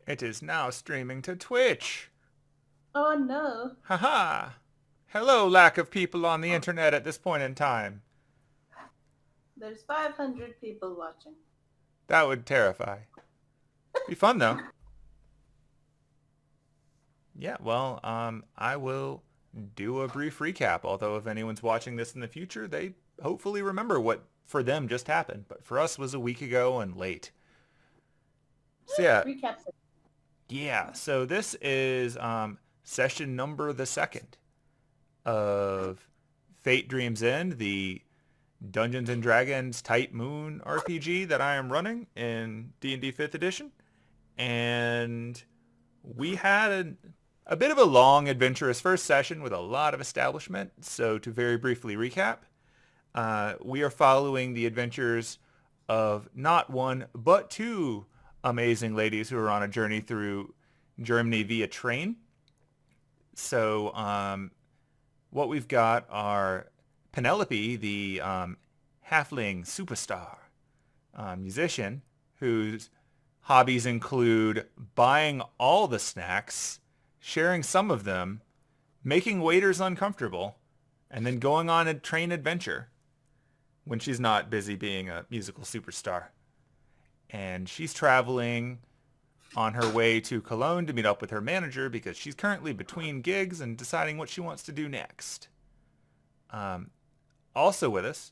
It is now streaming to Twitch. Oh no. Haha. Hello, lack of people on the internet at this point in time. There's 500 people watching. That would terrify. Be fun though. Yeah, well, I will do a brief recap. Although if anyone's watching this in the future, they hopefully remember what for them just happened. But for us was a week ago and late. So yeah, Recap. So this is session number the second of Fate Dreams End, the Dungeons and Dragons Type Moon RPG that I am running in D&D 5th edition. And we had a bit of a long, adventurous first session with a lot of establishment. So to very briefly recap, we are following the adventures of not one, but two amazing ladies who are on a journey through Germany via train. So what we've got are Penelope, the halfling superstar musician, whose hobbies include buying all the snacks, sharing some of them, making waiters uncomfortable, and then going on a train adventure when she's not busy being a musical superstar. And she's traveling on her way to Cologne to meet up with her manager because she's currently between gigs and deciding what she wants to do next. Um, Also with us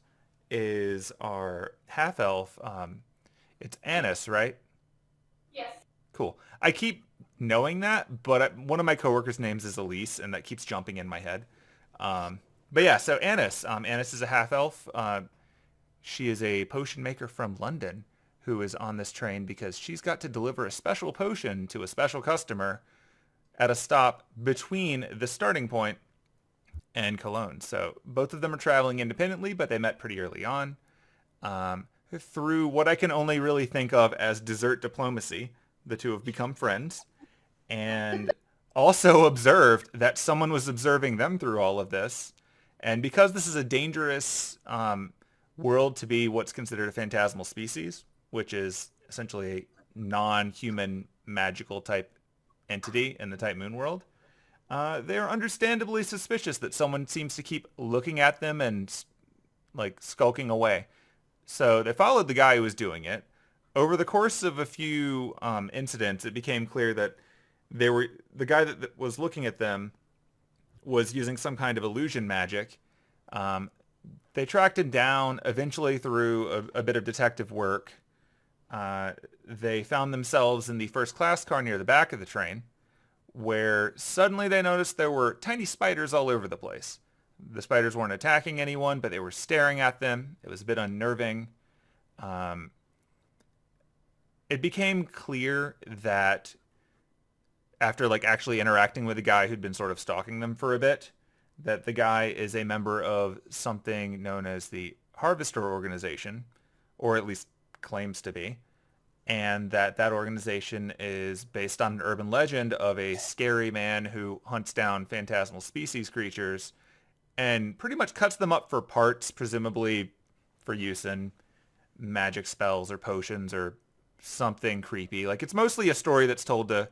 is our half elf. It's Anise, right? Yes. Cool. I keep knowing that, but one of my coworkers' names is Elise, and that keeps jumping in my head. But yeah, so Anise. Anise is a half elf. She is a potion maker from London who is on this train because she's got to deliver a special potion to a special customer at a stop between the starting point and Cologne. So both of them are traveling independently, but they met pretty early on through what I can only really think of as dessert diplomacy. The two have become friends and also observed that someone was observing them through all of this. And because this is a dangerous world to be what's considered a phantasmal species, which is essentially a non-human magical type entity in the type moon world, they're understandably suspicious that someone seems to keep looking at them and like skulking away. So they followed the guy who was doing it. Over the course of a few incidents, it became clear that the guy that was looking at them was using some kind of illusion magic. Um, they tracked him down eventually through a bit of detective work. They found themselves in the first class car near the back of the train, where suddenly they noticed there were tiny spiders all over the place. The spiders weren't attacking anyone, but they were staring at them. It was a bit unnerving. Um, it became clear that after like actually interacting with a guy who'd been sort of stalking them for a bit, that the guy is a member of something known as the Harvester Organization, or at least claims to be, and that organization is based on an urban legend of a scary man who hunts down phantasmal species creatures and pretty much cuts them up for parts, presumably for use in magic spells or potions or something creepy. Like it's mostly a story that's told to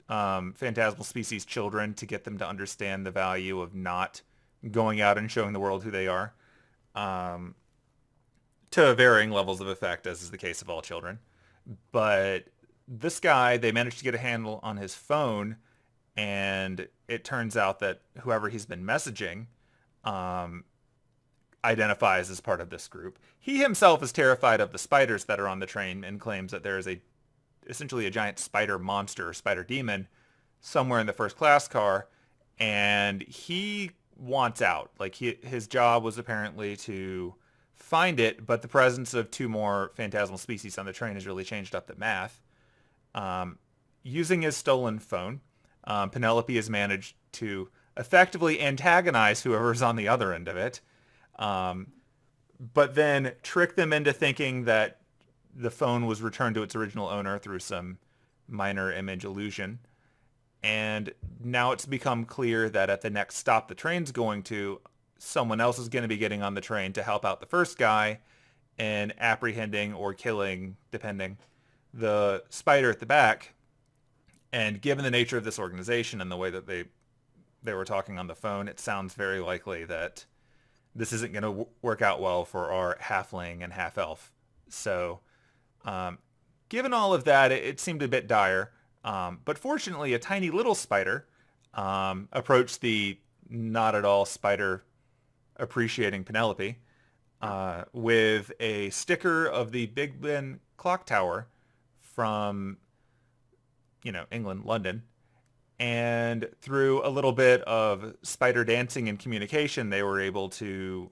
phantasmal species children to get them to understand the value of not going out and showing the world who they are, um, to varying levels of effect, as is the case of all children. But this guy, they managed to get a handle on his phone, and it turns out that whoever he's been messaging um, identifies as part of this group. He himself is terrified of the spiders that are on the train and claims that there is essentially a giant spider monster or spider demon somewhere in the first class car, and he wants out. Like his job was apparently to find it, but the presence of two more phantasmal species on the train has really changed up the math. Um, Using his stolen phone, Penelope has managed to effectively antagonize whoever's on the other end of it, um, but then trick them into thinking that the phone was returned to its original owner through some minor image illusion. And now it's become clear that at the next stop the train's going to, someone else is going to be getting on the train to help out the first guy in apprehending or killing, depending, the spider at the back, And given the nature of this organization and the way that they were talking on the phone, it sounds very likely that this isn't going to work out well for our halfling and half elf. So, given all of that, it seemed a bit dire. But fortunately, a tiny little spider approached the not at all spider appreciating Penelope with a sticker of the Big Ben clock tower from, England, London. And through a little bit of spider dancing and communication, they were able to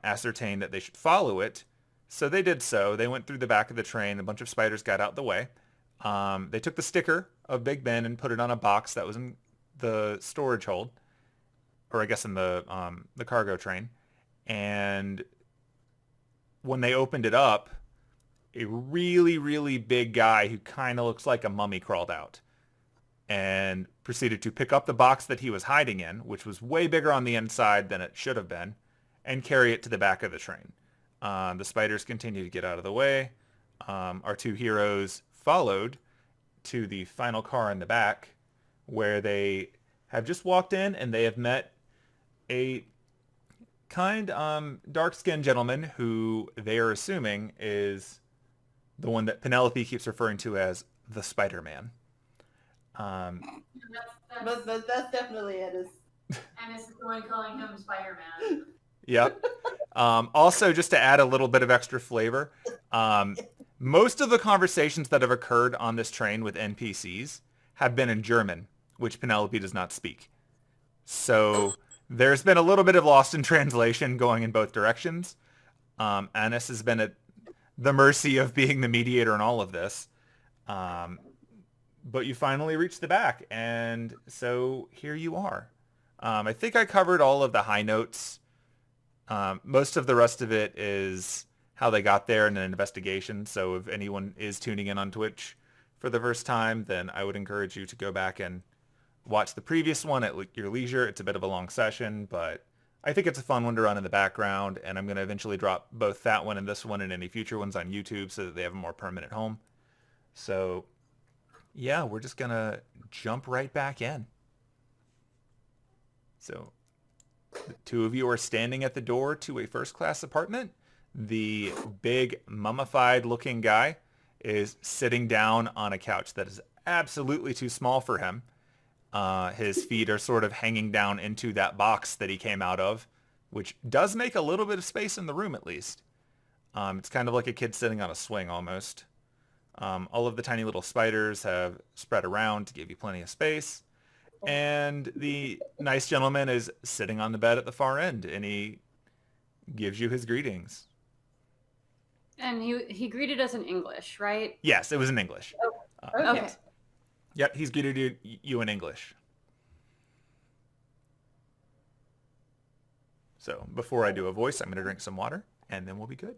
ascertain that they should follow it. So they did so. They went through the back of the train. A bunch of spiders got out the way. They took the sticker of Big Ben and put it on a box that was in the storage hold, or I guess in the cargo train. And when they opened it up, a really, really big guy who kind of looks like a mummy crawled out and proceeded to pick up the box that he was hiding in, which was way bigger on the inside than it should have been, and carry it to the back of the train. The spiders continued to get out of the way. Our two heroes followed to the final car in the back, where they have just walked in and they have met a kind, dark-skinned gentleman who they are assuming is the one that Penelope keeps referring to as the Spider-Man. That's definitely it. And it's the one calling him Spider-Man. Yep. Also, just to add a little bit of extra flavor, most of the conversations that have occurred on this train with NPCs have been in German, which Penelope does not speak. So there's been a little bit of lost in translation going in both directions. Anise has been at the mercy of being the mediator in all of this. But you finally reached the back, and so here you are. I think I covered all of the high notes. Most of the rest of it is how they got there and an investigation. So if anyone is tuning in on Twitch for the first time, then I would encourage you to go back and watch the previous one at your leisure. It's a bit of a long session, but I think it's a fun one to run in the background, and I'm going to eventually drop both that one and this one and any future ones on YouTube so that they have a more permanent home. So yeah, we're just going to jump right back in. So the two of you are standing at the door to a first-class apartment. The big mummified-looking guy is sitting down on a couch that is absolutely too small for him. His feet are sort of hanging down into that box that he came out of, which does make a little bit of space in the room at least. It's kind of like a kid sitting on a swing almost. All of the tiny little spiders have spread around to give you plenty of space. And the nice gentleman is sitting on the bed at the far end, and he gives you his greetings. And he greeted us in English, right? Yes, it was in English. Okay. Yes. Yep, he's greeted you in English. So before I do a voice, I'm going to drink some water, and then we'll be good.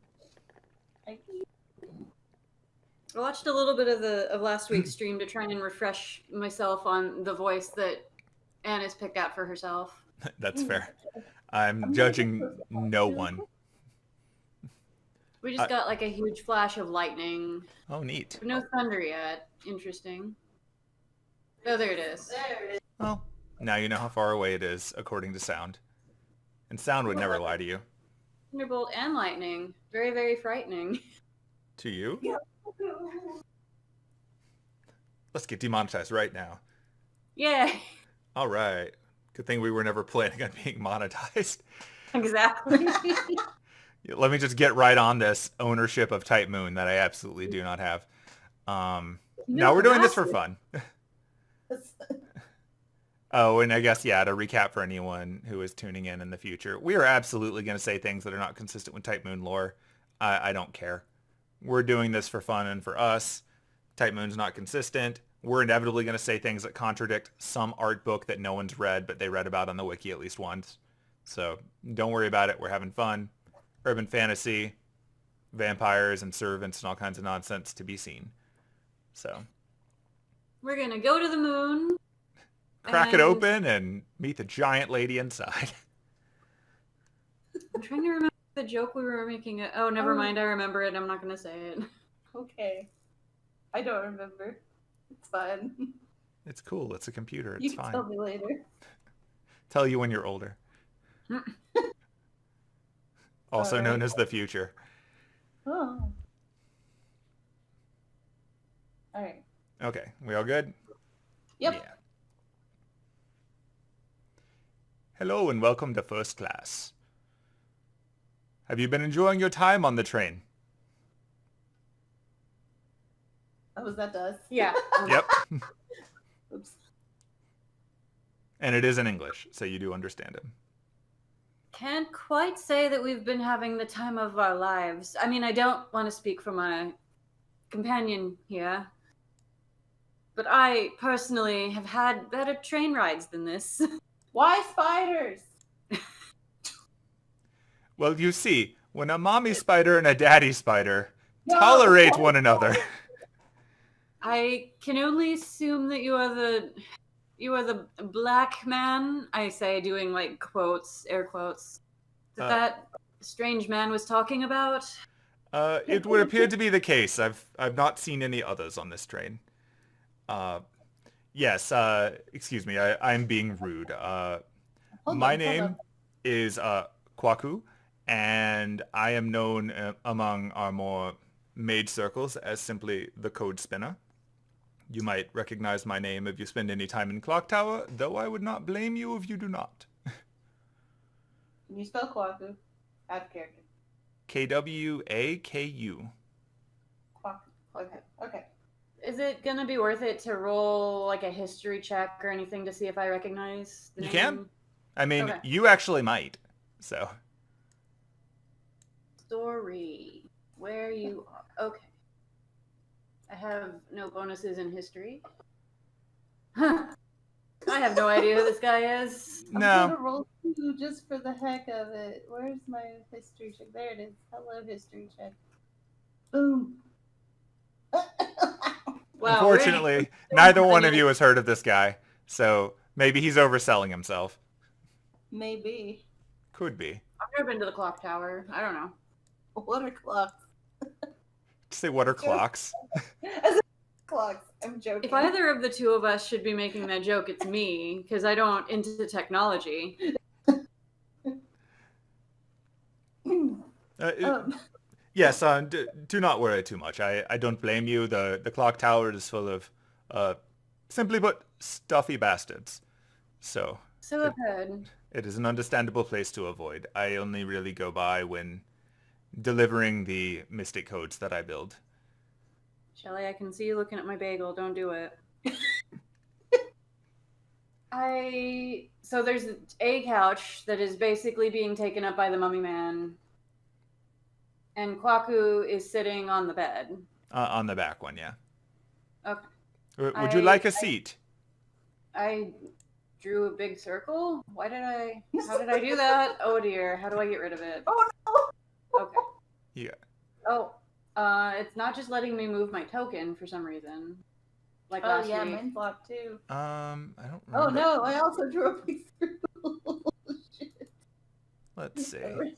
I watched a little bit of last week's stream to try and refresh myself on the voice that Anise picked out for herself. That's fair. I'm judging no one. We just got like a huge flash of lightning. Oh, neat. No thunder yet. Interesting. Oh, there it is. There it is. Well, now you know how far away it is, according to sound. And sound would never lie to you. Thunderbolt and lightning. Very, very frightening. To you? Yeah. Let's get demonetized right now. Yay. All right. Good thing we were never planning on being monetized. Exactly. Let me just get right on this ownership of Type Moon that I absolutely do not have. Now we're doing this for fun. Oh, and I guess, yeah, to recap for anyone who is tuning in the future, we are absolutely going to say things that are not consistent with Type Moon lore. I don't care. We're doing this for fun and for us. Type Moon's not consistent. We're inevitably going to say things that contradict some art book that no one's read, but they read about on the wiki at least once. So don't worry about it. We're having fun. Urban fantasy, vampires and servants and all kinds of nonsense to be seen. So We're going to go to the moon. crack it open and meet the giant lady inside. I'm trying to remember the joke we were making. Oh, never mind. I remember it. I'm not going to say it. Okay. I don't remember. It's fine. It's cool. It's a computer. You It's can fine. tell me later. Tell you when you're older. Also known Alright. as the future. Oh. Alright. Okay, we all good? Yep. Yeah. Hello and welcome to First Class. Have you been enjoying your time on the train? Oh, was that us? Yeah. Yep. Oops. And it is in English, so you do understand him. Can't quite say that we've been having the time of our lives. I mean, I don't want to speak for my companion here, but I personally have had better train rides than this. Why spiders? Well, you see, when a mommy spider and a daddy spider No. tolerate one another. I can only assume that you are the black man, I say, doing like quotes, air quotes, that strange man was talking about. It would appear to be the case. I've not seen any others on this train. Yes, excuse me, I'm being rude. My name is Kwaku, and I am known among our more maid circles as simply the Code Spinner. You might recognize my name if you spend any time in Clock Tower, though I would not blame you if you do not. Can you spell Kwaku? Out of character. Kwaku. Kwaku. Okay. Is it gonna be worth it to roll like a history check or anything to see if I recognize the You name? can. I mean, Okay. you actually might. So, Story. Where you are. Okay. I have no bonuses in history. I have no idea who this guy is. I'm no. gonna roll 2 just for the heck of it. Where's my history check? There it is. Hello, history check. Boom. Wow, Unfortunately, neither one of you has heard of this guy, so maybe he's overselling himself. Maybe. Could be. I've never been to the clock tower. I don't know. What are clocks? Say, what are clocks? Clocks. I'm joking. If either of the two of us should be making that joke, it's me, because I don't into technology. Yes, do not worry too much. I don't blame you. The clock tower is full of, simply put, stuffy bastards. So So I've heard. it is an understandable place to avoid. I only really go by when delivering the mystic codes that I build. Shelly, I can see you looking at my bagel. Don't do it. So there's a couch that is basically being taken up by the mummy man. And Kwaku is sitting on the bed. On the back one, yeah. Okay. Would you like a seat? I drew a big circle. How did I do that? Oh dear. How do I get rid of it? Oh no! Okay. Yeah. Oh, it's not just letting me move my token for some reason. Like Oh last yeah, week. mine blocked too. I don't Oh remember. no, I also drew a big circle. Shit. Let's see.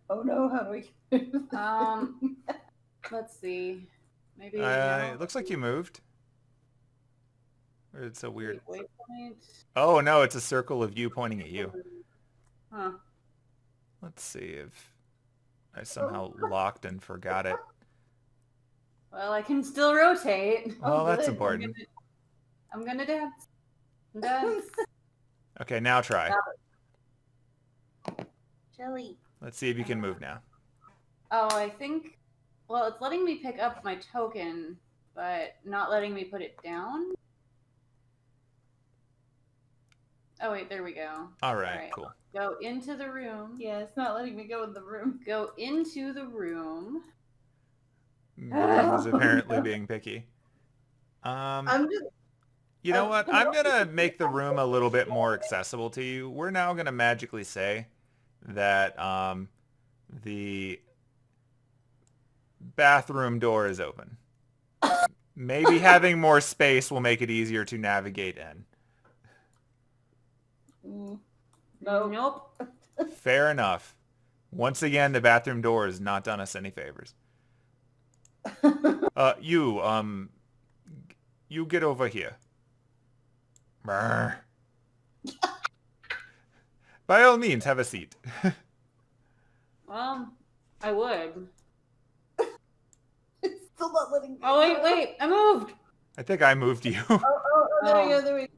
Oh no, how do we get rid of this? Let's see. Maybe It looks like you moved. Or it's a weird... waypoint. Oh, no, it's a circle of you pointing at you. Huh. Let's see if I somehow locked and forgot it. Well, I can still rotate. Well, Oh, that's good. important. I'm gonna dance. Dance. Okay, now try. Jelly. Let's see if you can move now. Oh, I think. Well, it's letting me pick up my token, but not letting me put it down. Oh wait, there we go. All right, Alright. cool. Go into the room. Yeah, it's not letting me go in the room. Go into the room. Is apparently being picky. I'm just. You know what? I'm going to make the room a little bit more accessible to you. We're now going to magically say that the bathroom door is open. Maybe having more space will make it easier to navigate in. No. Nope. Fair enough. Once again, the bathroom door has not done us any favors. You get over here. Brr. By all means, have a seat. I would. It's still not letting. Oh, wait, I moved! I think I moved you. Oh, there we go, there we go.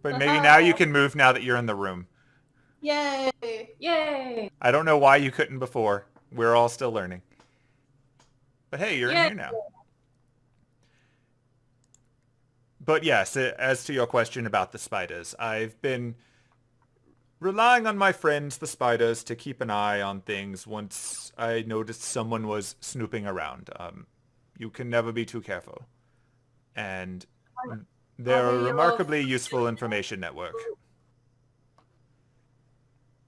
But maybe now you can move now that you're in the room. Yay! Yay! I don't know why you couldn't before. We're all still learning. But hey, you're in Yay. here now. But yes, as to your question about the spiders, I've been relying on my friends, the spiders, to keep an eye on things once I noticed someone was snooping around. You can never be too careful. And they're a remarkably useful information network.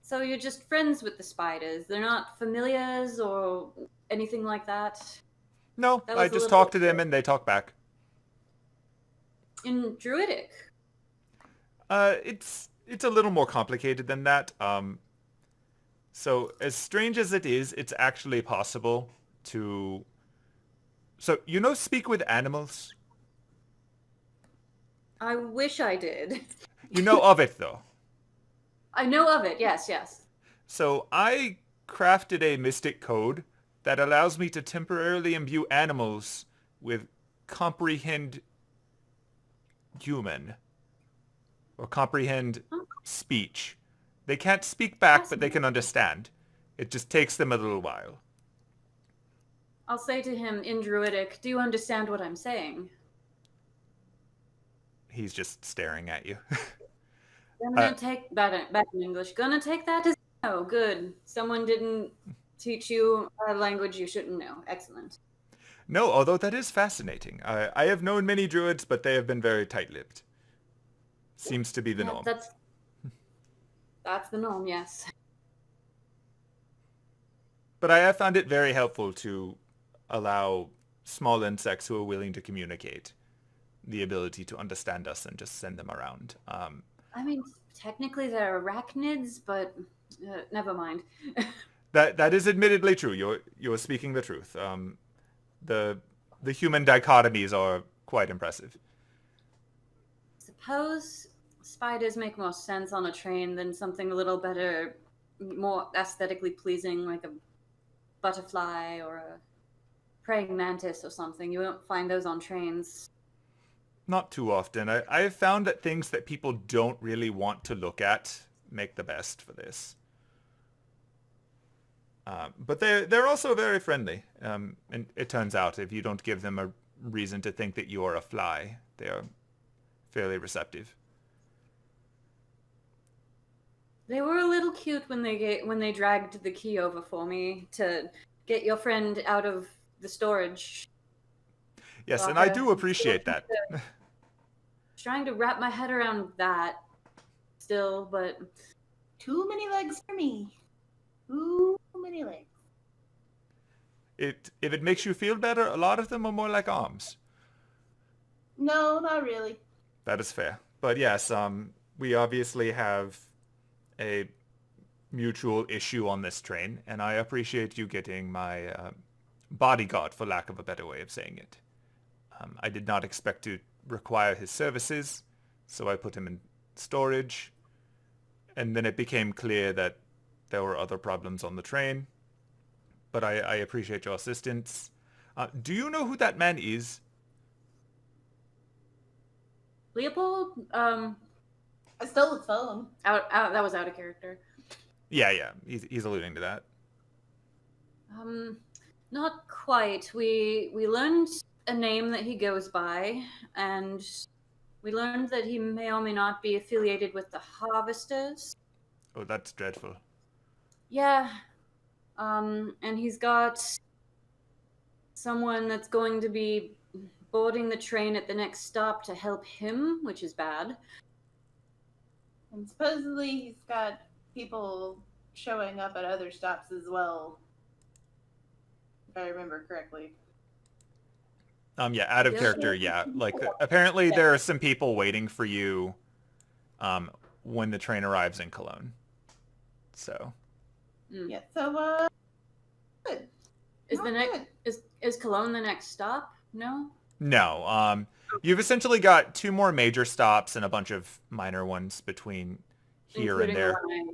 So you're just friends with the spiders? They're not familiars or anything like that? No, I just talk to them and they talk back. In Druidic? It's a little more complicated than that. So as strange as it is, it's actually possible to... So, speak with animals? I wish I did. You know of it, though. I know of it, yes. So I crafted a mystic code that allows me to temporarily imbue animals with comprehend human or comprehend speech. They can't speak back, but they can understand. It just takes them a little while. I'll say to him in Druidic, do you understand what I'm saying? He's just staring at you. Gonna take back in English. Gonna take that as no. Good. Someone didn't teach you a language you shouldn't know. Excellent. No, although that is fascinating. I have known many druids, but they have been very tight-lipped. Seems to be the norm. That's the norm, yes. But I have found it very helpful to allow small insects who are willing to communicate the ability to understand us and just send them around. I mean, technically they're arachnids, but never mind. That is admittedly true. You're speaking the truth. The human dichotomies are quite impressive. Suppose spiders make more sense on a train than something a little better, more aesthetically pleasing, like a butterfly or a praying mantis or something. You won't find those on trains. Not too often. I have found that things that people don't really want to look at make the best for this. But they're also very friendly. And it turns out if you don't give them a reason to think that you are a fly, they are fairly receptive. They were a little cute when they dragged the key over for me to get your friend out of the storage. Yes, and I do appreciate that. Trying to wrap my head around that still, but Too many legs for me. Too many legs. If it makes you feel better, a lot of them are more like arms. No, not really. That is fair. But yes, we obviously have a mutual issue on this train, and I appreciate you getting my bodyguard, for lack of a better way of saying it. I did not expect to require his services, so I put him in storage, and then it became clear that there were other problems on the train, but I appreciate your assistance. Do you know who that man is? Leopold? I stole his phone. That was out of character. Yeah, he's alluding to that. Not quite. We learned a name that he goes by, and we learned that he may or may not be affiliated with the Harvesters. Oh, that's dreadful. Yeah. And he's got someone that's going to be boarding the train at the next stop to help him, which is bad. And supposedly he's got people showing up at other stops as well. If I remember correctly. Yeah, out of character, yeah. Like, apparently there are some people waiting for you when the train arrives in Cologne. So. Yeah, so, good. Is Cologne the next stop? No? No. You've essentially got 2 more major stops and a bunch of minor ones between here and including the there, one I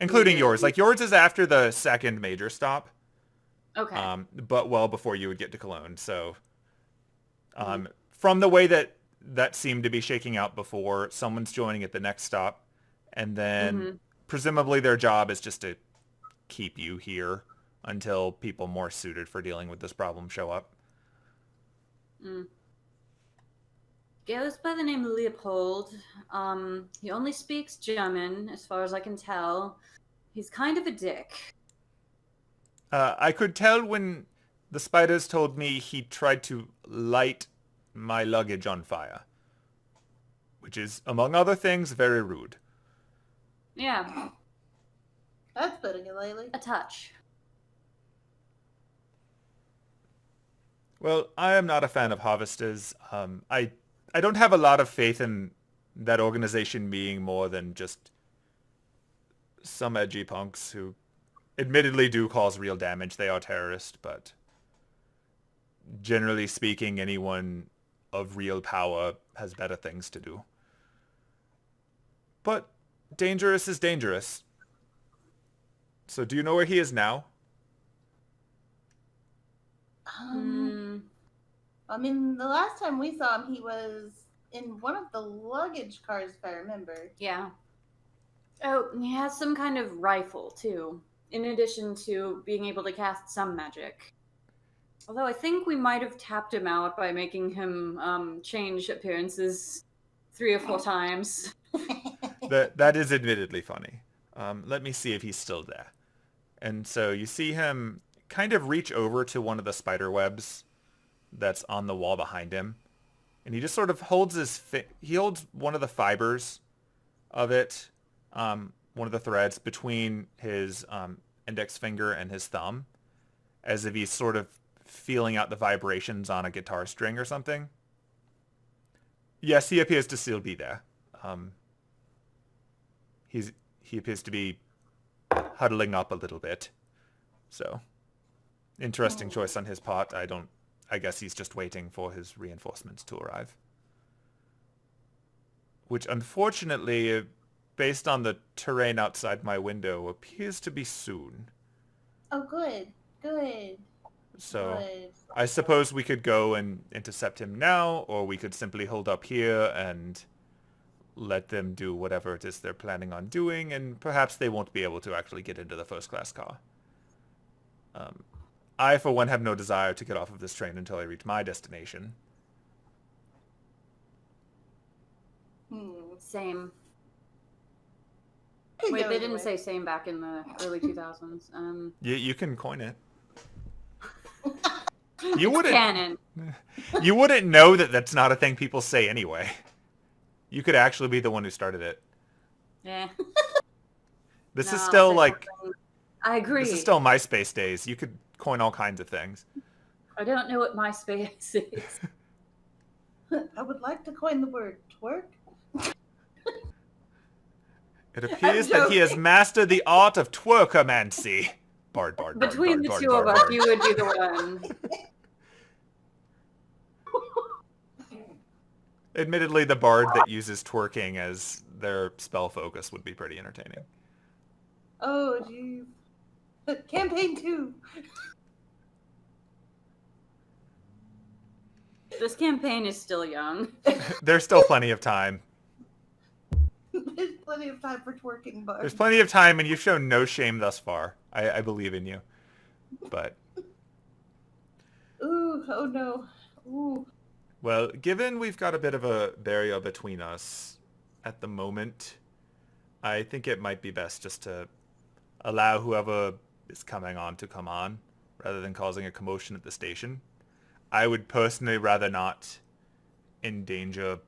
including needed. yours. Like yours is after the second major stop, Okay. but well before you would get to Cologne. So, from the way that seemed to be shaking out before, someone's joining at the next stop, and then Mm-hmm. presumably their job is just to keep you here until people more suited for dealing with this problem show up. Mm. Goes by the name Leopold. He only speaks German, as far as I can tell. He's kind of a dick. I could tell when the spiders told me he tried to light my luggage on fire, which is, among other things, very rude. Yeah, That's putting it lightly. a touch. Well, I am not a fan of harvesters. I don't have a lot of faith in that organization being more than just some edgy punks who admittedly do cause real damage. They are terrorists, but generally speaking, anyone of real power has better things to do. But dangerous is dangerous. So do you know where he is now? I mean, the last time we saw him, he was in one of the luggage cars, if I remember. Yeah. Oh, he has some kind of rifle, too, in addition to being able to cast some magic. Although I think we might have tapped him out by making him change appearances 3 or 4 times. That is admittedly funny. Let me see if he's still there. And so you see him kind of reach over to one of the spider webs that's on the wall behind him. And he just sort of holds he holds one of the fibers of it, one of the threads between his index finger and his thumb, as if he's sort of feeling out the vibrations on a guitar string or something. Yes, he appears to still be there. He appears to be huddling up a little bit. So, interesting choice on his part. I guess he's just waiting for his reinforcements to arrive. Which, unfortunately, based on the terrain outside my window, appears to be soon. Oh, good. Good. So, Good. I suppose we could go and intercept him now, or we could simply hold up here and let them do whatever it is they're planning on doing, and perhaps they won't be able to actually get into the first-class car. I, for one, have no desire to get off of this train until I reach my destination. Same. Could Wait, go they either didn't way. say same back in the early 2000s. You can coin it. Canon. You wouldn't know that that's not a thing people say anyway. You could actually be the one who started it. Yeah. This No, is still I'll say like something. I agree. this is still MySpace days. You could coin all kinds of things. I don't know what MySpace is. I would like to coin the word twerk. It appears that he has mastered the art of twerkomancy. Bard. Between the two of us, you would be the one. Admittedly, the bard that uses twerking as their spell focus would be pretty entertaining. Oh, jeez. Campaign 2. This campaign is still young. There's still plenty of time. There's plenty of time for twerking, but There's plenty of time, and you've shown no shame thus far. I believe in you. But, ooh, oh no. Ooh. well, given we've got a bit of a barrier between us at the moment, I think it might be best just to allow whoever is coming on to come on, rather than causing a commotion at the station. I would personally rather not endanger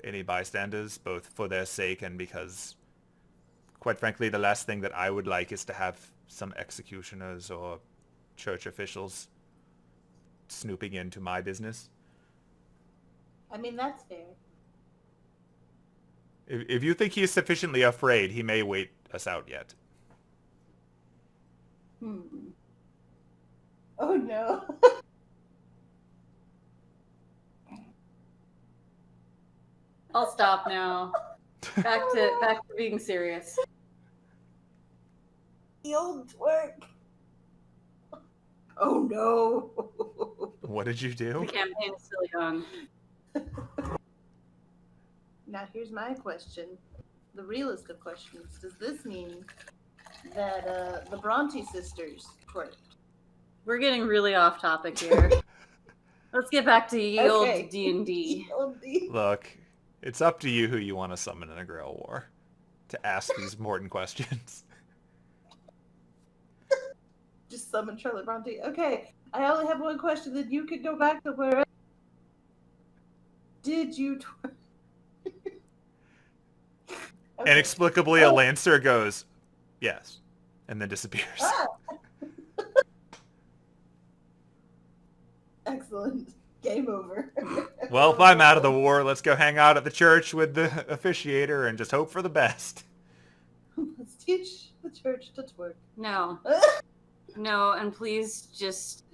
any bystanders, both for their sake and because, quite frankly, the last thing that I would like is to have some executioners or church officials snooping into my business. I mean, that's fair. If you think he is sufficiently afraid, he may wait us out yet. Oh no. I'll stop now. Back to being serious. The old twerk. Oh no. What did you The do? campaign is still young. Now here's my question. The realest of questions. Does this mean that the Bronte sisters twerked? We're getting really off topic here. Let's get back to ye Okay. old D&D. Look, it's up to you who you want to summon in a Grail War to ask these important questions. Just summon Charlotte Bronte. Okay, I only have one question. Then you could go back to where. Did you twerk? Okay. Inexplicably, a Lancer goes, yes, and then disappears. Ah! Excellent. Game over. Well, if I'm out of the war, let's go hang out at the church with the officiator and just hope for the best. Let's teach the church to twerk. No. No, and please just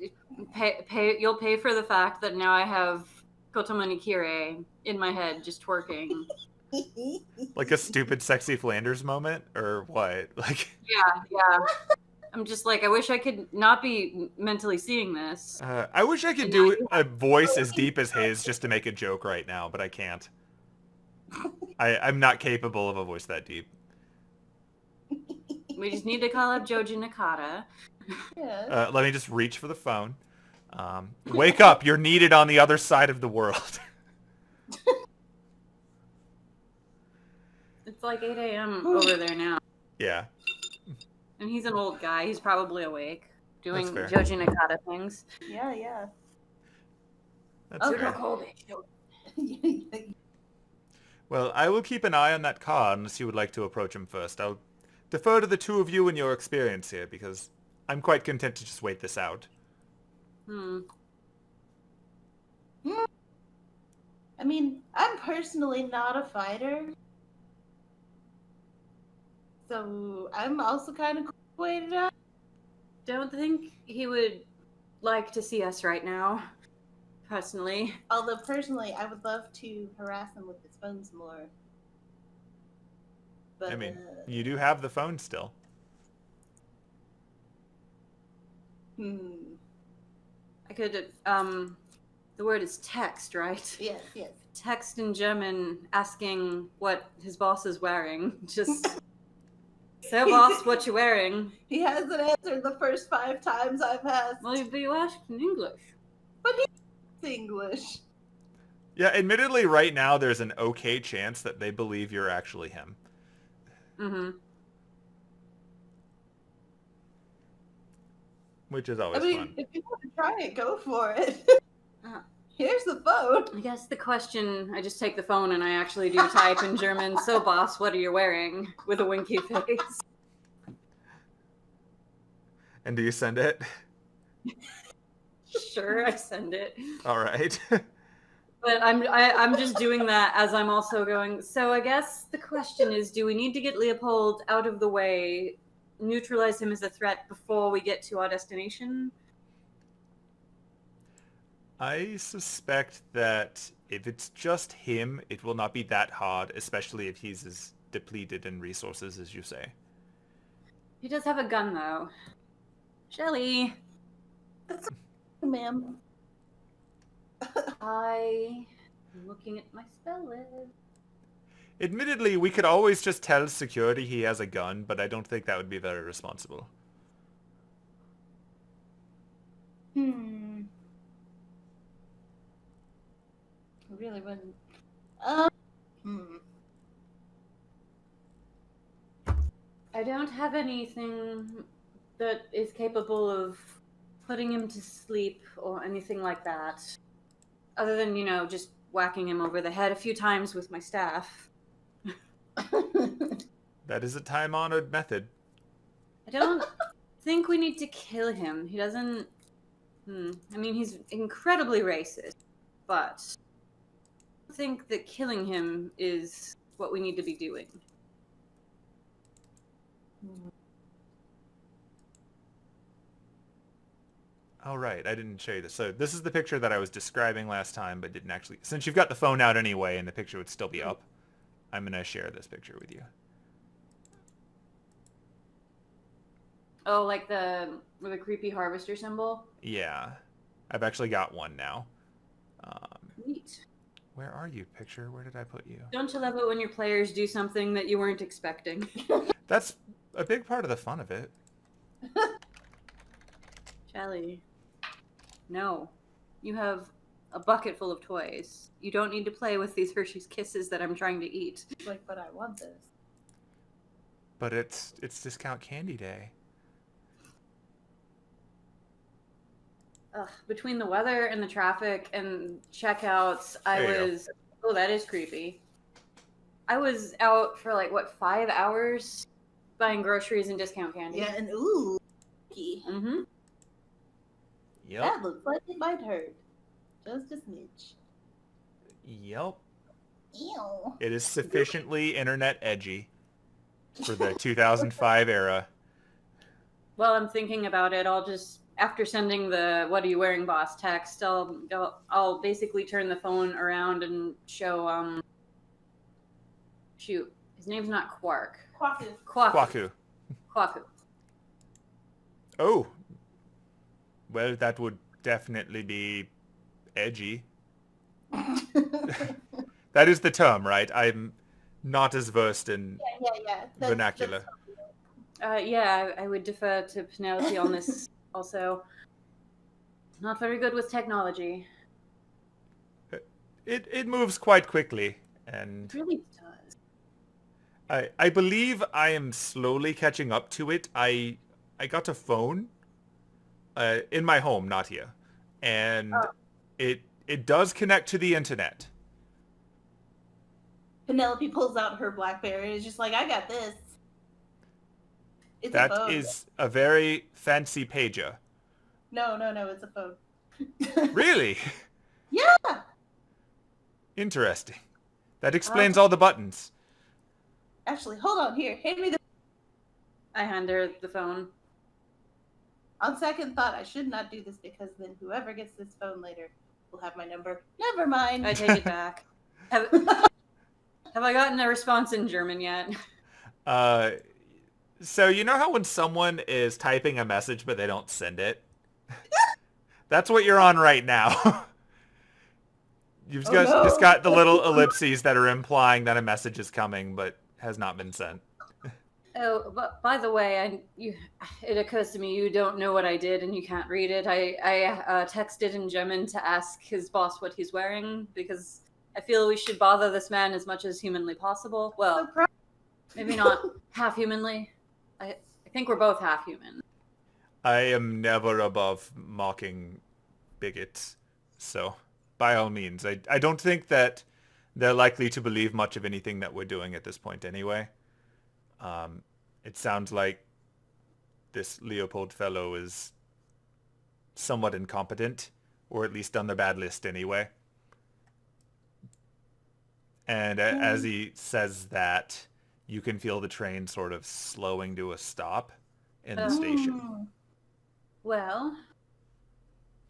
pay. You'll pay for the fact that now I have Kotomani Kire in my head just twerking. Like a stupid sexy Flanders moment, or what? Like, Yeah. I'm just like, I wish I could not be mentally seeing this. I wish I could do a voice as deep as his just to make a joke right now, but I can't. I'm not capable of a voice that deep. We just need to call up Joji Nakata. Yeah. Let me just reach for the phone. Wake up! You're needed on the other side of the world. It's like 8 a.m. over there now. Yeah. And he's an old guy. He's probably awake. Doing That's fair. Joji Nakata things. Yeah. That's Okay. fair. Well, I will keep an eye on that car unless you would like to approach him first. I'll defer to the two of you and your experience here, because I'm quite content to just wait this out. I mean, I'm personally not a fighter. So I'm also kind of waited out. Don't think he would like to see us right now, personally. Although personally, I would love to harass him with his phone some more. But, I mean, you do have the phone still. I could, the word is text, right? Yes. Text in German asking what his boss is wearing. Just, so boss, what you wearing? He hasn't answered the first 5 times I've asked. Well, you asked in English. But he's English. Yeah, admittedly, right now there's an okay chance that they believe you're actually him. Mm-hmm. Which is always I mean, fun. if you want to try it, go for it. Here's the phone. I guess the question, I just take the phone and I actually do type in German, so boss, what are you wearing? With a winky face. And do you send it? Sure, I send it. All right. But I'm just doing that as I'm also going, so I guess the question is, do we need to get Leopold out of the way, neutralize him as a threat before we get to our destination? I suspect that if it's just him, it will not be that hard, especially if he's as depleted in resources as you say. He does have a gun, though. Shelly. Ma'am. I'm looking at my spell list. Admittedly, we could always just tell security he has a gun, but I don't think that would be very responsible. I really wouldn't. I don't have anything that is capable of putting him to sleep or anything like that. Other than, just whacking him over the head a few times with my staff. That is a time-honored method. I don't think we need to kill him. He doesn't... I mean, he's incredibly racist, but I think that killing him is what we need to be doing. Oh, right. I didn't show you this. So this is the picture that I was describing last time, but didn't actually... Since you've got the phone out anyway and the picture would still be up, I'm going to share this picture with you. Oh, like with the creepy harvester symbol? Yeah. I've actually got one now. Neat. Where are you, picture? Where did I put you? Don't you love it when your players do something that you weren't expecting? That's a big part of the fun of it. Shelly. No. You have a bucket full of toys. You don't need to play with these Hershey's Kisses that I'm trying to eat. Like, but I want this. But it's discount candy day. Ugh, between the weather and the traffic and checkouts, There you was... Oh, that is creepy. I was out for, 5 hours buying groceries and discount candy. Yeah, and ooh. Mm-hmm. Yep. That looks like it might hurt. Just a smidge. Yep. Ew. It is sufficiently internet edgy for the 2005 era. While I'm thinking about it, I'll just, after sending the "What are you wearing, boss?" text, I'll basically turn the phone around and show shoot, his name's not Quark. Quaku. Kwaku. Kwaku. Oh. Well, that would definitely be edgy. That is the term, right? I'm not as versed in Yeah. vernacular. Yeah, I would defer to Penelope on this also. Not very good with technology. It moves quite quickly, and It really does. I believe I am slowly catching up to it. I got a phone in my home, not here, and it does connect to the internet. Penelope pulls out her BlackBerry and is just like, I got this. It's a That phone. is a very fancy pager. No, it's a phone. Really? Yeah! Interesting. That explains all the buttons. Actually, hold on here. Hand me the... I hand her the phone. On second thought, I should not do this because then whoever gets this phone later will have my number. Never mind. I take it back. Have I gotten a response in German yet? So you know how when someone is typing a message but they don't send it? That's what you're on right now. You've just got the little ellipses that are implying that a message is coming but has not been sent. Oh, but by the way, it occurs to me you don't know what I did and you can't read it. I texted in German to ask his boss what he's wearing because I feel we should bother this man as much as humanly possible. Well, maybe not half humanly. I think we're both half human. I am never above mocking bigots, so by all means. I don't think that they're likely to believe much of anything that we're doing at this point anyway. It sounds like this Leopold fellow is somewhat incompetent, or at least on the bad list anyway. And as he says that, you can feel the train sort of slowing to a stop in the station. Well,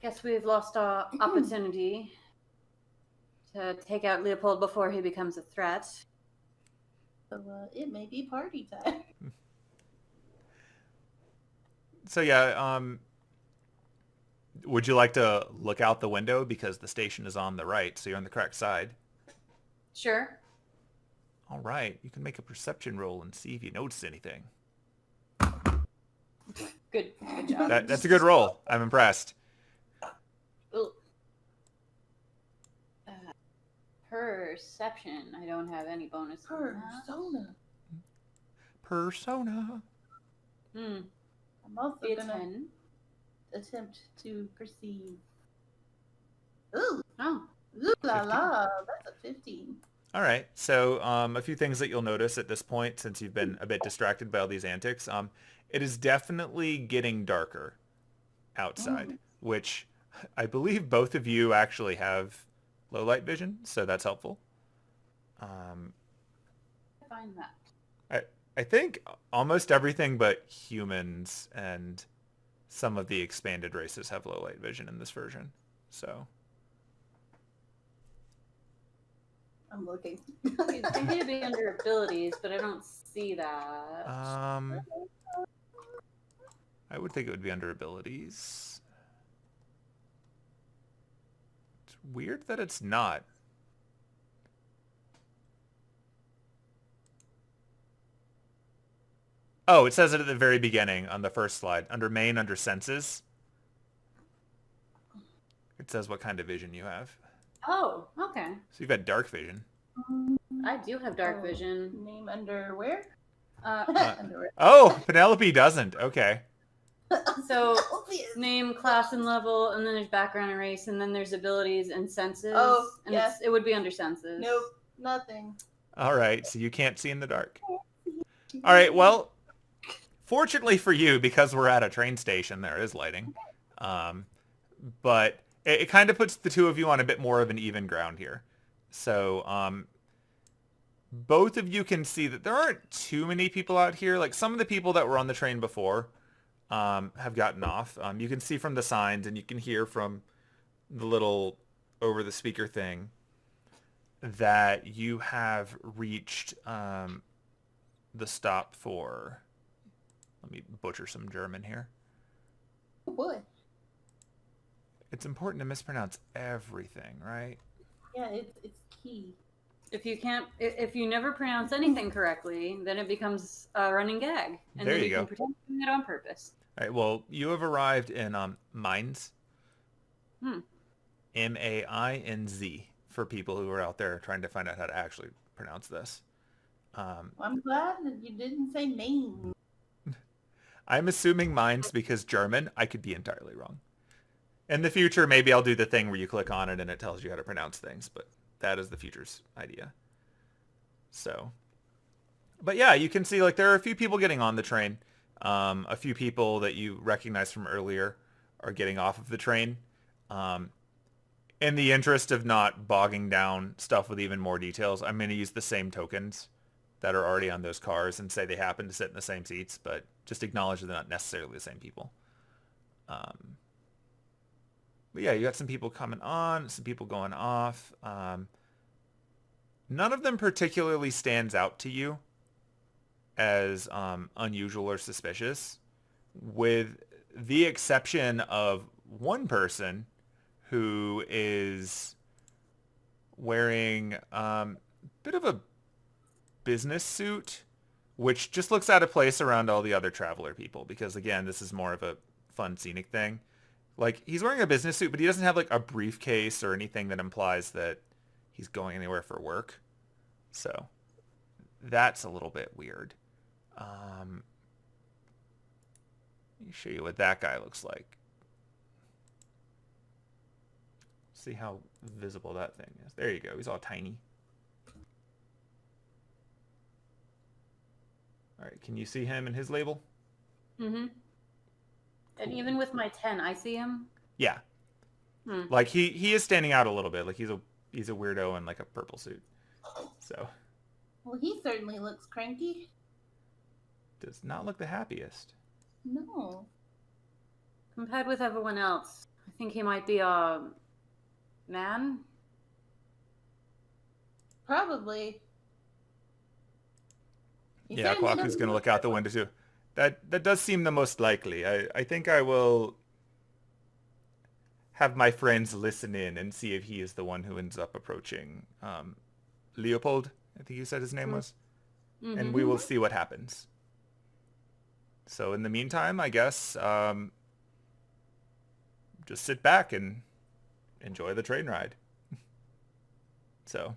guess we've lost our opportunity to take out Leopold before he becomes a threat. So, it may be party time. So yeah, would you like to look out the window because the station is on the right, so you're on the correct side? Sure. All right, you can make a perception roll and see if you notice anything. Good job. That's a good roll. I'm impressed. Perception. I don't have any bonus. Persona. Hmm. I'm also Be a gonna 10. attempt to perceive. Ooh, Oh. ooh la la, that's a 15. All right, so a few things that you'll notice at this point, since you've been a bit distracted by all these antics. It is definitely getting darker outside, which I believe both of you actually have low light vision, so that's helpful. Find that. I think almost everything but humans and some of the expanded races have low light vision in this version. So I'm looking. You'd think it'd be under abilities, but I don't see that. I would think it would be under abilities. It's weird that it's not. Oh, it says it at the very beginning on the first slide. Under main, under senses. It says what kind of vision you have. Oh, okay. So you've got dark vision. I do have dark vision. Name under where? Underwear. Oh, Penelope doesn't. Okay. So name, class, and level, and then there's background and race, and then there's abilities and senses. Oh, and yes. it would be under senses. Nope, nothing. All right, so you can't see in the dark. All right, well, fortunately for you, because we're at a train station, there is lighting. But it kind of puts the two of you on a bit more of an even ground here. So both of you can see that there aren't too many people out here. Like some of the people that were on the train before have gotten off. You can see from the signs and you can hear from the little over the speaker thing that you have reached the stop for, let me butcher some German here. Oh boy. It's important to mispronounce everything, right? Yeah, it's key. If you never pronounce anything correctly, then it becomes a running gag. And There then you go. can pretend you're doing it on purpose. All right, well, you have arrived in Mainz. Hmm. M-A-I-N-Z for people who are out there trying to find out how to actually pronounce this. Well, I'm glad that you didn't say Maine. I'm assuming Mainz because German. I could be entirely wrong. In the future, maybe I'll do the thing where you click on it and it tells you how to pronounce things, but that is the future's idea. So, but yeah, you can see like there are a few people getting on the train. A few people that you recognize from earlier are getting off of the train. In the interest of not bogging down stuff with even more details, I'm going to use the same tokens that are already on those cars and say they happen to sit in the same seats, but just acknowledge that they're not necessarily the same people. But yeah, you got some people coming on, some people going off. None of them particularly stands out to you as unusual or suspicious, with the exception of one person who is wearing a bit of a business suit, which just looks out of place around all the other traveler people, because again, this is more of a fun scenic thing. Like, he's wearing a business suit, but he doesn't have like a briefcase or anything that implies that he's going anywhere for work. So that's a little bit weird. Let me show you what that guy looks like. See how visible that thing is. There you go. He's all tiny. All right. Can you see him and his label? Mm-hmm. And Cool. even with my 10, I see him. Yeah. Like he is standing out a little bit. Like he's a weirdo in like a purple suit. So. Well, he certainly looks cranky. Does not look the happiest. No. Compared with everyone else, I think he might be a man. Probably. He Yeah, certainly Kwaku's doesn't going to look out the that window too. That does seem the most likely. I think I will have my friends listen in and see if he is the one who ends up approaching Leopold, I think you said his name was. Mm-hmm. And we will see what happens. So in the meantime, I guess just sit back and enjoy the train ride. So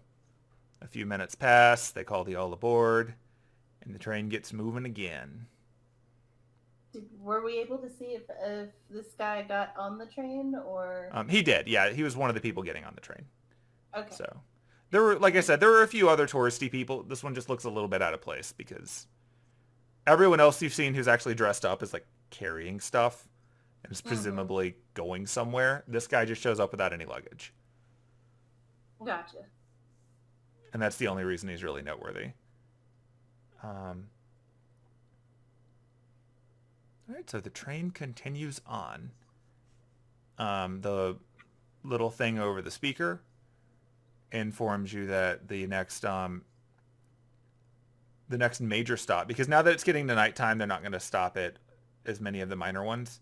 a few minutes pass, they call the all aboard, and the train gets moving again. Were we able to see if this guy got on the train or? He did, yeah. He was one of the people getting on the train. Okay. So there were, like I said, there were a few other touristy people. This one just looks a little bit out of place because everyone else you've seen who's actually dressed up is like carrying stuff and is presumably going somewhere. This guy just shows up without any luggage. Gotcha. And that's the only reason he's really noteworthy. All right, so the train continues on. The little thing over the speaker informs you that the next major stop, because now that it's getting to nighttime, they're not going to stop at as many of the minor ones.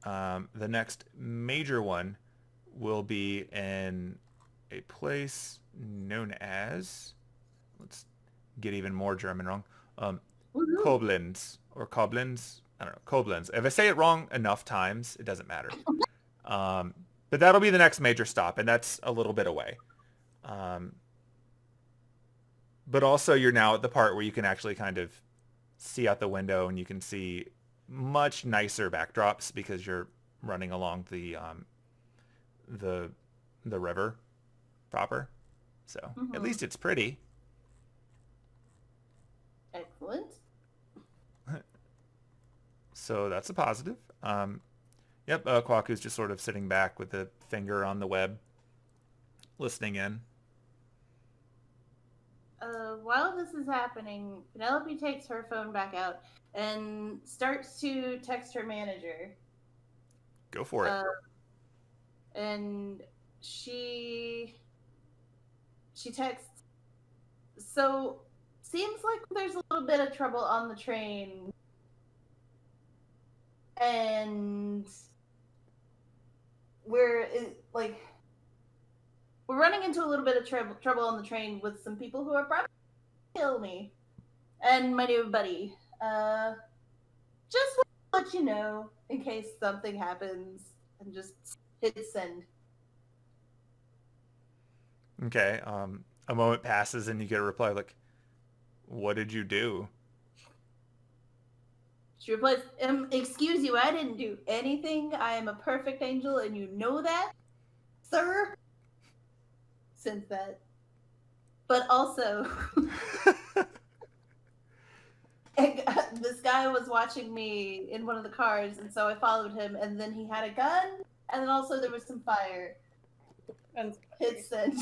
The next major one will be in a place known as, let's get even more German wrong, Koblenz or Koblenz. I don't know, Koblenz. If I say it wrong enough times, it doesn't matter. But that'll be the next major stop, and that's a little bit away. But also you're now at the part where you can actually kind of see out the window, and you can see much nicer backdrops because you're running along the river proper. So at least it's pretty. Excellent. So that's a positive. Yep, Kwaku's just sort of sitting back with a finger on the web, listening in. While this is happening, Penelope takes her phone back out and starts to text her manager. Go for it. And she texts, so seems like there's a little bit of trouble on the train, and we're running into a little bit of trouble on the train with some people who are probably gonna kill me and my new buddy. Just want to let you know in case something happens, and just hit send. Okay. A moment passes and you get a reply like, "What did you do?" She replies, excuse you, I didn't do anything. I am a perfect angel and you know that, sir. Since that. But also, this guy was watching me in one of the cars, and so I followed him, and then he had a gun, and then also there was some fire. And hit send.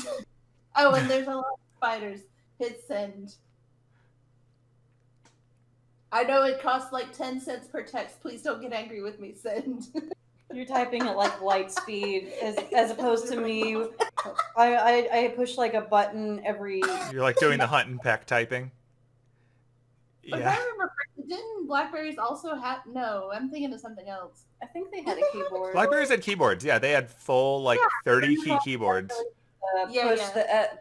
Oh, and there's a lot of spiders. Hit send. I know it costs like 10 cents per text. Please don't get angry with me. Send. You're typing at like light speed as opposed to me. I push like a button every. You're like doing the hunt and peck typing. But if I remember correctly, didn't Blackberries also have? No, I'm thinking of something else. I think they had a keyboard. Blackberries had keyboards. Yeah, they had full 30 key keyboards.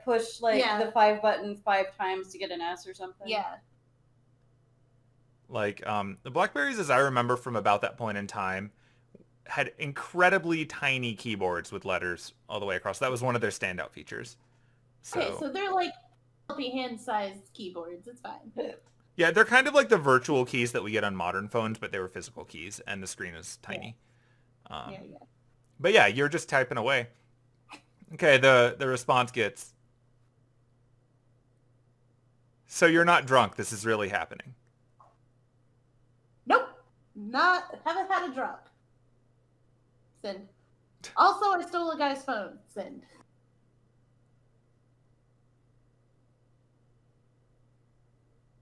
Push the 5 button 5 times to get an S or something. Yeah. The Blackberries, as I remember from about that point in time, had incredibly tiny keyboards with letters all the way across. That was one of their standout features. Okay, so they're like hand-sized keyboards. It's fine. Yeah, they're kind of like the virtual keys that we get on modern phones, but they were physical keys, and the screen is tiny. Yeah. But yeah, you're just typing away. Okay, the response gets, so you're not drunk. This is really happening. Nope. Haven't had a drop. Send. Also, I stole a guy's phone. Send.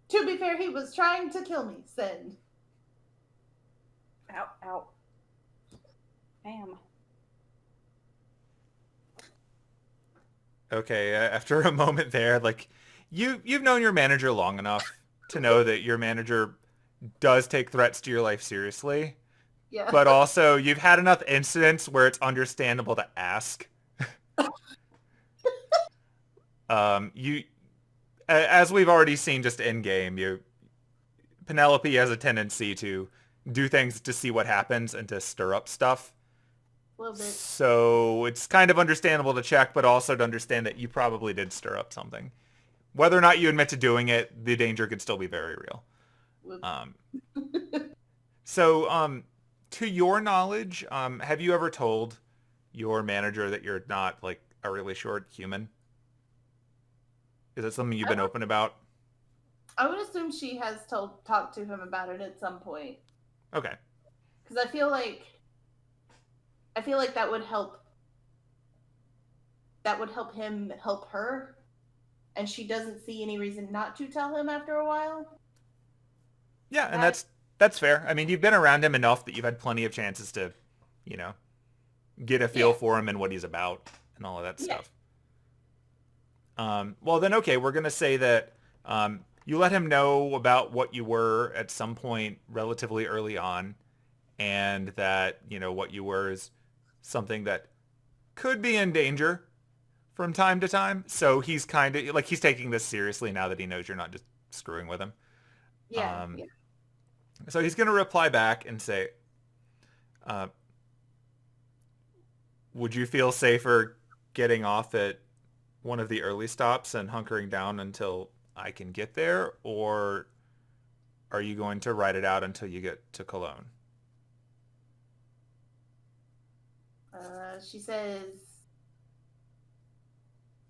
To be fair, he was trying to kill me. Send. Ow, ow. Bam. Okay, after a moment there, you've known your manager long enough to know that your manager does take threats to your life seriously. Yeah. But also, you've had enough incidents where it's understandable to ask. As we've already seen just in game, Penelope has a tendency to do things to see what happens and to stir up stuff. A little bit. So it's kind of understandable to check, but also to understand that you probably did stir up something. Whether or not you admit to doing it, the danger could still be very real. So, to your knowledge, have you ever told your manager that you're not a really short human? Is that something you've been open about? I would assume she has talked to him about it at some point. Okay. Because I feel like that would help. That would help him help her, and she doesn't see any reason not to tell him after a while. Yeah, and that's That's fair. I mean, you've been around him enough that you've had plenty of chances to, you know, get a feel for him and what he's about and all of that stuff. Well, then, okay, we're going to say that you let him know about what you were at some point relatively early on, and that, you know, what you were is something that could be in danger from time to time. So he's kind of, like, he's taking this seriously now that he knows you're not just screwing with him. Yeah. So he's going to reply back and say, would you feel safer getting off at one of the early stops and hunkering down until I can get there, or are you going to ride it out until you get to Cologne? She says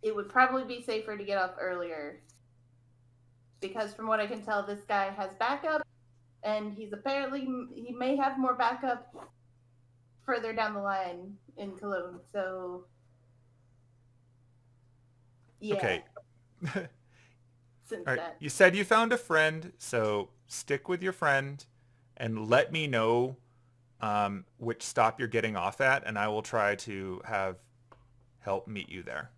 it would probably be safer to get off earlier because from what I can tell, this guy has backup, and he may have more backup further down the line in Cologne. So, yeah. Okay. Since All right. that. You said you found a friend, so stick with your friend and let me know which stop you're getting off at, and I will try to have help meet you there.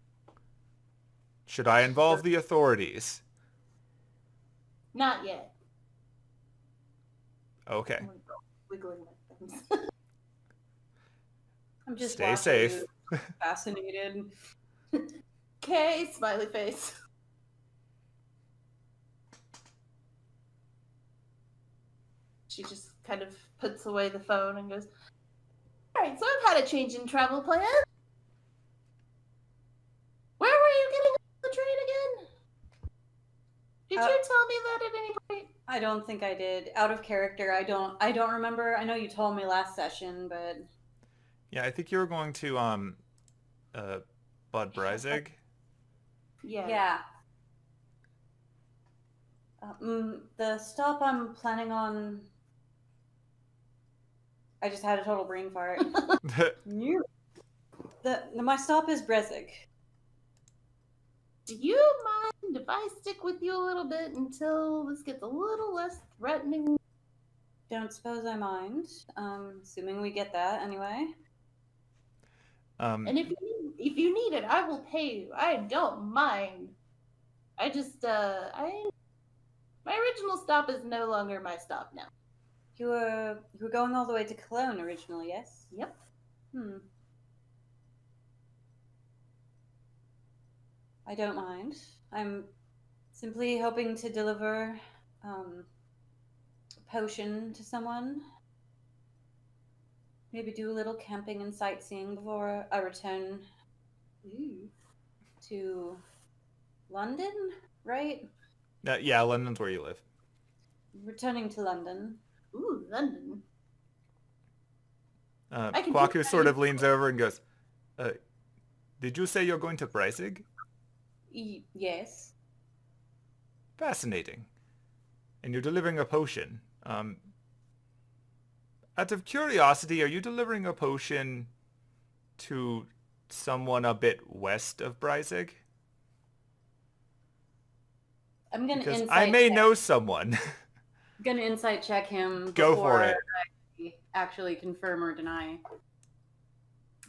Should I involve the authorities? Not yet. Okay. I'm wiggling my thumbs. I'm just Stay watching safe. you, fascinated. Okay, smiley face. She just kind of puts away the phone and goes, "Alright, so I've had a change in travel plan. Where were you getting on the train again? Did you tell me that at any point?" I don't think I did. Out of character, I don't remember. I know you told me last session, but Yeah, I think you were going to Bud Breisig. Yeah. The stop I'm planning on. I just had a total brain fart. My stop is Brezig. Do you mind if I stick with you a little bit until this gets a little less threatening? Don't suppose I mind. Assuming we get that anyway. And if you need it, I will pay you. I don't mind. I just my original stop is no longer my stop now. You were going all the way to Cologne originally, yes? Yep. I don't mind. I'm simply hoping to deliver a potion to someone. Maybe do a little camping and sightseeing before I return to London, right? Yeah, London's where you live. Returning to London. Ooh, London. Kwaku sort of leans over and goes, did you say you're going to Breisig? Yes. Fascinating. And you're delivering a potion. Out of curiosity, are you delivering a potion to someone a bit west of Breisig? I'm gonna Because insight I may check. know someone. I'm gonna insight check him Go before for it. I actually confirm or deny.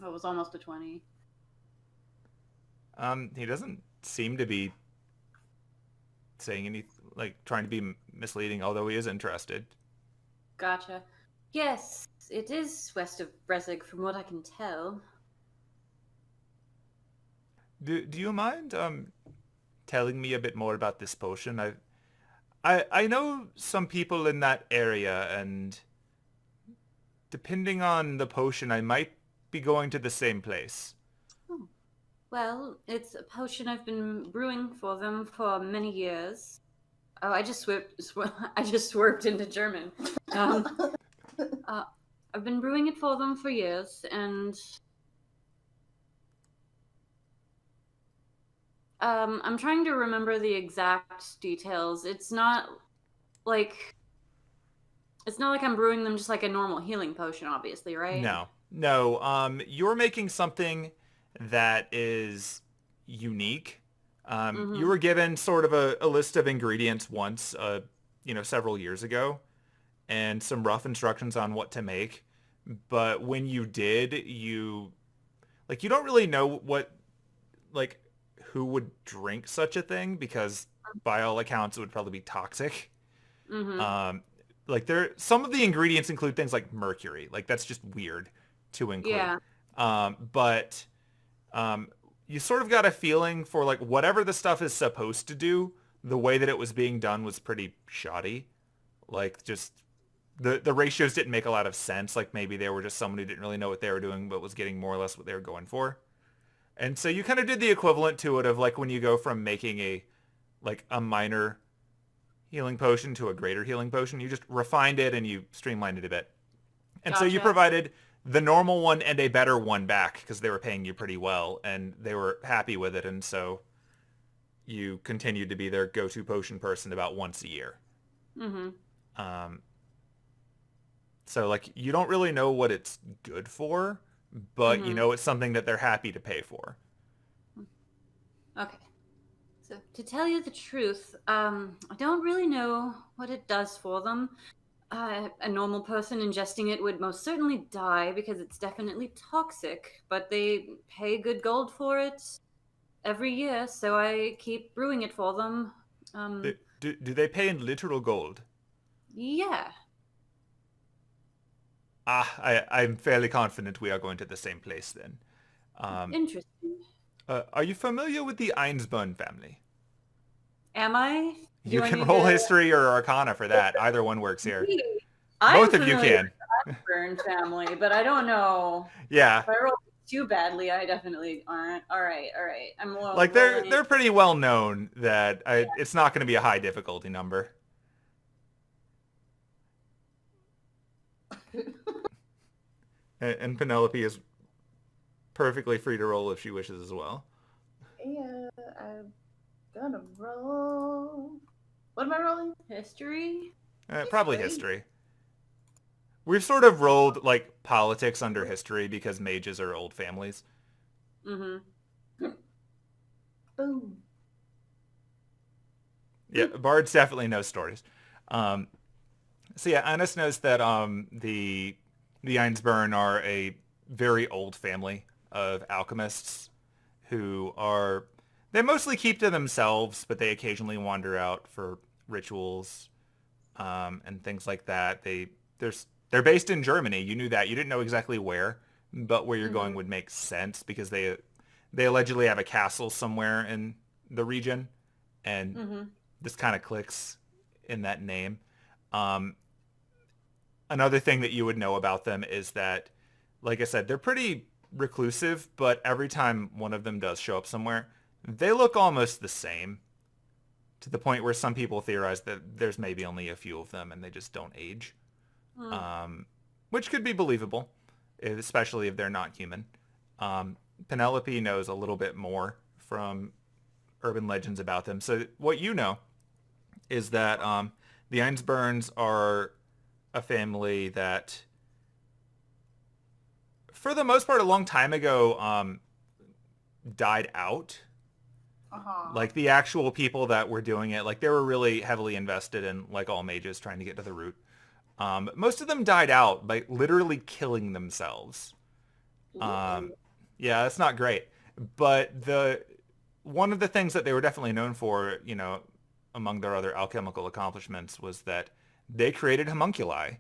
Oh, it was almost a 20. He doesn't seem to be saying anything, like trying to be misleading, although he is interested. Gotcha. Yes, it is west of Brezig, from what I can tell. Do you mind telling me a bit more about this potion? I know some people in that area, and depending on the potion, I might be going to the same place. Oh. Well, it's a potion I've been brewing for them for many years. Oh, I just swerved into German. I've been brewing it for them for years, and I'm trying to remember the exact details. It's not like I'm brewing them just like a normal healing potion, obviously, right? No. You're making something that is unique. You were given sort of a list of ingredients once, several years ago, and some rough instructions on what to make. But when you did, you don't really know like who would drink such a thing because by all accounts it would probably be toxic. Mm-hmm. Like some of the ingredients include things like mercury. Like that's just weird to include. Yeah. But you sort of got a feeling for like whatever the stuff is supposed to do, the way that it was being done was pretty shoddy. Like just the ratios didn't make a lot of sense. Like maybe they were just someone who didn't really know what they were doing, but was getting more or less what they were going for. And so you kind of did the equivalent to it of like when you go from making a minor healing potion to a greater healing potion. You just refined it and you streamlined it a bit. And so you Gotcha. provided the normal one and a better one back because they were paying you pretty well and they were happy with it. And so you continued to be their go-to potion person about once a year. Mm-hmm. So like you don't really know what it's good for, but you Mm-hmm. know it's something that they're happy to pay for. Okay. So to tell you the truth, I don't really know what it does for them. A normal person ingesting it would most certainly die because it's definitely toxic, but they pay good gold for it every year, so I keep brewing it for them. Do they pay in literal gold? Yeah. I'm fairly confident we are going to the same place then. Interesting. Are you familiar with the Einsburn family? Am I? You Do I can need roll to... history or Arcana for that. Either one works here. I'm Both of you familiar can. with the Burn family, but I don't know. Yeah. If I roll too badly, I definitely aren't. All right. I'm Like rolling. they're pretty well known that it's not going to be a high difficulty number. And Penelope is perfectly free to roll if she wishes as well. Yeah, I'm gonna roll. What am I rolling? History? Probably history. We've sort of rolled like politics under history because mages are old families. Mm-hmm. Boom. Yeah, bards definitely know stories. So yeah, Annis knows that the Einsburn are a very old family of alchemists who are they mostly keep to themselves, but they occasionally wander out for rituals and things like that. They're based in Germany. You knew that. You didn't know exactly where, but where you're going would make sense because they allegedly have a castle somewhere in the region, and Mm-hmm. this kind of clicks in that name. Another thing that you would know about them is that, like I said, they're pretty reclusive, but every time one of them does show up somewhere, they look almost the same to the point where some people theorize that there's maybe only a few of them and they just don't age, which could be believable, especially if they're not human. Penelope knows a little bit more from urban legends about them. So what you know is that the Einsburns are a family that, for the most part, a long time ago, died out. Uh-huh. Like the actual people that were doing it, like they were really heavily invested in, like all mages, trying to get to the root. Most of them died out by literally killing themselves. Yeah, that's not great. But one of the things that they were definitely known for, among their other alchemical accomplishments, was that they created homunculi,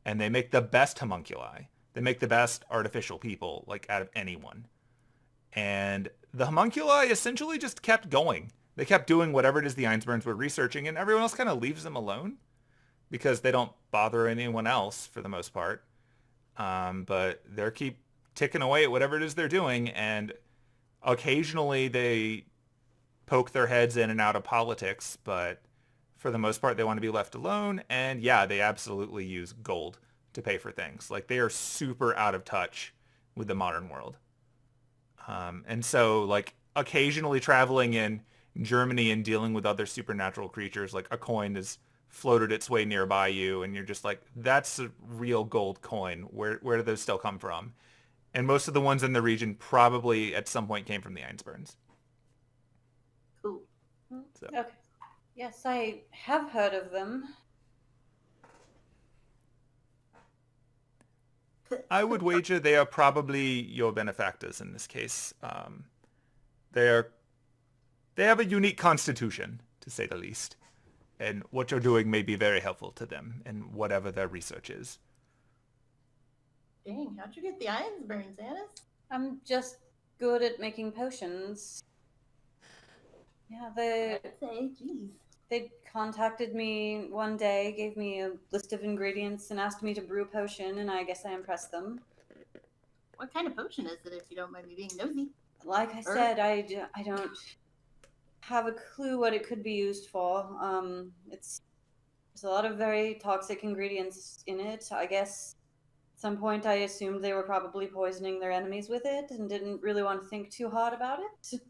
and they make the best homunculi. They make the best artificial people, like out of anyone. And the homunculi essentially just kept going. They kept doing whatever it is the Einsburns were researching, and everyone else kind of leaves them alone because they don't bother anyone else for the most part. But they keep ticking away at whatever it is they're doing, and occasionally they poke their heads in and out of politics, but for the most part they want to be left alone. And yeah, they absolutely use gold to pay for things. Like they are super out of touch with the modern world. And so like occasionally traveling in Germany and dealing with other supernatural creatures, like a coin is floated its way nearby you and you're just like, that's a real gold coin. Where do those still come from? And most of the ones in the region probably at some point came from the Einsburns. Cool. So. Okay. Yes, I have heard of them. I would wager they are probably your benefactors in this case. They're they have a unique constitution, to say the least, and what you're doing may be very helpful to them in whatever their research is. Dang, how'd you get the ions burns, Anise? I'm just good at making potions. Yeah, I'd say, geez. they contacted me one day, gave me a list of ingredients, and asked me to brew a potion, and I guess I impressed them. What kind of potion is it, if you don't mind me being nosy? Like I said, I don't have a clue what it could be used for. There's a lot of very toxic ingredients in it. I guess at some point I assumed they were probably poisoning their enemies with it and didn't really want to think too hard about it.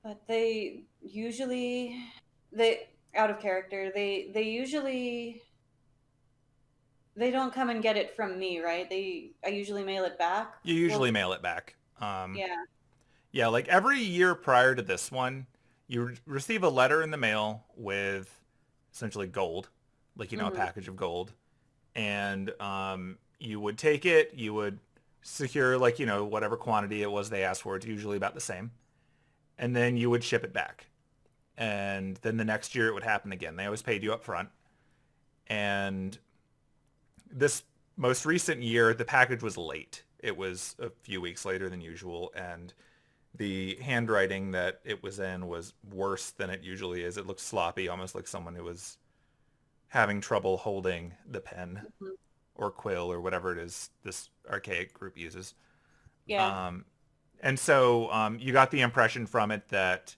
But they usually, out of character, they usually, they don't come and get it from me, right? I usually mail it back. You usually mail it back. Yeah. Yeah, like every year prior to this one, you receive a letter in the mail with essentially gold, like, a package of gold. And you would take it, you would secure, like, whatever quantity it was they asked for. It's usually about the same. And then you would ship it back. And then the next year it would happen again. They always paid you up front. And this most recent year, the package was late. It was a few weeks later than usual, and the handwriting that it was in was worse than it usually is. It looked sloppy, almost like someone who was having trouble holding the pen or quill or whatever it is this archaic group uses. Yeah. And so you got the impression from it that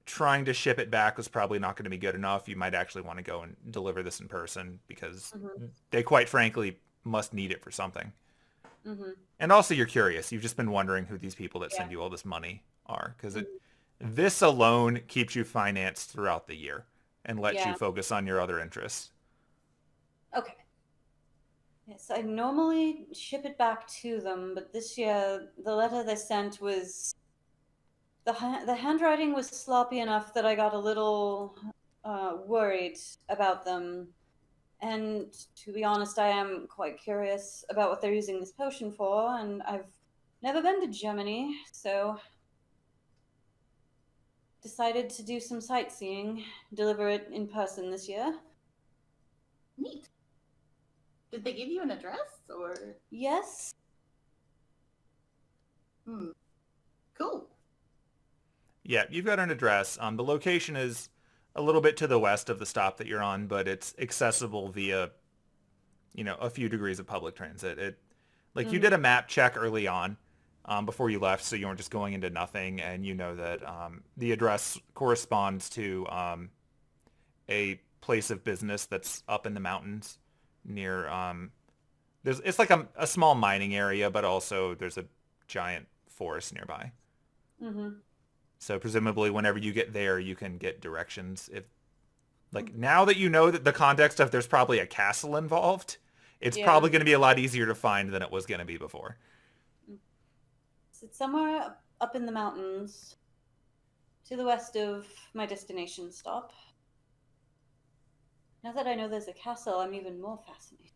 trying to ship it back was probably not going to be good enough. You might actually want to go and deliver this in person because they quite frankly must need it for something. And also you're curious. You've just been wondering who these people that send you all this money are, because this alone keeps you financed throughout the year and lets you focus on your other interests. Okay. Yes, I normally ship it back to them, but this year the letter they sent was the handwriting was sloppy enough that I got a little worried about them. And to be honest, I am quite curious about what they're using this potion for, and I've never been to Germany, so decided to do some sightseeing, deliver it in person this year. Neat. Did they give you an address, or? Yes. Cool. Yeah, you've got an address. The location is a little bit to the west of the stop that you're on, but it's accessible via, a few degrees of public transit. You did a map check early on before you left, so you weren't just going into nothing, and you know that the address corresponds to a place of business that's up in the mountains near, it's like a small mining area, but also there's a giant forest nearby. So presumably whenever you get there, you can get directions. If, now that you know that the context of there's probably a castle involved, it's probably going to be a lot easier to find than it was going to be before. So it's somewhere up in the mountains to the west of my destination stop. Now that I know there's a castle, I'm even more fascinated.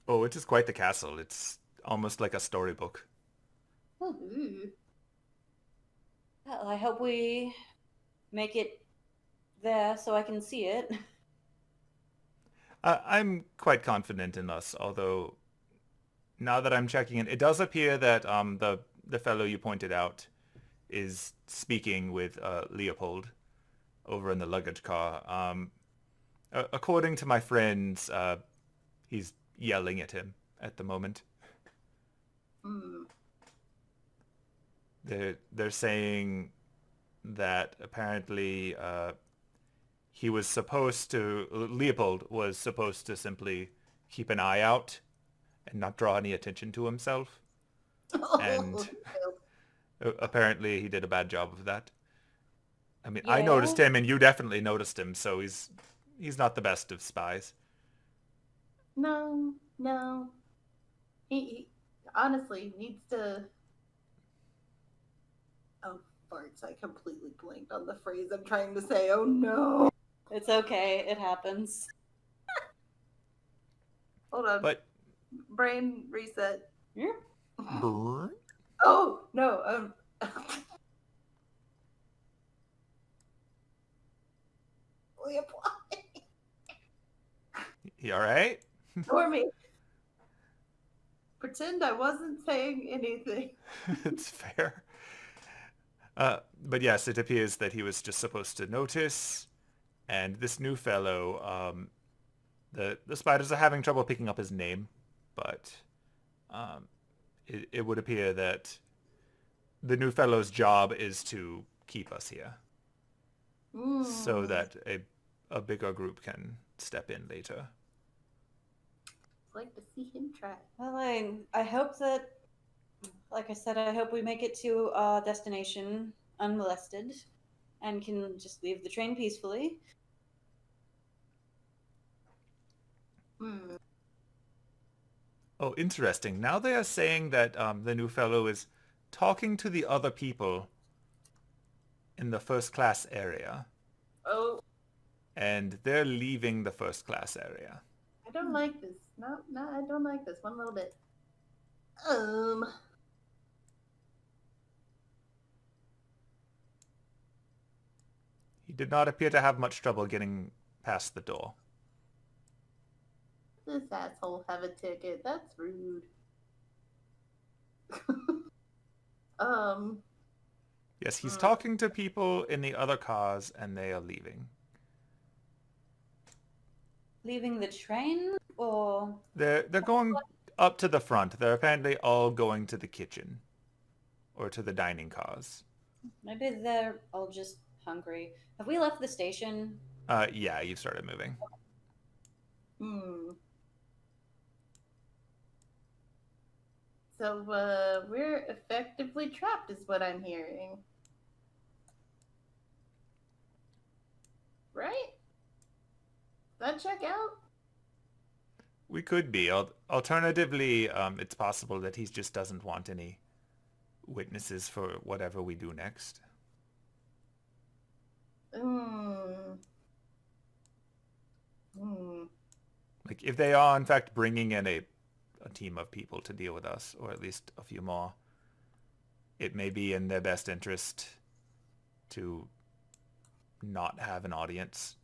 Oh, it is quite the castle. It's almost like a storybook. Well, I hope we make it there so I can see it. I'm quite confident in us, although now that I'm checking it does appear that the fellow you pointed out is speaking with Leopold over in the luggage car. According to my friends, he's yelling at him at the moment. They're saying that apparently Leopold was supposed to simply keep an eye out and not draw any attention to himself. And apparently he did a bad job of that. I mean, I noticed him, and you definitely noticed him, so he's not the best of spies. No. He honestly needs to... Oh, farts, I completely blanked on the phrase I'm trying to say. Oh, no. It's okay. It happens. Hold on. But Brain reset. Yeah. Oh no. Reapply. you all right? Ignore me. Pretend I wasn't saying anything. It's fair. But yes, it appears that he was just supposed to notice, and this new fellow, the spiders are having trouble picking up his name, but it would appear that the new fellow's job is to keep us here, so that a bigger group can step in later. I'd like to see him try. Well, I hope that, like I said, I hope we make it to our destination unmolested and can just leave the train peacefully. Oh, interesting. Now they are saying that the new fellow is talking to the other people in the first class area. Oh, And they're leaving the first class area. I don't like this. No, I don't like this one little bit. He did not appear to have much trouble getting past the door. This asshole have a ticket. That's rude. Yes, he's talking to people in the other cars, and they are leaving. Leaving the train, or They're going up to the front. They're apparently all going to the kitchen. Or to the dining cars. maybe they're all just hungry. Have we left the station? Yeah, you've started moving. So, we're effectively trapped is what I'm hearing. Right? Does that check out? We could be. Alternatively, it's possible that he just doesn't want any witnesses for whatever we do next. Like, if they are, in fact, bringing in a team of people to deal with us, or at least a few more, it may be in their best interest to not have an audience.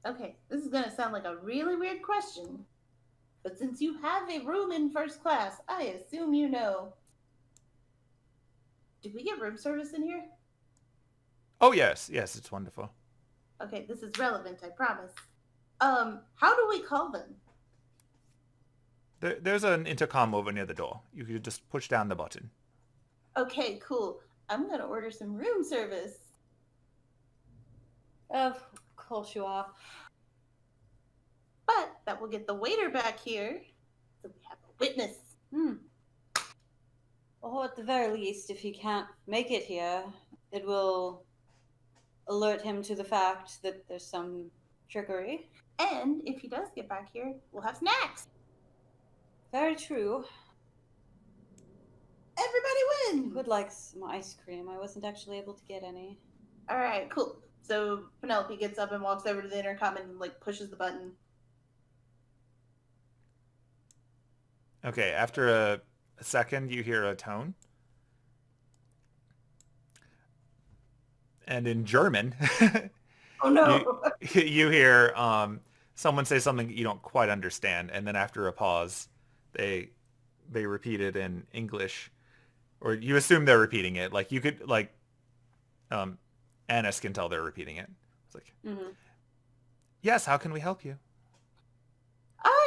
Okay, this is gonna sound like a really weird question, but since you have a room in first class, I assume you know. Do we get room service in here? Oh, yes, it's wonderful. Okay, this is relevant, I promise. How do we call them? There's an intercom over near the door. You could just push down the button. Okay, cool. I'm gonna order some room service. Of course you are. But that will get the waiter back here, so we have a witness. Or at the very least, if he can't make it here, it will alert him to the fact that there's some trickery. And if he does get back here, we'll have snacks. Very true. Everybody wins! Would like some ice cream. I wasn't actually able to get any. Alright, cool. So Penelope gets up and walks over to the intercom and pushes the button. Okay, after a second, you hear a tone. And in German, Oh no! you hear someone say something you don't quite understand, and then after a pause, they repeat it in English, or you assume they're repeating it. Like you could Anise can tell they're repeating it. It's like, yes, how can we help you?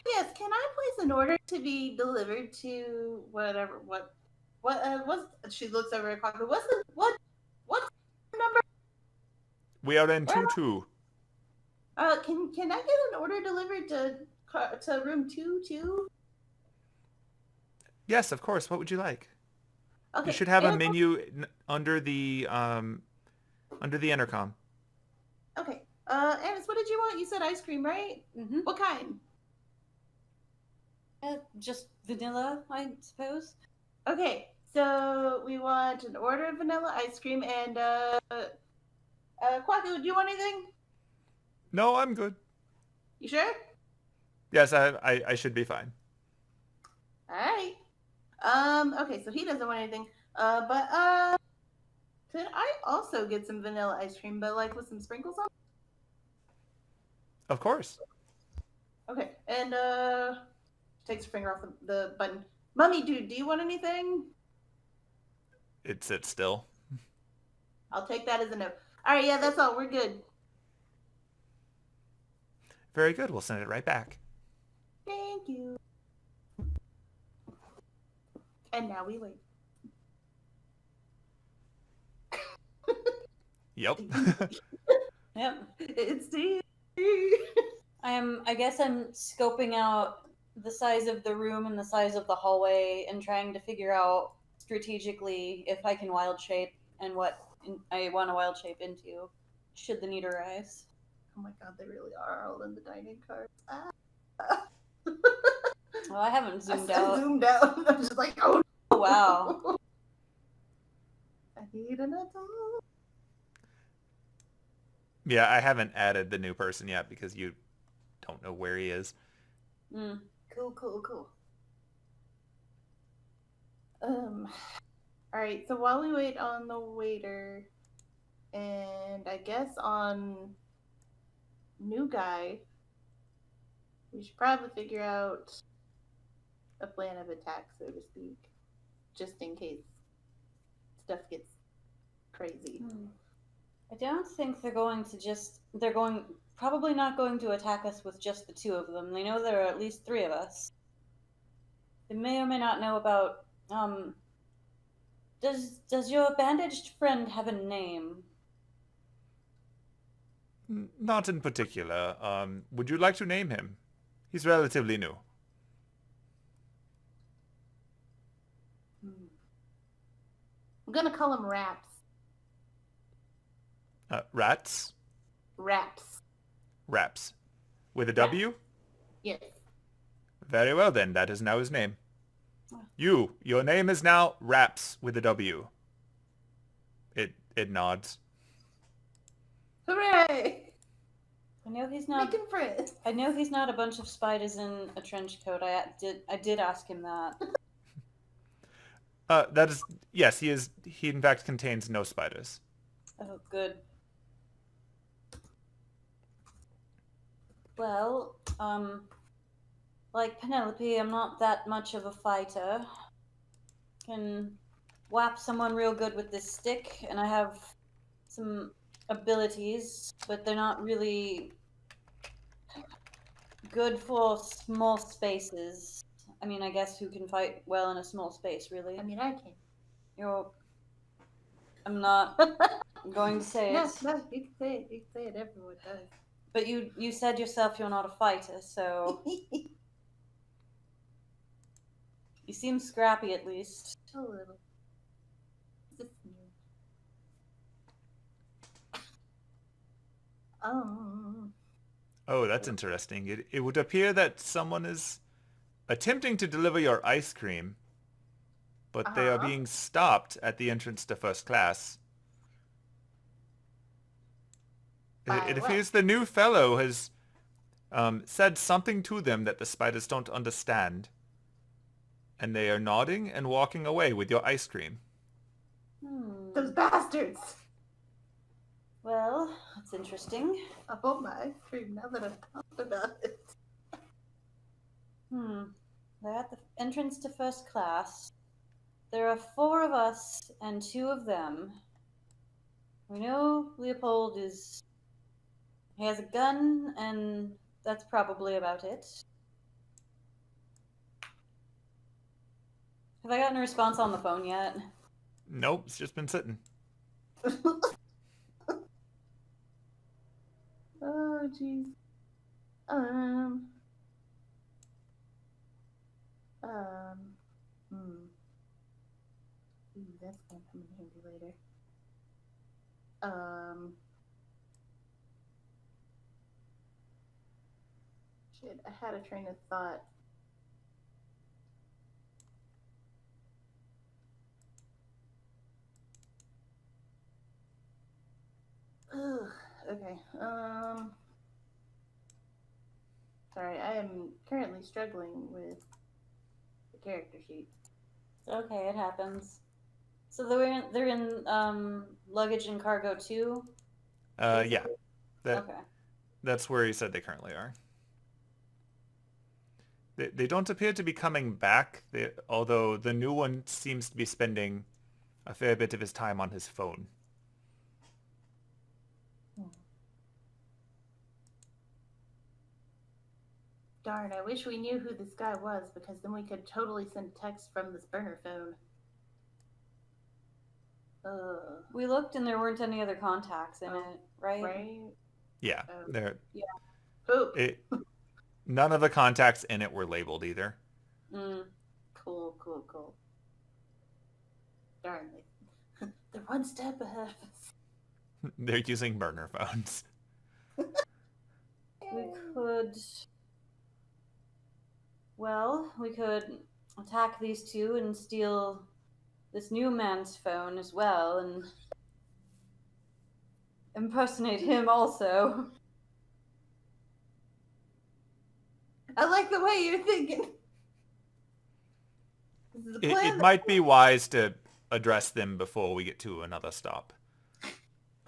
Yes, can I place an order to be delivered to whatever, she looks over at Cocker. What's the number? We are in 2-2. Can I get an order delivered to room 2-2? Yes, of course. What would you like? Okay. You should have a menu under the intercom. Okay. Anise, what did you want? You said ice cream, right? What kind? Just vanilla, I suppose. Okay, so we want an order of vanilla ice cream and Kwaku, do you want anything? No, I'm good. You sure? Yes, I should be fine. Alright. Okay, so he doesn't want anything. But could I also get some vanilla ice cream, but like with some sprinkles on? Of course. Okay, and takes her finger off the button. Mummy dude, do you want anything? It sits still. I'll take that as a no. Alright, yeah, that's all. We're good. Very good. We'll send it right back. Thank you. And now we wait. Yep. Yep. It's Steve. I guess I'm scoping out the size of the room and the size of the hallway and trying to figure out strategically if I can wild shape and what I want to wild shape into, should the need arise. Oh my god, they really are all in the dining car. Well, I haven't I zoomed out. zoomed out. I'm just like, oh Oh, wow. I need an adult. Yeah, I haven't added the new person yet because you don't know where he is. Mm. Cool. Alright, so while we wait on the waiter, and I guess on new guy, we should probably figure out a plan of attack, so to speak, just in case stuff gets crazy. I don't think they're probably not going to attack us with just the two of them. They know there are at least three of us. They may or may not know about, does your bandaged friend have a name? Not in particular. Would you like to name him? He's relatively new. I'm gonna call him Raps. Rats? Raps. Raps. With a W? Yes. Very well then, that is now his name. Your name is now Raps with a W. It nods. Hooray! I know he's not. Making friends. I know he's not a bunch of spiders in a trench coat. I did ask him that. That is, yes, he is. He in fact contains no spiders. Oh, good. Well, like Penelope, I'm not that much of a fighter. Can whap someone real good with this stick, and I have some abilities, but they're not really good for small spaces. I mean, I guess who can fight well in a small space, really? I mean, I can. I'm not going to say No, it. no, you can say it. You can say it. Everyone does. But you said yourself you're not a fighter, so you seem scrappy at least. A little. Just me. Oh, that's interesting. It would appear that someone is attempting to deliver your ice cream, but they are being stopped at the entrance to first class. It appears the new fellow has said something to them that the spiders don't understand, and they are nodding and walking away with your ice cream. Those bastards! Well, that's interesting. I want my ice cream now that I've talked about it. They're at the entrance to first class. There are 4 of us and 2 of them. We know Leopold he has a gun, and that's probably about it. Have I gotten a response on the phone yet? Nope, it's just been sitting. Oh, jeez. Ooh, that's gonna come in handy later. Shit, I had a train of thought. Ugh, okay. Sorry, I am currently struggling with the character sheet. Okay, it happens. So they're in luggage and cargo too. Yeah. That Okay. that's where he said they currently are. They don't appear to be coming back, although the new one seems to be spending a fair bit of his time on his phone. Darn, I wish we knew who this guy was, because then we could totally send text from this burner phone. We looked and there weren't any other contacts in it, right? Right? Yeah, Yeah. Oh. None of the contacts in it were labeled either. Cool. Darn, they're one step ahead of us. They're using burner phones. We could attack these two and steal this new man's phone as well and impersonate him also. I like the way you're thinking. This is a plan. It might be wise to address them before we get to another stop.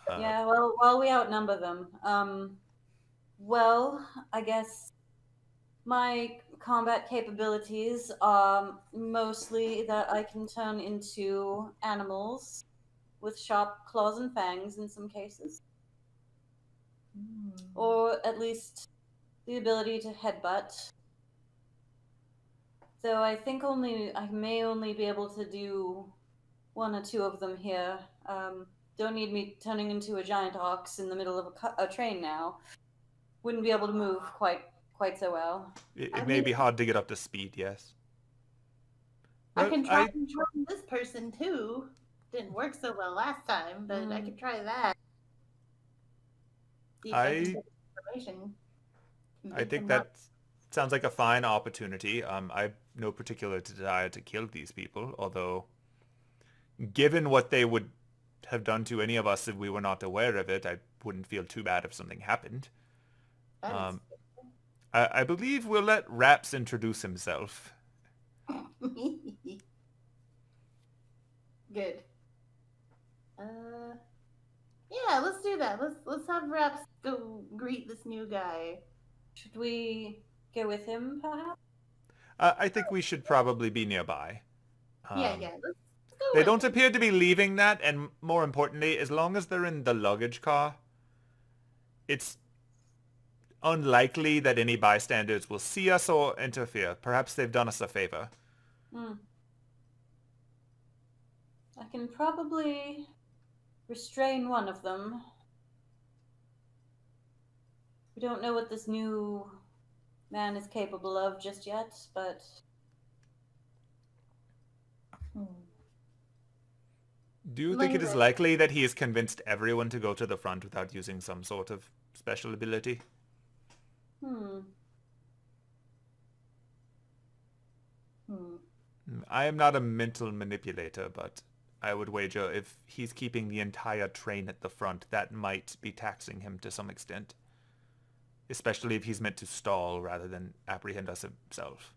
Yeah, well, while we outnumber them. Well, I guess my combat capabilities are mostly that I can turn into animals with sharp claws and fangs in some cases. Or at least the ability to headbutt. So I think I may only be able to do one or two of them here. Don't need me turning into a giant ox in the middle of a train now. Wouldn't be able to move quite so well. It may be hard to get up to speed, yes. I can try and train this person too. Didn't work so well last time, but I could try that. See if I can get information. I think that sounds like a fine opportunity. I've no particular desire to kill these people, although given what they would have done to any of us if we were not aware of it, I wouldn't feel too bad if something happened. I believe we'll let Raps introduce himself. Good. Yeah, let's do that. Let's have Raps go greet this new guy. Should we go with him, perhaps? I think we should probably be nearby. Yeah. Let's go. They don't appear to be leaving that, and more importantly, as long as they're in the luggage car, it's unlikely that any bystanders will see us or interfere. Perhaps they've done us a favor. I can probably restrain one of them. We don't know what this new man is capable of just yet, but... Do you think it is likely that he has convinced everyone to go to the front without using some sort of special ability? I am not a mental manipulator, but I would wager if he's keeping the entire train at the front, that might be taxing him to some extent. Especially if he's meant to stall rather than apprehend us himself.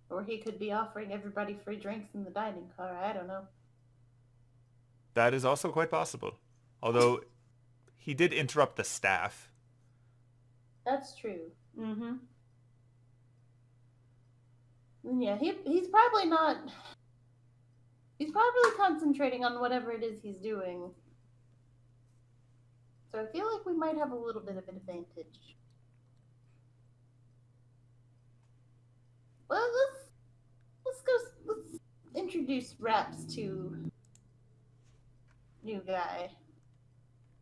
Or he could be offering everybody free drinks in the dining car. I don't know. That is also quite possible. Although, he did interrupt the staff. That's true. Yeah, he's probably not... He's probably concentrating on whatever it is he's doing. So I feel like we might have a little bit of an advantage. Well, let's introduce Raps to new guy.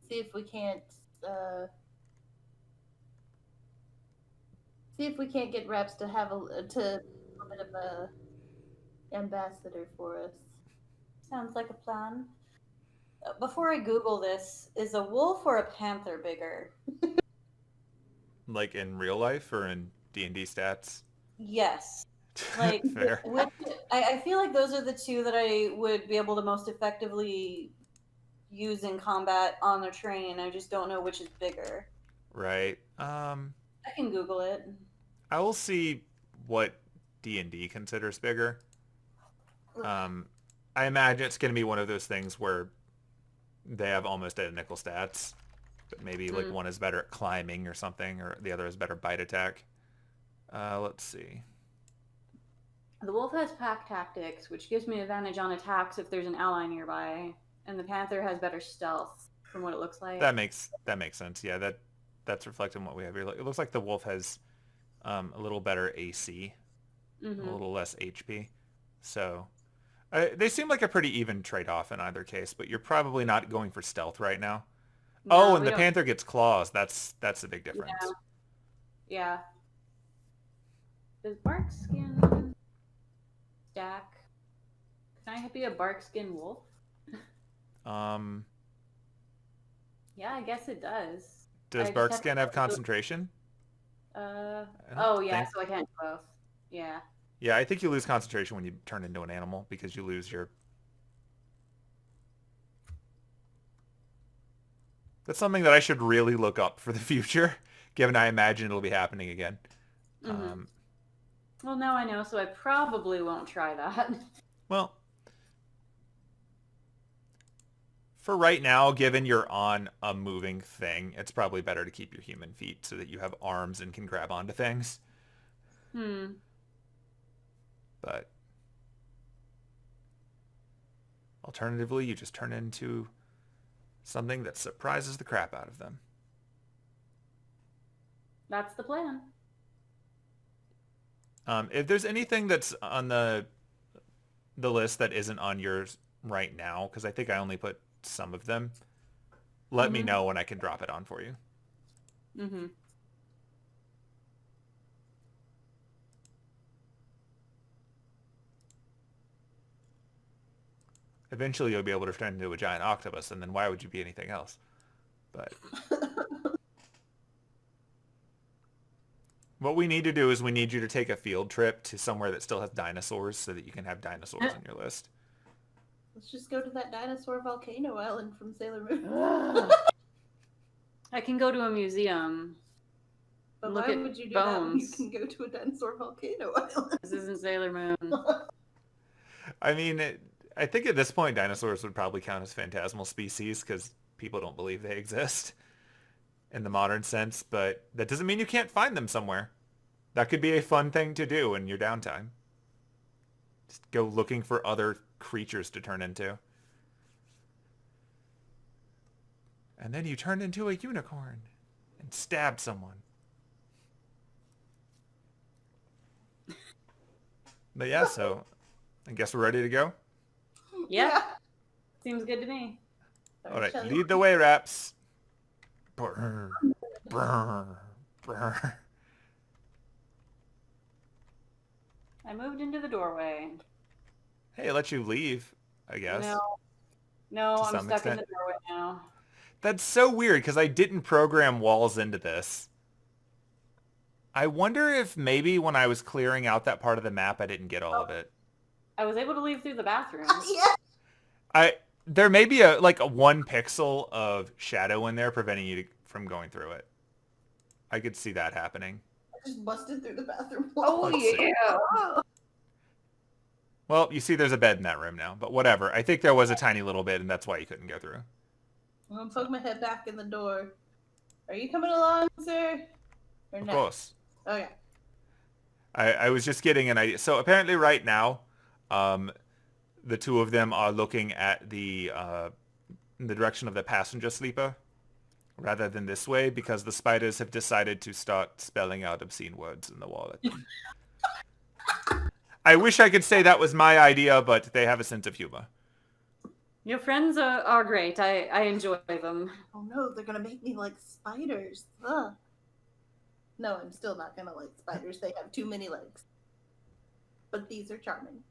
See if we can't get Raps to have a bit of a ambassador for us. Sounds like a plan. Before I Google this, is a wolf or a panther bigger? Like in real life or in D&D stats? Yes. Like, fair. I feel like those are the two that I would be able to most effectively use in combat on the train. I just don't know which is bigger. Right. I can Google it. I will see what D&D considers bigger. I imagine it's going to be one of those things where they have almost identical stats, but maybe like one is better at climbing or something, or the other is better bite attack. Let's see. The wolf has pack tactics, which gives me advantage on attacks if there's an ally nearby, and the panther has better stealth, from what it looks like. That makes sense. Yeah, that's reflecting what we have here. It looks like the wolf has a little better AC, a little less HP. So they seem like a pretty even trade-off in either case, but you're probably not going for stealth right now. No, and the panther gets claws. That's a big difference. Yeah. Does bark skin stack? Can I be a bark skin wolf? Yeah, I guess it does. Does bark skin have concentration? Oh yeah, so I can't do both. Yeah. Yeah, I think you lose concentration when you turn into an animal because you lose your... That's something that I should really look up for the future, given I imagine it'll be happening again. Well, now I know, so I probably won't try that. Well, for right now, given you're on a moving thing, it's probably better to keep your human feet so that you have arms and can grab onto things. But alternatively, you just turn into something that surprises the crap out of them. That's the plan. If there's anything that's on the list that isn't on yours right now, because I think I only put some of them, let me know and I can drop it on for you. Eventually you'll be able to turn into a giant octopus, and then why would you be anything else? But what we need to do is we need you to take a field trip to somewhere that still has dinosaurs so that you can have dinosaurs on your list. Let's just go to that dinosaur volcano island from Sailor Moon. I can go to a museum. But look why at would you do bones. that when you can go to a dinosaur volcano island? This isn't Sailor Moon. I mean, I think at this point dinosaurs would probably count as phantasmal species because people don't believe they exist in the modern sense, but that doesn't mean you can't find them somewhere. That could be a fun thing to do in your downtime. Just go looking for other creatures to turn into. And then you turn into a unicorn and stab someone. But yeah, so I guess we're ready to go. Yeah. Seems good to me. All right, lead the way, Raps. Brr, brr, brr. I moved into the doorway. Hey, it lets you leave, I guess. No, To I'm some stuck in extent. the doorway now. That's so weird because I didn't program walls into this. I wonder if maybe when I was clearing out that part of the map, I didn't get all of it. I was able to leave through the bathroom. Yeah. There may be a 1 pixel of shadow in there preventing you from going through it. I could see that happening. I just busted through the bathroom Oh, wall. Let's see. yeah. Well, you see there's a bed in that room now, but whatever. I think there was a tiny little bit, and that's why you couldn't go through. I'm gonna poke my head back in the door. Are you coming along, sir? Or Of no? course. Okay. I was just getting an idea. So apparently right now, the two of them are looking at in the direction of the passenger sleeper rather than this way because the spiders have decided to start spelling out obscene words in the wall at them. I wish I could say that was my idea, but they have a sense of humor. Your friends are great. I enjoy them. Oh no, they're gonna make me like spiders. Ugh. No, I'm still not gonna like spiders. They have too many legs. But these are charming.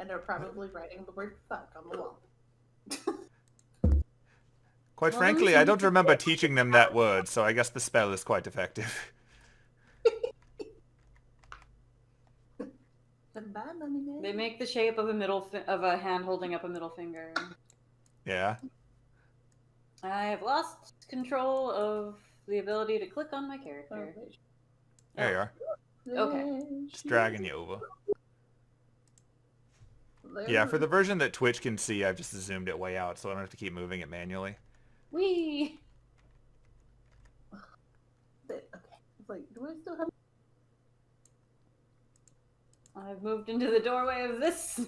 And are probably writing the word fuck on the wall. Quite Well, frankly, I don't remember teaching them that word, so I guess the spell is quite effective. Bye, Mummy. They make the shape of a hand holding up a middle finger. Yeah. I have lost control of the ability to click on my character. There you are. Okay. Just dragging you over. Yeah, for the version that Twitch can see, I've just zoomed it way out, so I don't have to keep moving it manually. Whee! Okay. It's like, do I still have? I've moved into the doorway of this.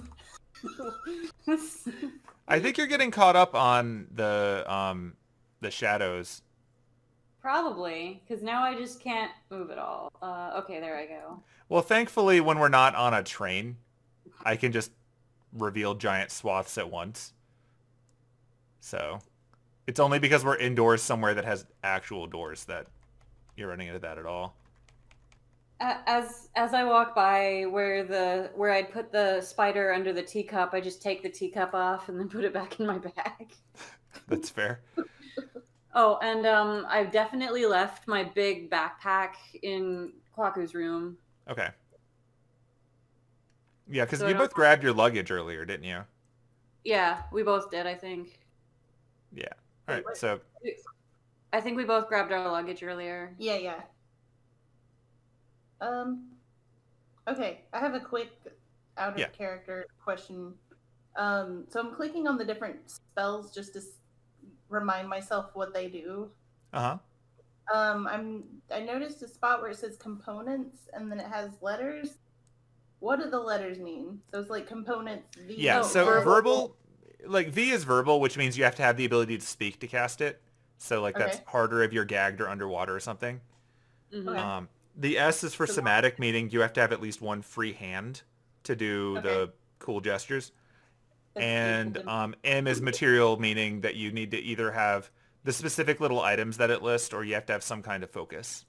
I think you're getting caught up on the shadows. Probably, because now I just can't move at all. Okay, there I go. Well, thankfully, when we're not on a train, I can just reveal giant swaths at once. So, it's only because we're indoors somewhere that has actual doors that you're running into that at all. As I walk by where I'd put the spider under the teacup, I just take the teacup off and then put it back in my bag. That's fair. Oh, and I've definitely left my big backpack in Kwaku's room. Okay. Yeah, because So you both grabbed your luggage earlier, didn't you? Yeah, we both did, I think. Yeah. All right, so... I think we both grabbed our luggage earlier. Yeah. Okay, I have a quick out of character question. So I'm clicking on the different spells just to remind myself what they do. Uh-huh. I noticed a spot where it says components and then it has letters. What do the letters mean? So it's like components V. Yeah, so verbal, like V is verbal, which means you have to have the ability to speak to cast it. So like that's harder if you're gagged or underwater or something. Mm-hmm. Okay. The S is for somatic, meaning you have to have at least one free hand to do the cool gestures. And M is material, meaning that you need to either have the specific little items that it lists or you have to have some kind of focus.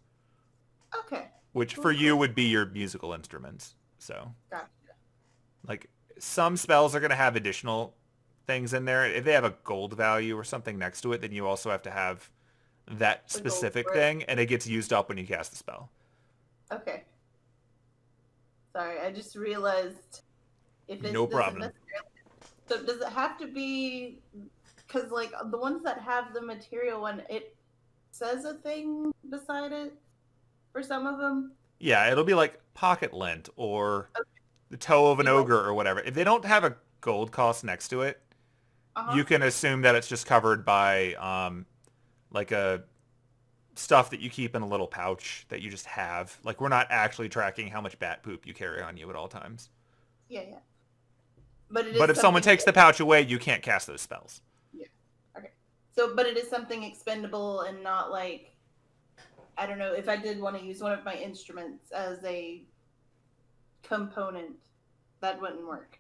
Okay. Which for you would be your musical instruments. So, Gotcha. like, some spells are going to have additional things in there. If they have a gold value or something next to it, then you also have to have that specific thing, and it gets used up when you cast the spell. Okay. Sorry, I just realized if it No problem. So does it have to be, because like the ones that have the material one, it says a thing beside it for some of them? Yeah, it'll be like pocket lint or the toe of an ogre or whatever. If they don't have a gold cost next to it, you can assume that it's just covered by like a stuff that you keep in a little pouch that you just have. Like we're not actually tracking how much bat poop you carry on you at all times. Yeah. But if someone takes the pouch away, you can't cast those spells. Yeah. Okay. So, but it is something expendable and not like, I don't know, if I did want to use one of my instruments as a component, that wouldn't work,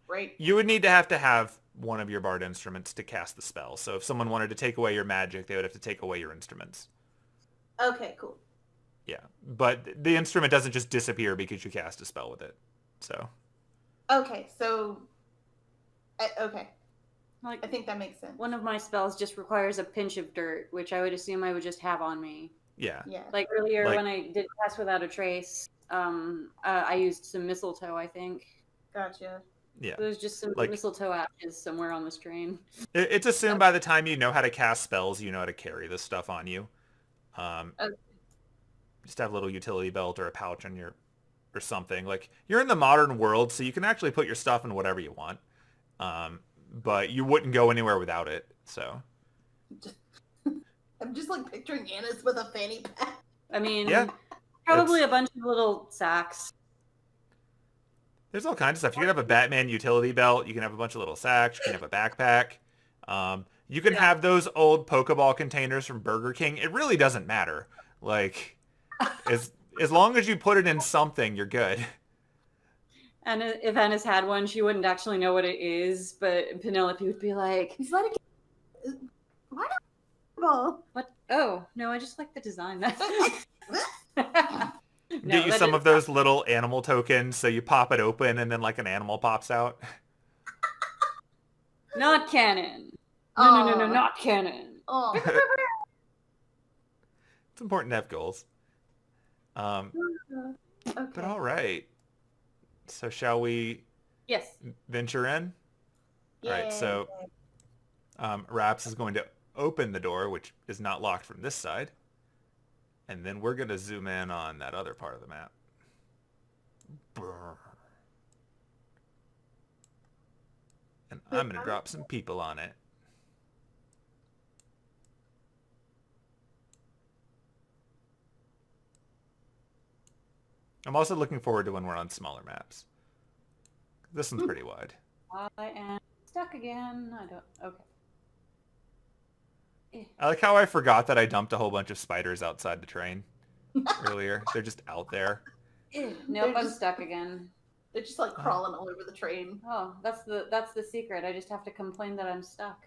right? You would need to have one of your bard instruments to cast the spell. So if someone wanted to take away your magic, they would have to take away your instruments. Okay, cool. Yeah, but the instrument doesn't just disappear because you cast a spell with it. So. Okay, so. Okay. Like, I think that makes sense. One of my spells just requires a pinch of dirt, which I would assume I would just have on me. Yeah. Like earlier when I did Cast Without a Trace, I used some mistletoe, I think. Gotcha. Yeah. There's just some mistletoe ashes somewhere on the train. It's assumed by the time you know how to cast spells, you know how to carry this stuff on you. Just have a little utility belt or a pouch on your, or something. Like, you're in the modern world, so you can actually put your stuff in whatever you want. But you wouldn't go anywhere without it, so. I'm just like picturing Anise with a fanny pack. I mean, probably a bunch of little sacks. There's all kinds of stuff. You can have a Batman utility belt. You can have a bunch of little sacks. You can have a backpack. You can have those old Pokeball containers from Burger King. It really doesn't matter. Like, as long as you put it in something, you're good. And if Anise had one, she wouldn't actually know what it is, but Penelope would be like, "Is that why not? What? Oh, no, I just like the design." Get you some of those little animal tokens, so you pop it open and then like an animal pops out. Not canon. No, not canon. Oh. It's important to have goals. Okay. But all right. So shall we Yes. venture in? Yay. All right, so Raps is going to open the door, which is not locked from this side. And then we're going to zoom in on that other part of the map. Brr. And I'm going to drop some people on it. I'm also looking forward to when we're on smaller maps. This one's pretty wide. I am stuck again. I don't... Okay. I like how I forgot that I dumped a whole bunch of spiders outside the train earlier. They're just out there. Nope, I'm stuck again. They're just like crawling all over the train. Oh, that's the secret. I just have to complain that I'm stuck.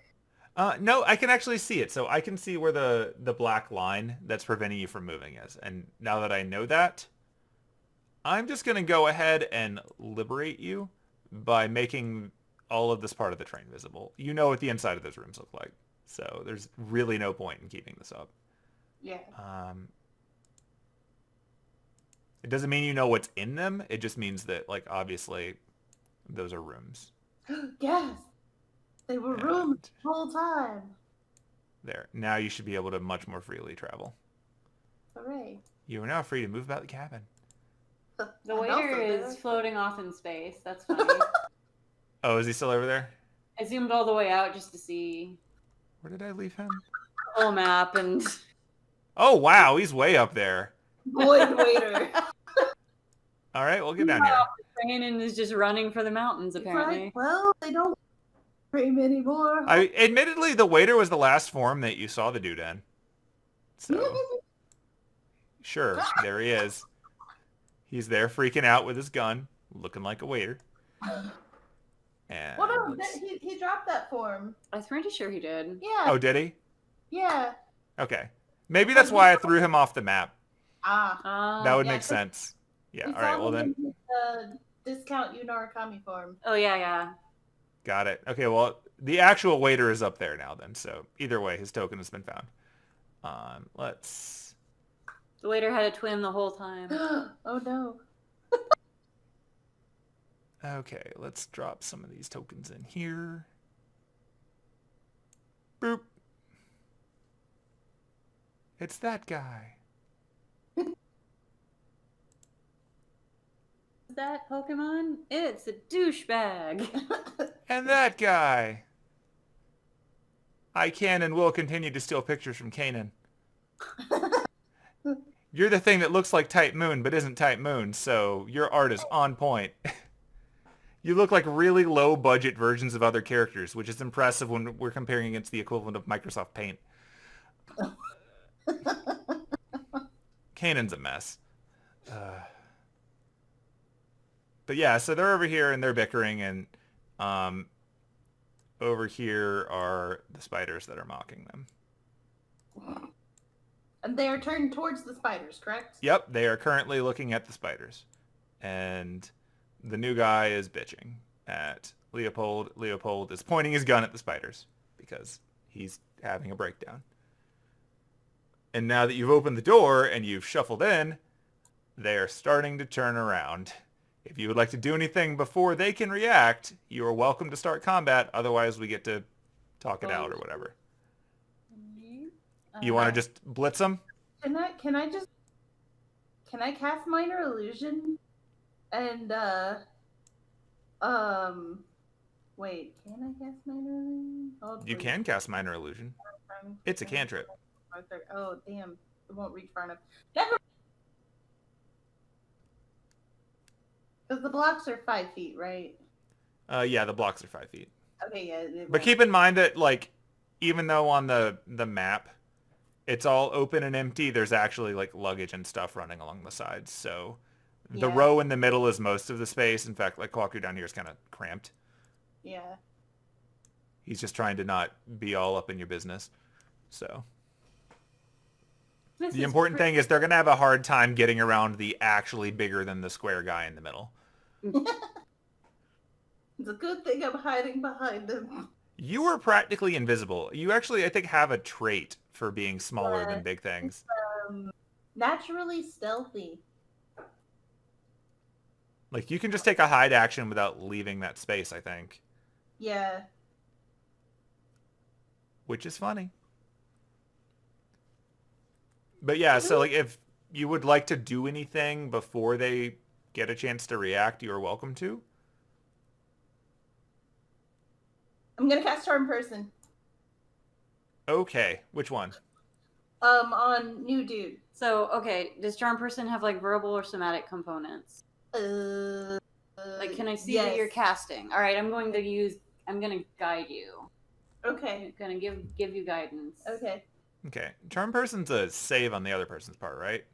No, I can actually see it. So I can see where the black line that's preventing you from moving is. And now that I know that, I'm just going to go ahead and liberate you by making all of this part of the train visible. You know what the inside of those rooms look like. So there's really no point in keeping this up. Yeah. It doesn't mean you know what's in them. It just means that, like, obviously, those are rooms. Yes. They were rooms the whole time. There. Now you should be able to much more freely travel. Hooray. You are now free to move about the cabin. The waiter is floating off in space. That's funny. Oh, is he still over there? I zoomed all the way out just to see Where did I leave him? the whole map and... Oh, wow. He's way up there. Boy, waiter. All right, we'll get down here. Train and is just running for the mountains, apparently. Like, well, they don't dream anymore. Admittedly, the waiter was the last form that you saw the dude in. So, sure, there he is. He's there freaking out with his gun, looking like a waiter. And Well, no, he dropped that form. I'm pretty sure he did. Yeah. Oh, did he? Yeah. Okay. Maybe that's why I threw him off the map. That would yeah, make sense. Yeah, we all right, saw well him then. in his, discount Unarakami form. Oh, yeah. Got it. Okay, well, the actual waiter is up there now then, so either way, his token has been found. Let's... The waiter had a twin the whole time. Oh, no. Okay, let's drop some of these tokens in here. Boop. It's that guy. Is that Pokemon? It's a douchebag. And that guy. I can and will continue to steal pictures from Kanan. You're the thing that looks like Type Moon but isn't Type Moon, so your art is on point. You look like really low budget versions of other characters, which is impressive when we're comparing against the equivalent of Microsoft Paint. Kanan's a mess. But yeah, so they're over here and they're bickering, and over here are the spiders that are mocking them. And they are turned towards the spiders, correct? Yep, they are currently looking at the spiders. And the new guy is bitching at Leopold. Leopold is pointing his gun at the spiders because he's having a breakdown. And now that you've opened the door and you've shuffled in, they're starting to turn around. If you would like to do anything before they can react, you are welcome to start combat. Otherwise, we get to talk it out or whatever. You want to just blitz them? Can I cast minor illusion? And wait, can I cast minor illusion? You can cast minor illusion. It's a cantrip. Oh damn! It won't reach far enough. Never. Because the blocks are 5 feet, right? Yeah, the blocks are 5 feet. Okay, yeah. But keep in mind that, like, even though on the map it's all open and empty, there's actually, like, luggage and stuff running along the sides. So the row in the middle is most of the space. In fact, like, Kwaku down here is kind of cramped. Yeah. He's just trying to not be all up in your business. So the important thing is they're going to have a hard time getting around the actually bigger than the square guy in the middle. It's a good thing I'm hiding behind him. You are practically invisible. You actually, I think, have a trait for being smaller than big things. Naturally stealthy. Like, you can just take a hide action without leaving that space, I think. Yeah. which is funny. But yeah, so like if you would like to do anything before they get a chance to react, you are welcome to. I'm gonna cast Charm Person. Okay, which one? On new dude. So, okay, does Charm Person have like verbal or somatic components? Like, can I see that you're casting? All right, I'm going to guide you. Okay. I'm going to give you guidance. Okay. Okay, Charm Person's a save on the other person's part, right?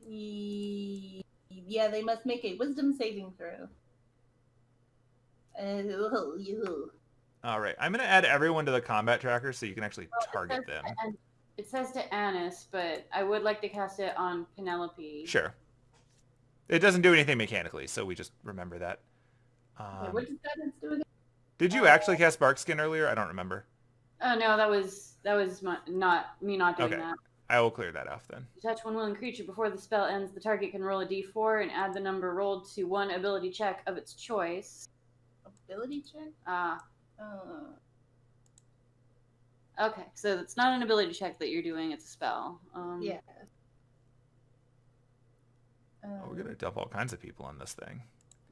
Yeah, they must make a wisdom saving throw. All right, I'm going to add everyone to the combat tracker so you can actually target them. It says to Anise, but I would like to cast it on Penelope. Sure. It doesn't do anything mechanically, so we just remember that. Okay, what does guidance do again? Did you actually cast Barkskin earlier? I don't remember. Oh no, that was not me not doing that. I will clear that off then. Touch one willing creature before the spell ends. The target can roll a d4 and add the number rolled to one ability check of its choice. Ability check? Okay, so it's not an ability check that you're doing; it's a spell. Yeah. We're gonna dump all kinds of people on this thing.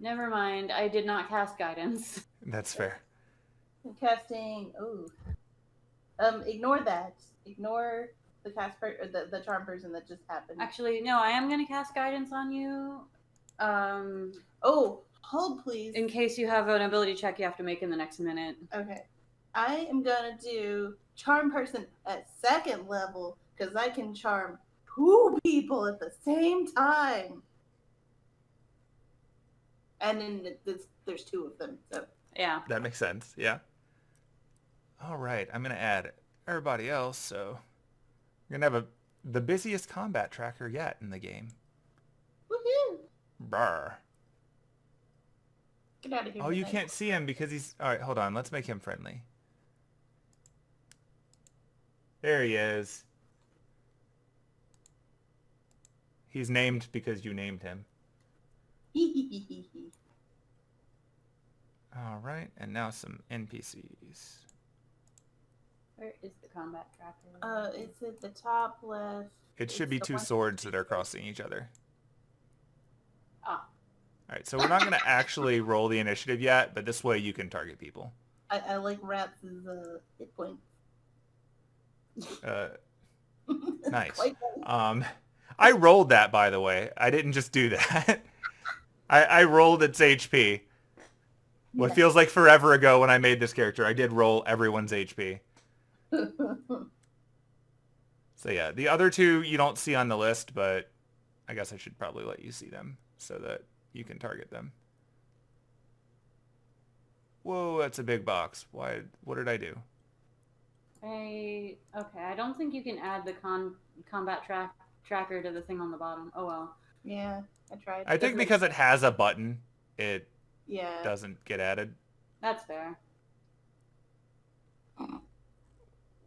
Never mind. I did not cast guidance. That's fair. I'm casting. Ooh. Ignore that. Ignore the the charm person that just happened. Actually, no. I am going to cast guidance on you. Oh, hold please. In case you have an ability check you have to make in the next minute. Okay. I am gonna do charm person at 2nd level because I can charm 2 people at the same time. And then there's 2 of them, so. Yeah. That makes sense, yeah. All right, I'm going to add everybody else, so we're going to have the busiest combat tracker yet in the game. Woohoo! Brr. Get out of here. Oh, you can't see him because he's... All right, hold on. Let's make him friendly. There he is. He's named because you named him. All right, and now some NPCs. Where is the combat tracker? It's at the top left. It should be 2 swords that are crossing each other. Ah. All right, so we're not going to actually roll the initiative yet, but this way you can target people. I like Raps' hit points. Nice. I rolled that, by the way. I didn't just do that. I rolled its HP. What feels like forever ago when I made this character, I did roll everyone's HP. So yeah, the other 2 you don't see on the list, but I guess I should probably let you see them so that you can target them. Whoa, that's a big box. Why? What did I do? Okay, I don't think you can add the combat tracker to the thing on the bottom. Oh well. Yeah, I tried. I think because it has a button, it Yeah. doesn't get added. That's fair.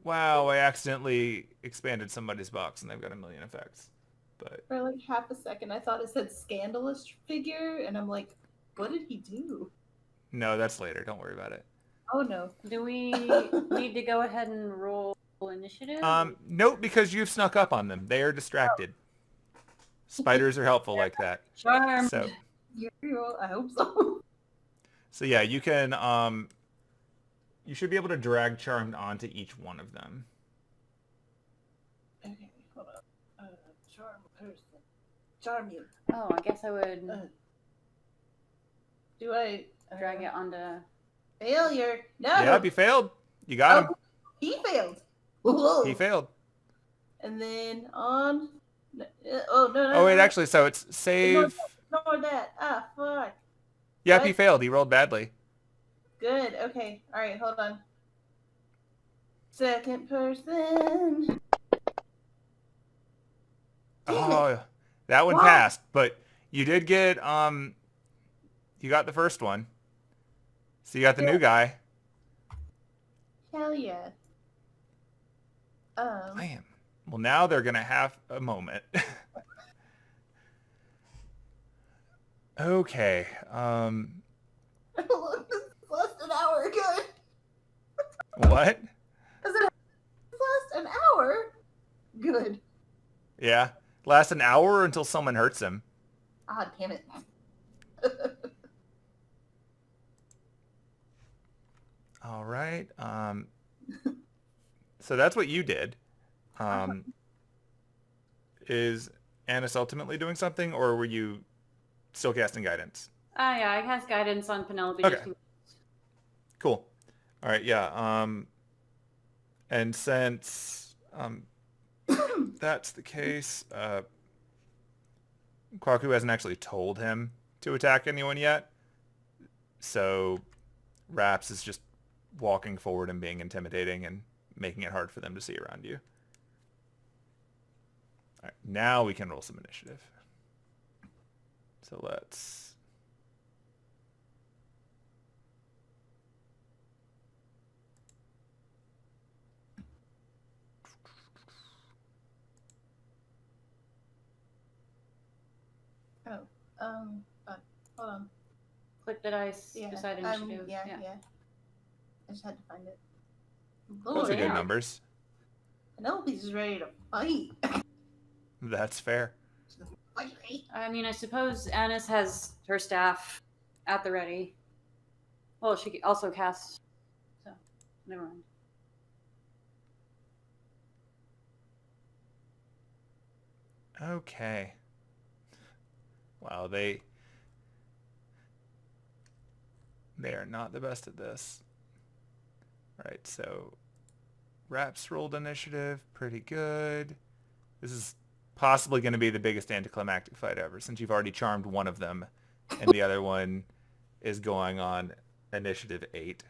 Wow, I accidentally expanded somebody's box and they've got a million effects. But For like half a second, I thought it said scandalous figure, and I'm like, what did he do? no, that's later. Don't worry about it. Oh no. Do we need to go ahead and roll initiative? Nope, because you've snuck up on them. They are distracted. Spiders are helpful like that. Charm. So, Yeah, I hope so. so yeah, you can, you should be able to drag Charmed onto each one of them. Okay, hold on. Charm person. Charm you. Oh, I guess I would Do I drag it onto... Failure. No. Yep, he failed. You got him. He failed. Whoa. He failed. And then on. Oh no. Oh wait, actually, so it's save. Ignore that. Ah, fuck. Yep, What? he failed. He rolled badly. Good. Okay. All right. Hold on. 2nd person. Oh, that one Why? passed, but you did get you got the first one. So you got the new guy. Hell yeah. Man. Well, now they're gonna have a moment. Okay. Look, this is less than an hour ago. What? Is it hour? Good. Yeah. Lasts an hour until someone hurts him. Ah, damn it. All right. So that's what you did. Is Anise ultimately doing something, or were you still casting guidance? Yeah, I cast guidance on Penelope. Okay. Just Cool. All right. Yeah. And since that's the case, Kwaku hasn't actually told him to attack anyone yet. So Raps is just walking forward and being intimidating and making it hard for them to see around you. All right, now we can roll some initiative. So let's... Hold on. click the dice, Yeah. decide initiative. Yeah. I just had to find it. Those are good damn. numbers. Penelope's just ready to fight. That's fair. I mean, I suppose Anise has her staff at the ready. Well, she also casts, so never mind. Okay. Wow, they are not the best at this. All right, so Raps rolled initiative, pretty good. This is possibly going to be the biggest anticlimactic fight ever, since you've already charmed one of them, and the other one is going on initiative 8.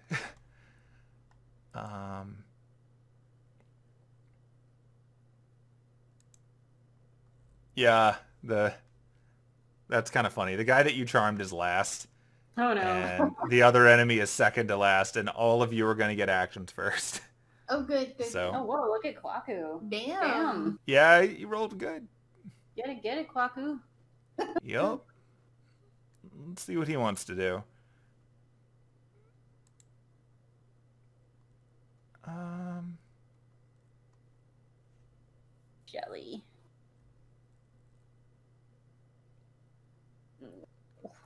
Yeah, that's kind of funny. The guy that you charmed is last. Oh no. And the other enemy is second to last, and all of you are going to get actions first. Oh, good. So. Oh, whoa, look at Kwaku. Damn. Yeah, you rolled good. Get it, Kwaku. Yep. Let's see what he wants to do. Jelly.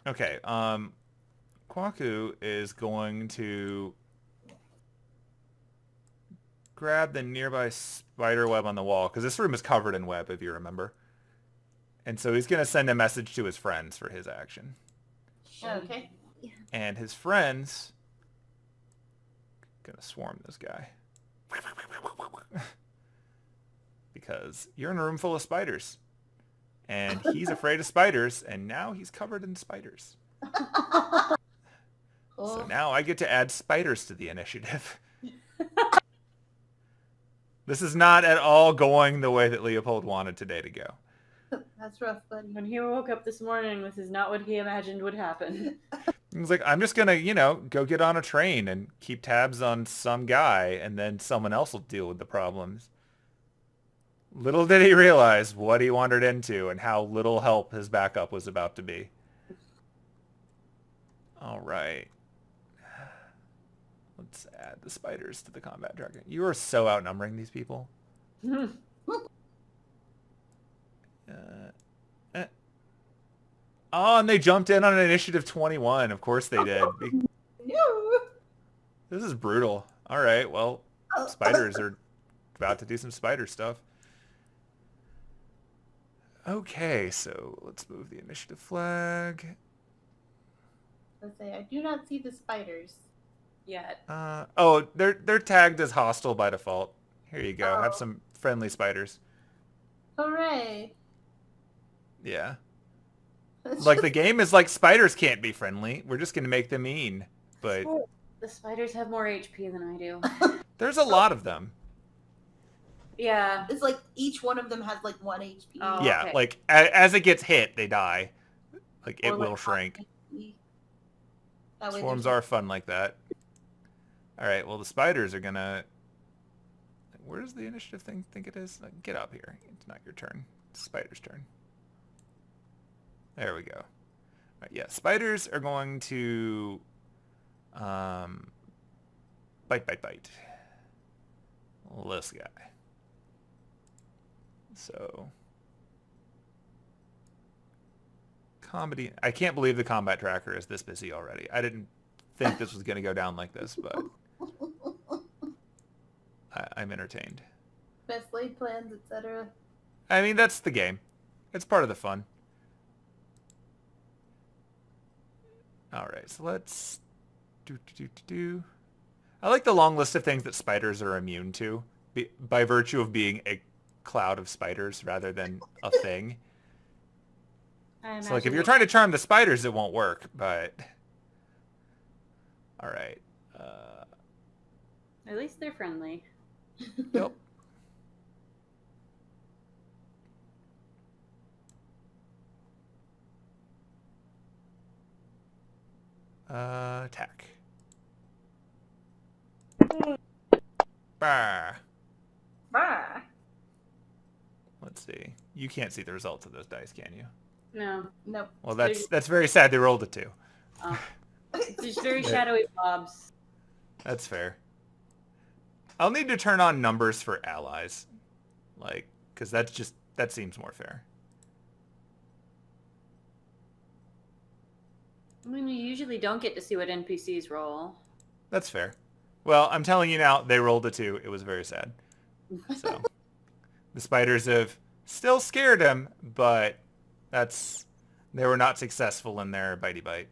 Okay, Kwaku is going to grab the nearby spider web on the wall, because this room is covered in web, if you remember. And so he's going to send a message to his friends for his action. Okay. And his friends going to swarm this guy. Because you're in a room full of spiders. And he's afraid of spiders, and now he's covered in spiders. So now I get to add spiders to the initiative. This is not at all going the way that Leopold wanted today to go. That's rough, buddy. When he woke up this morning, this is not what he imagined would happen. He's like, I'm just going to, go get on a train and keep tabs on some guy, and then someone else will deal with the problems. Little did he realize what he wandered into and how little help his backup was about to be. All right. Let's add the spiders to the combat dragon. You are so outnumbering these people. Oh, and they jumped in on an initiative 21. Of course they did. No. This is brutal. All right, well, spiders are about to do some spider stuff. Okay, so let's move the initiative flag. Let's say I do not see the spiders. Yet. Oh, they're tagged as hostile by default. Here you go. Oh. Have some friendly spiders. Hooray. Yeah. It's Like just- the game is like spiders can't be friendly. We're just gonna make them mean. But The spiders have more HP than I do. there's a lot of them. Yeah. It's like each one of them has like 1 HP. Oh. Yeah, okay. like as it gets hit, they die. Like it Or, like, will shrink. That way Swarms there's- are fun like that. All right, well the spiders are gonna. Where does the initiative thing think it is? Like, get up here. It's not your turn. It's the spider's turn. There we go. All right, yeah, spiders are going to bite. This guy. So, comedy. I can't believe the combat tracker is this busy already. I didn't think this was going to go down like this, but I'm entertained. Best laid plans, etc. I mean, that's the game. It's part of the fun. All right, so let's do. I like the long list of things that spiders are immune to by virtue of being a cloud of spiders rather than a thing. So, like, if you're trying to charm the spiders, it won't work, but... All right. At least they're friendly. Yep. Attack. Bah. Bah. Let's see. You can't see the results of those dice, can you? No. Nope. Well, that's very sad. They rolled a 2. Oh. Just very shadowy blobs. That's fair. I'll need to turn on numbers for allies, like, because that seems more fair. I mean, you usually don't get to see what NPCs roll. That's fair. Well, I'm telling you now, they rolled a 2. It was very sad. So the spiders have still scared him, but they were not successful in their bitey bite.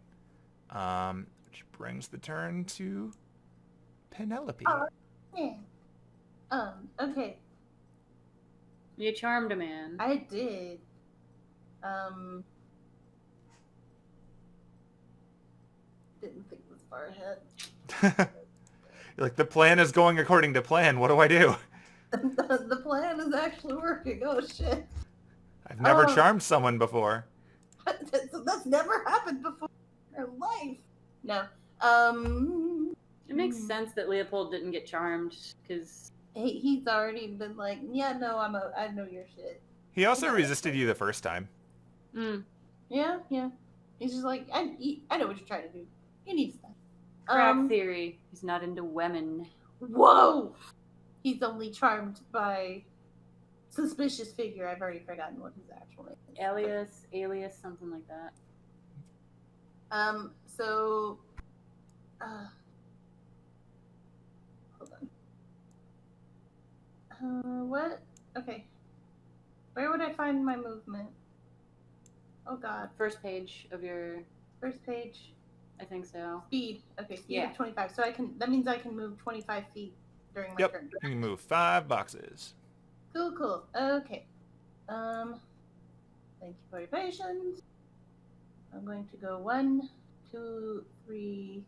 Which brings the turn to Penelope. Yeah. Okay. You charmed a man. I did. Didn't think this far ahead. You're like, the plan is going according to plan. What do I do? The plan is actually working. Oh shit. I've never charmed someone before. That's never happened before in her life. No. It makes sense that Leopold didn't get charmed, because... He's already been like, yeah, no, I know your shit. He also resisted you the first time. Yeah. He's just like, I know what you're trying to do. You need stuff. Crack theory. He's not into women. Whoa! He's only charmed by suspicious figure. I've already forgotten what his actual name is. Alias, something like that. So, hold on. What? Okay. Where would I find my movement? Oh god. First page of your... First page. I think so. Speed. Okay, speed of 25. So that means I can move 25 feet during my turn. You can move 5 boxes. Cool. Okay. Thank you for your patience. I'm going to go 1, 2, 3.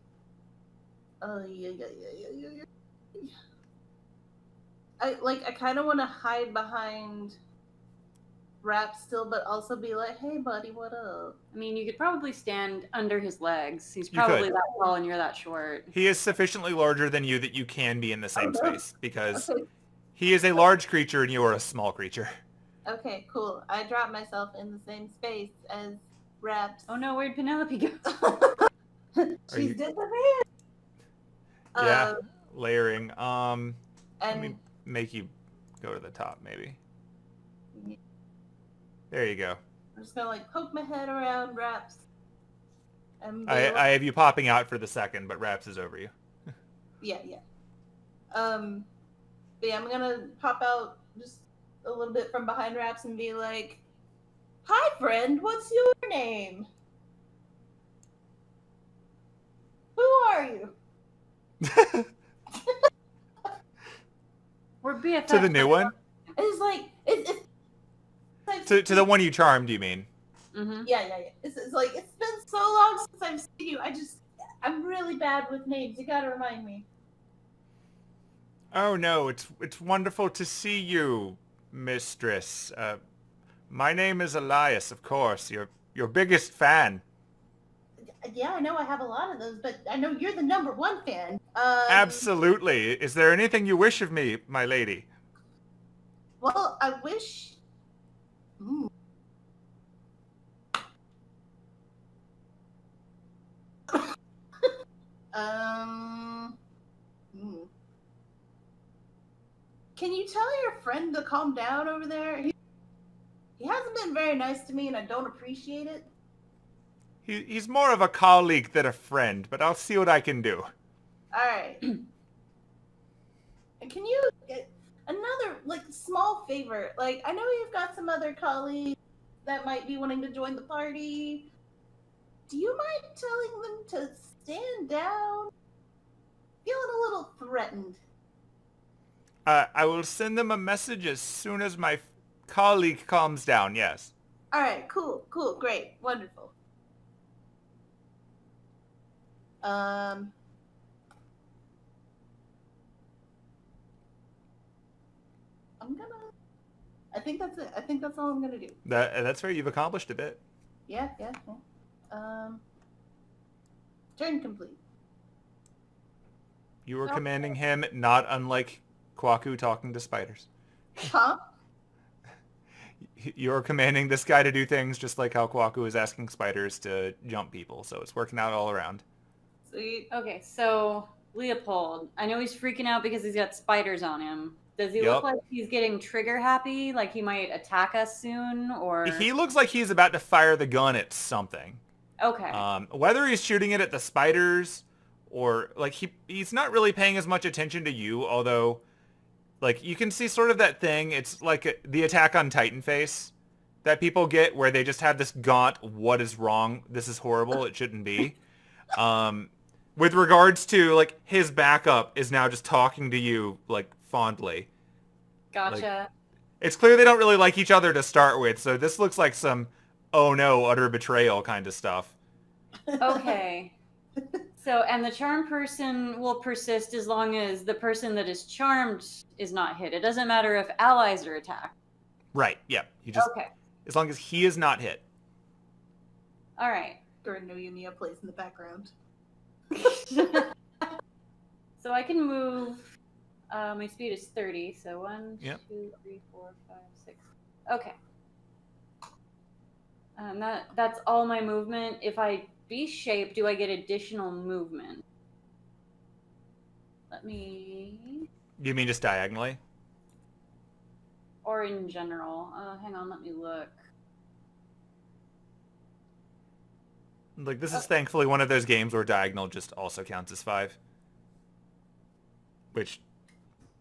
I kind of want to hide behind Rap still, but also be like, hey buddy, what up? I mean, you could probably stand under his legs. He's probably that tall and you're that short. He is sufficiently larger than you that you can be in the same space, because he is a large creature and you are a small creature. Okay, cool. I dropped myself in the same space as Raps. Oh no, where'd Penelope go? She's disappeared. Yeah, layering. And let me make you go to the top, maybe. There you go. I'm just gonna poke my head around Raps. I have you popping out for the second, but Raps is over you. Yeah. But yeah, I'm gonna pop out just a little bit from behind Raps and be like, "Hi, friend. What's your name? Who are you?" We're BFFs. To the new one? It's like it's to the one you charmed, you mean? Mm-hmm. Yeah. It's like, it's been so long since I've seen you. I'm really bad with names. You gotta remind me. Oh no, it's wonderful to see you, mistress. My name is Elias, of course. Your biggest fan. Yeah, I know I have a lot of those, but I know you're the #1 fan. Absolutely. Is there anything you wish of me, my lady? Well, I wish. Can you tell your friend to calm down over there? been very nice to me, and I don't appreciate it. He's more of a colleague than a friend, but I'll see what I can do. All right. And can you get another small favor? Like, I know you've got some other colleagues that might be wanting to join the party. Do you mind telling them to stand down? Feeling a little threatened. I will send them a message as soon as my colleague calms down, yes. All right, cool, great, wonderful. I think that's it. I think that's all I'm gonna do. That's fair. You've accomplished a bit. Yeah. Turn complete. You were commanding him, not unlike Kwaku talking to spiders. Huh? You're commanding this guy to do things just like how Kwaku is asking spiders to jump people, so it's working out all around. Sweet. Okay, so Leopold, I know he's freaking out because he's got spiders on him. Does he look like he's getting trigger happy, like he might attack us soon, or? He looks like he's about to fire the gun at something. Okay. Whether he's shooting it at the spiders or like he's not really paying as much attention to you, although like you can see sort of that thing. It's like the Attack on Titan face that people get where they just have this gaunt, what is wrong? This is horrible. It shouldn't be. With regards to like his backup is now just talking to you like fondly. Gotcha. Like, it's clear they don't really like each other to start with, so this looks like some oh no, utter betrayal kind of stuff. Okay. So, and the charm person will persist as long as the person that is charmed is not hit. It doesn't matter if allies are attacked. Right, yeah. Okay. As long as he is not hit. All right. No Yumiya plays in the background. So I can move. My speed is 30, so 1, Yep. 2, 3, 4, 5, 6. Okay. That's all my movement. If I beast shape, do I get additional movement? Let me... You mean just diagonally? Or in general. Hang on, let me look. Like, this is thankfully one of those games where diagonal just also counts as 5. Which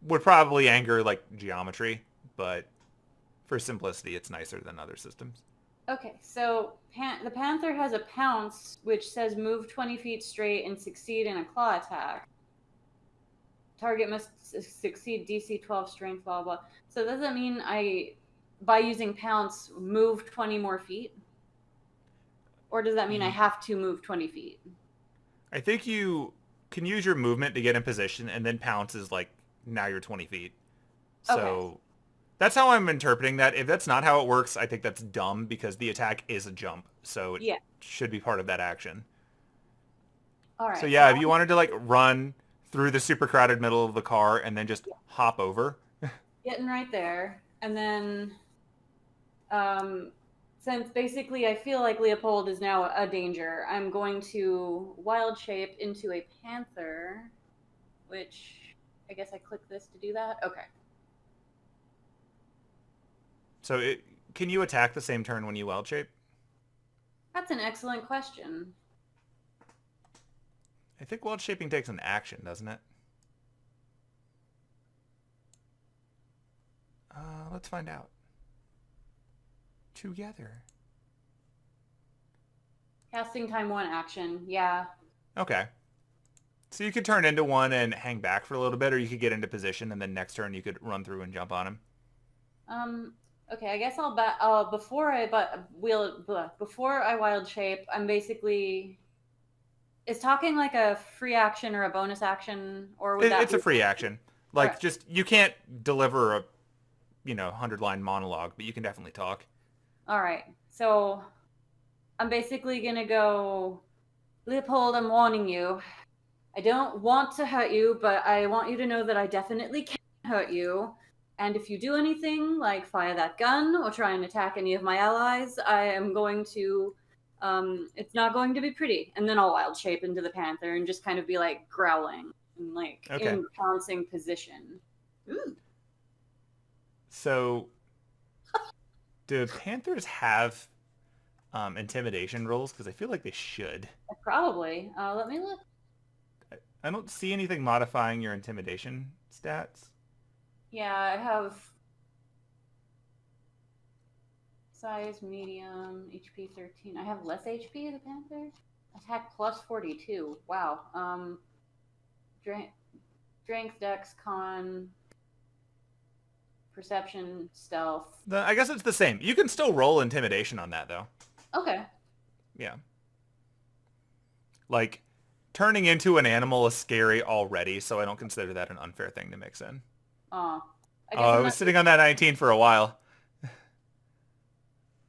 would probably anger, like, geometry, but for simplicity, it's nicer than other systems. Okay, so the Panther has a pounce, which says move 20 feet straight and succeed in a claw attack. Target must succeed DC 12 strength, blah, blah. So does that mean I, by using pounce, move 20 more feet? Or does that mean I have to move 20 feet? I think you can use your movement to get in position, and then pounce is like, now you're 20 feet. So Okay. That's how I'm interpreting that. If that's not how it works, I think that's dumb because the attack is a jump. So it should be part of that action. All right. So yeah, if you wanted to like run through the super crowded middle of the car and then just hop over. Getting right there. And then, since basically I feel like Leopold is now a danger, I'm going to wild shape into a panther, which I guess I click this to do that. Okay. So can you attack the same turn when you wild shape? That's an excellent question. I think wild shaping takes an action, doesn't it? Let's find out. Together. Casting time 1 action. Yeah. Okay. So you could turn into one and hang back for a little bit, or you could get into position, and then next turn you could run through and jump on him. Okay, I guess before I wild shape, I'm basically... Is talking like a free action or a bonus action, or would It's be... a free action. Like, Right. just, you can't deliver a, 100-line monologue, but you can definitely talk. All right. So I'm basically going to go, Leopold, I'm warning you. I don't want to hurt you, but I want you to know that I definitely can hurt you. And if you do anything, like fire that gun or try and attack any of my allies, I am going to, it's not going to be pretty. And then I'll wild shape into the panther and just kind of be like growling and like in pouncing position. Ooh. So Do panthers have intimidation rolls? Because I feel like they should. Probably. Let me look. I don't see anything modifying your intimidation stats. Yeah, I have size, medium, HP 13. I have less HP the panther. Attack plus 42. Wow. Strength, dex, con, perception, stealth. I guess it's the same. You can still roll intimidation on that, though. Okay. Yeah. Like, turning into an animal is scary already, so I don't consider that an unfair thing to mix in. I I was sitting on that 19 for a while.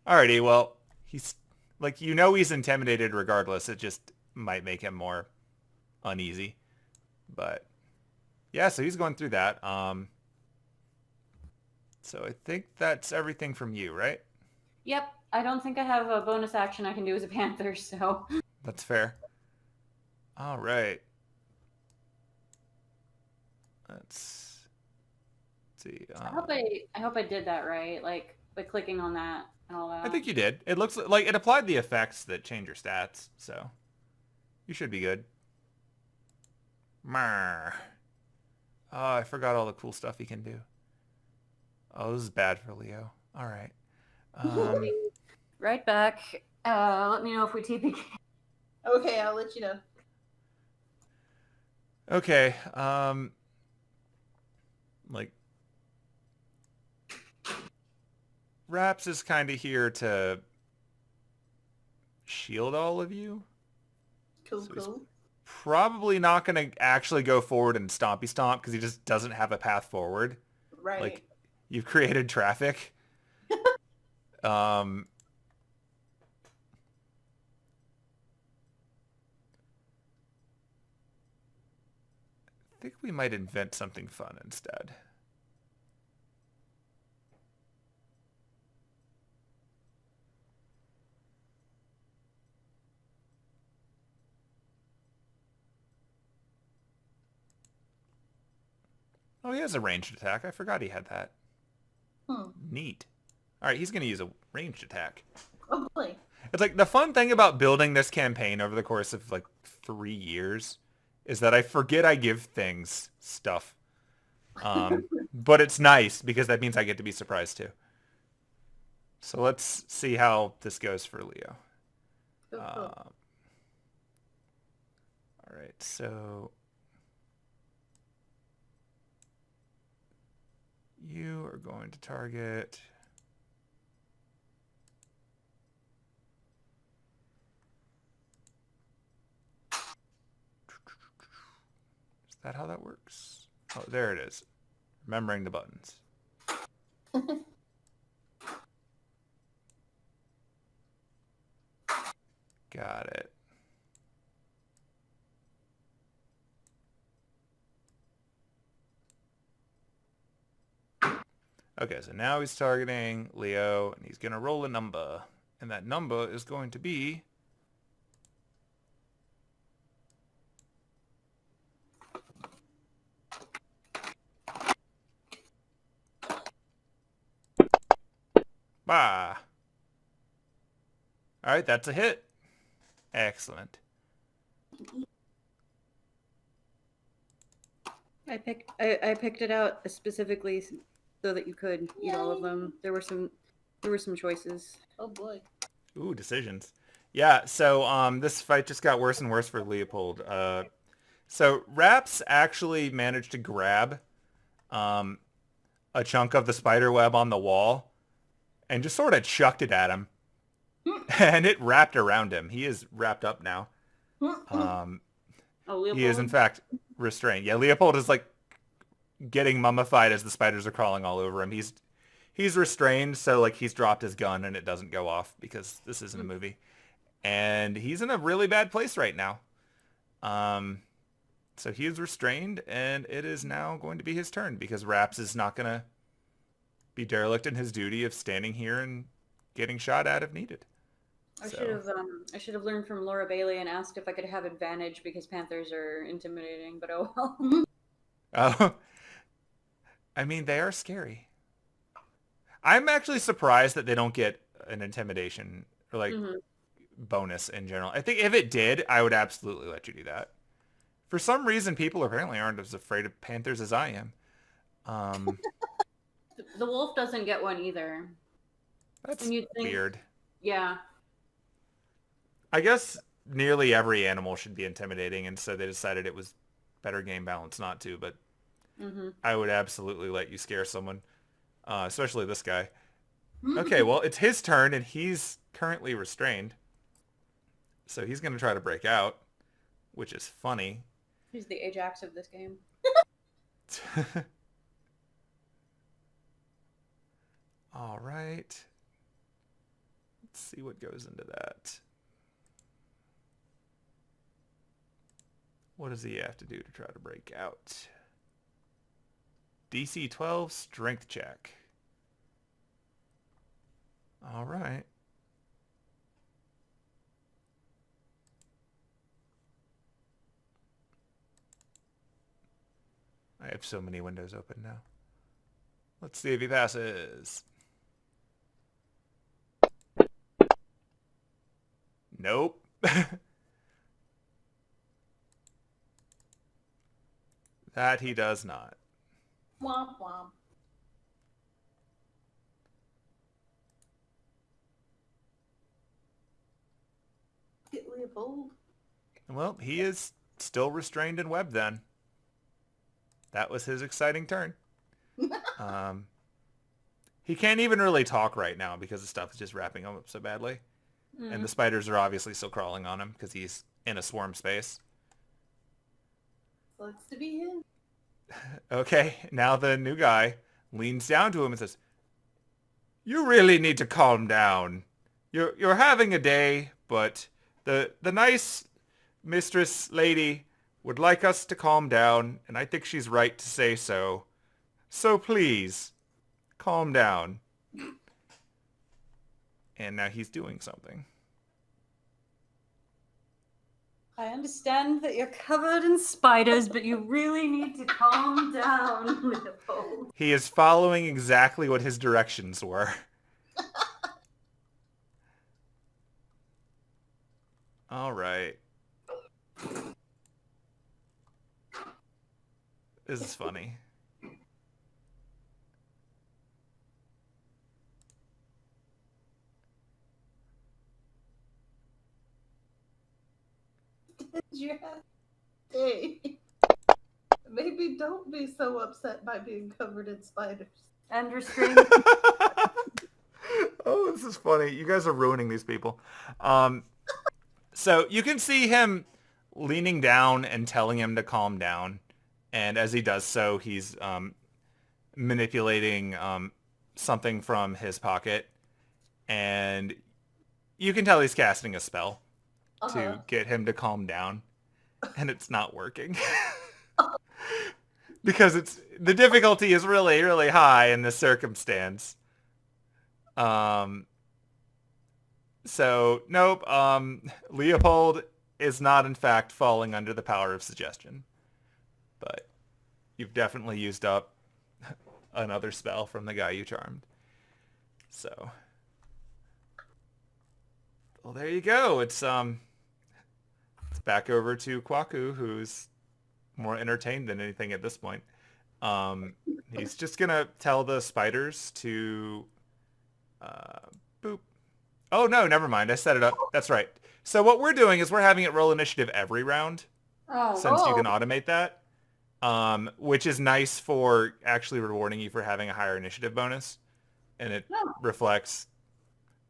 Alrighty, well, he's, like, he's intimidated regardless. It just might make him more uneasy. But, yeah, so he's going through that. So I think that's everything from you, right? Yep. I don't think I have a bonus action I can do as a panther, so. That's fair. All right. Let's see. I hope I did that right, like by clicking on that and all that. I think you did. It looks like it applied the effects that change your stats, so you should be good. Marr. Oh, I forgot all the cool stuff he can do. Oh, this is bad for Leo. All right. Right back. Let me know if we TP. Okay, I'll let you know. Okay. Like, Raps is kind of here to shield all of you. Cool, So he's cool. probably not going to actually go forward and stompy stomp because he just doesn't have a path forward. Right. Like, you've created traffic. I think we might invent something fun instead. Oh, he has a ranged attack. I forgot he had that. Neat. All right, he's going to use a ranged attack. Oh, boy. It's like the fun thing about building this campaign over the course of like 3 years is that I forget I give things stuff. But it's nice because that means I get to be surprised too. So let's see how this goes for Leo. Cool, cool. All right, so you are going to target Is that how that works? Oh, there it is. Remembering the buttons. Got it. Okay, so now he's targeting Leo, and he's going to roll a number. And that number is going to be... Bah! Alright, that's a hit. Excellent. I picked it out specifically so that you could eat all of them. There were some choices. Oh, boy. Ooh, decisions. Yeah, so this fight just got worse and worse for Leopold. So Raps actually managed to grab a chunk of the spider web on the wall and just sort of chucked it at him. And it wrapped around him. He is wrapped up now. He is, in fact, restrained. Yeah, Leopold is, like, getting mummified as the spiders are crawling all over him. He's restrained, so, like, he's dropped his gun and it doesn't go off because this isn't a movie. And he's in a really bad place right now. So he is restrained, and it is now going to be his turn because Raps is not going to be derelict in his duty of standing here and getting shot at if needed. I should have learned from Laura Bailey and asked if I could have advantage because panthers are intimidating, but oh well. Oh, I mean, they are scary. I'm actually surprised that they don't get an intimidation or like Hmm. bonus in general. I think if it did, I would absolutely let you do that. For some reason, people apparently aren't as afraid of panthers as I am. Um, The wolf doesn't get one either. that's And you'd think, weird. yeah. I guess nearly every animal should be intimidating, and so they decided it was better game balance not to, but Hmm. I would absolutely let you scare someone, especially this guy. Okay, well, it's his turn, and he's currently restrained. So he's going to try to break out, which is funny. He's the Ajax of this game. All right. Let's see what goes into that. What does he have to do to try to break out? DC 12 strength check. All right. I have so many windows open now. Let's see if he passes. Nope. That he does not. Womp womp. Get Leopold. Well, he is still restrained and webbed then. That was his exciting turn. Um, he can't even really talk right now because the stuff is just wrapping him up so badly. And the spiders are obviously still crawling on him because he's in a swarm space. Sucks to be him. Okay, now the new guy leans down to him and says, "You really need to calm down. You're having a day, but the nice mistress lady would like us to calm down, and I think she's right to say so. So please, calm down." And now he's doing something. I understand that you're covered in spiders, but you really need to calm down, Leopold. He is following exactly what his directions were. All right. This is funny. You have day. Maybe don't be so upset by being covered in spiders. And restrained. Oh, this is funny. You guys are ruining these people. So you can see him leaning down and telling him to calm down. And as he does so, he's manipulating something from his pocket. And you can tell he's casting a spell to get him to calm down. And it's not working. Because the difficulty is really, really high in this circumstance. So nope. Leopold is not in fact falling under the power of suggestion, but you've definitely used up another spell from the guy you charmed. So, well, there you go. It's back over to Kwaku, who's more entertained than anything at this point. He's just gonna tell the spiders to boop. Oh no, never mind. I set it up. That's right. So what we're doing is we're having it roll initiative every round, since you can automate that, which is nice for actually rewarding you for having a higher initiative bonus, and it reflects.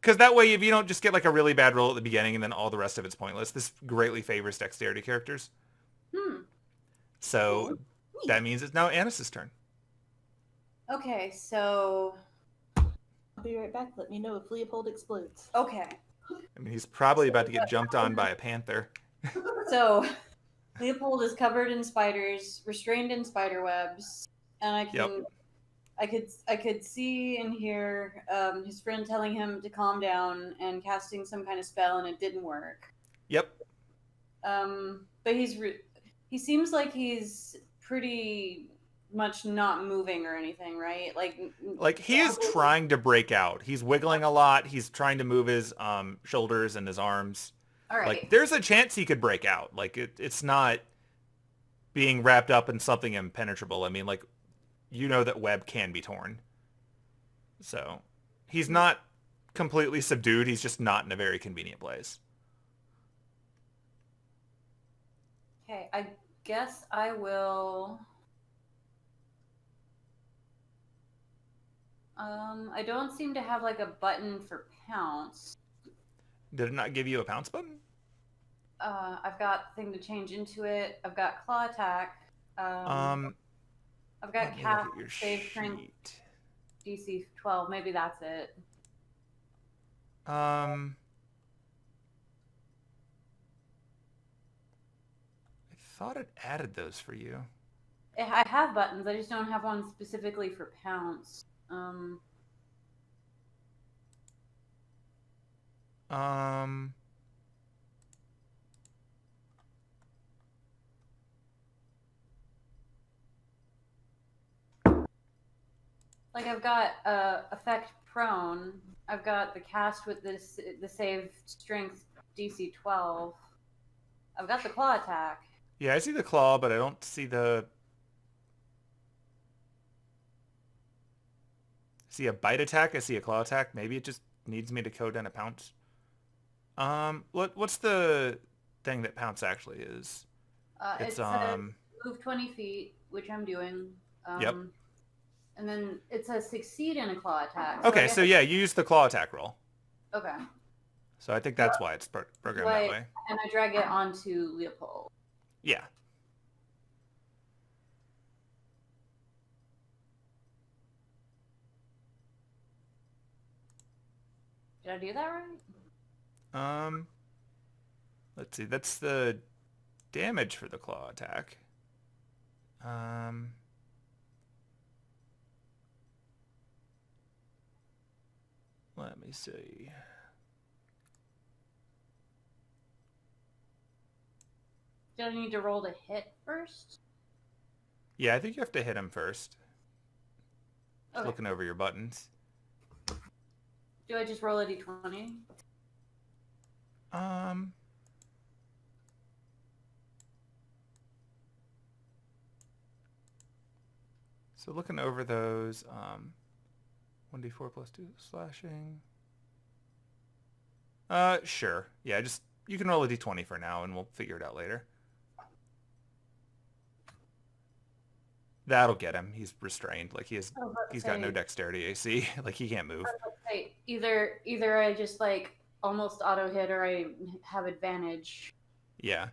Because that way, if you don't just get like a really bad roll at the beginning and then all the rest of it's pointless, this greatly favors dexterity characters. So that means it's now Anis's turn. Okay, so... I'll be right back. Let me know if Leopold explodes. Okay. I mean, he's probably about to get jumped on by a panther. So, Leopold is covered in spiders, restrained in spider webs, and I could see and hear his friend telling him to calm down and casting some kind of spell, and it didn't work. Yep. But he seems like he's pretty much not moving or anything, right? Like, he is trying to break out. He's wiggling a lot. He's trying to move his shoulders and his arms. All right. Like, there's a chance he could break out. Like, it's not being wrapped up in something impenetrable. I mean, like, you know that web can be torn. So, he's not completely subdued. He's just not in a very convenient place. Okay, I guess I will. I don't seem to have like a button for pounce. Did it not give you a pounce button? I've got thing to change into it. I've got claw attack. I've got Let me cast look at your save strength sheet. DC 12. Maybe that's it. I thought it added those for you. I have buttons. I just don't have one specifically for pounce. Like I've got effect prone. I've got the cast with the save strength DC 12. I've got the claw attack. Yeah, I see the claw, but I don't see the... I see a bite attack. I see a claw attack. Maybe it just needs me to code in a pounce. What's the thing that pounce actually is? It says move 20 feet, which I'm doing. Yep. And then it says succeed in a claw attack. Okay, so yeah, you use the claw attack roll. Okay. So I think that's why it's programmed that way. And I drag it onto Leopold. Yeah. Did I do that right? Let's see. That's the damage for the claw attack. Let me see. Do I need to roll to hit first? Yeah, I think you have to hit him first. Just Okay. looking over your buttons. Do I just roll a d20? So looking over those, 1d4 plus 2 slashing. Sure. Yeah, just, you can roll a d20 for now and we'll figure it out later. That'll get him. He's restrained. Like he's got no dexterity AC. Like he can't move. Say, either I just like almost auto hit or I have advantage. Yeah.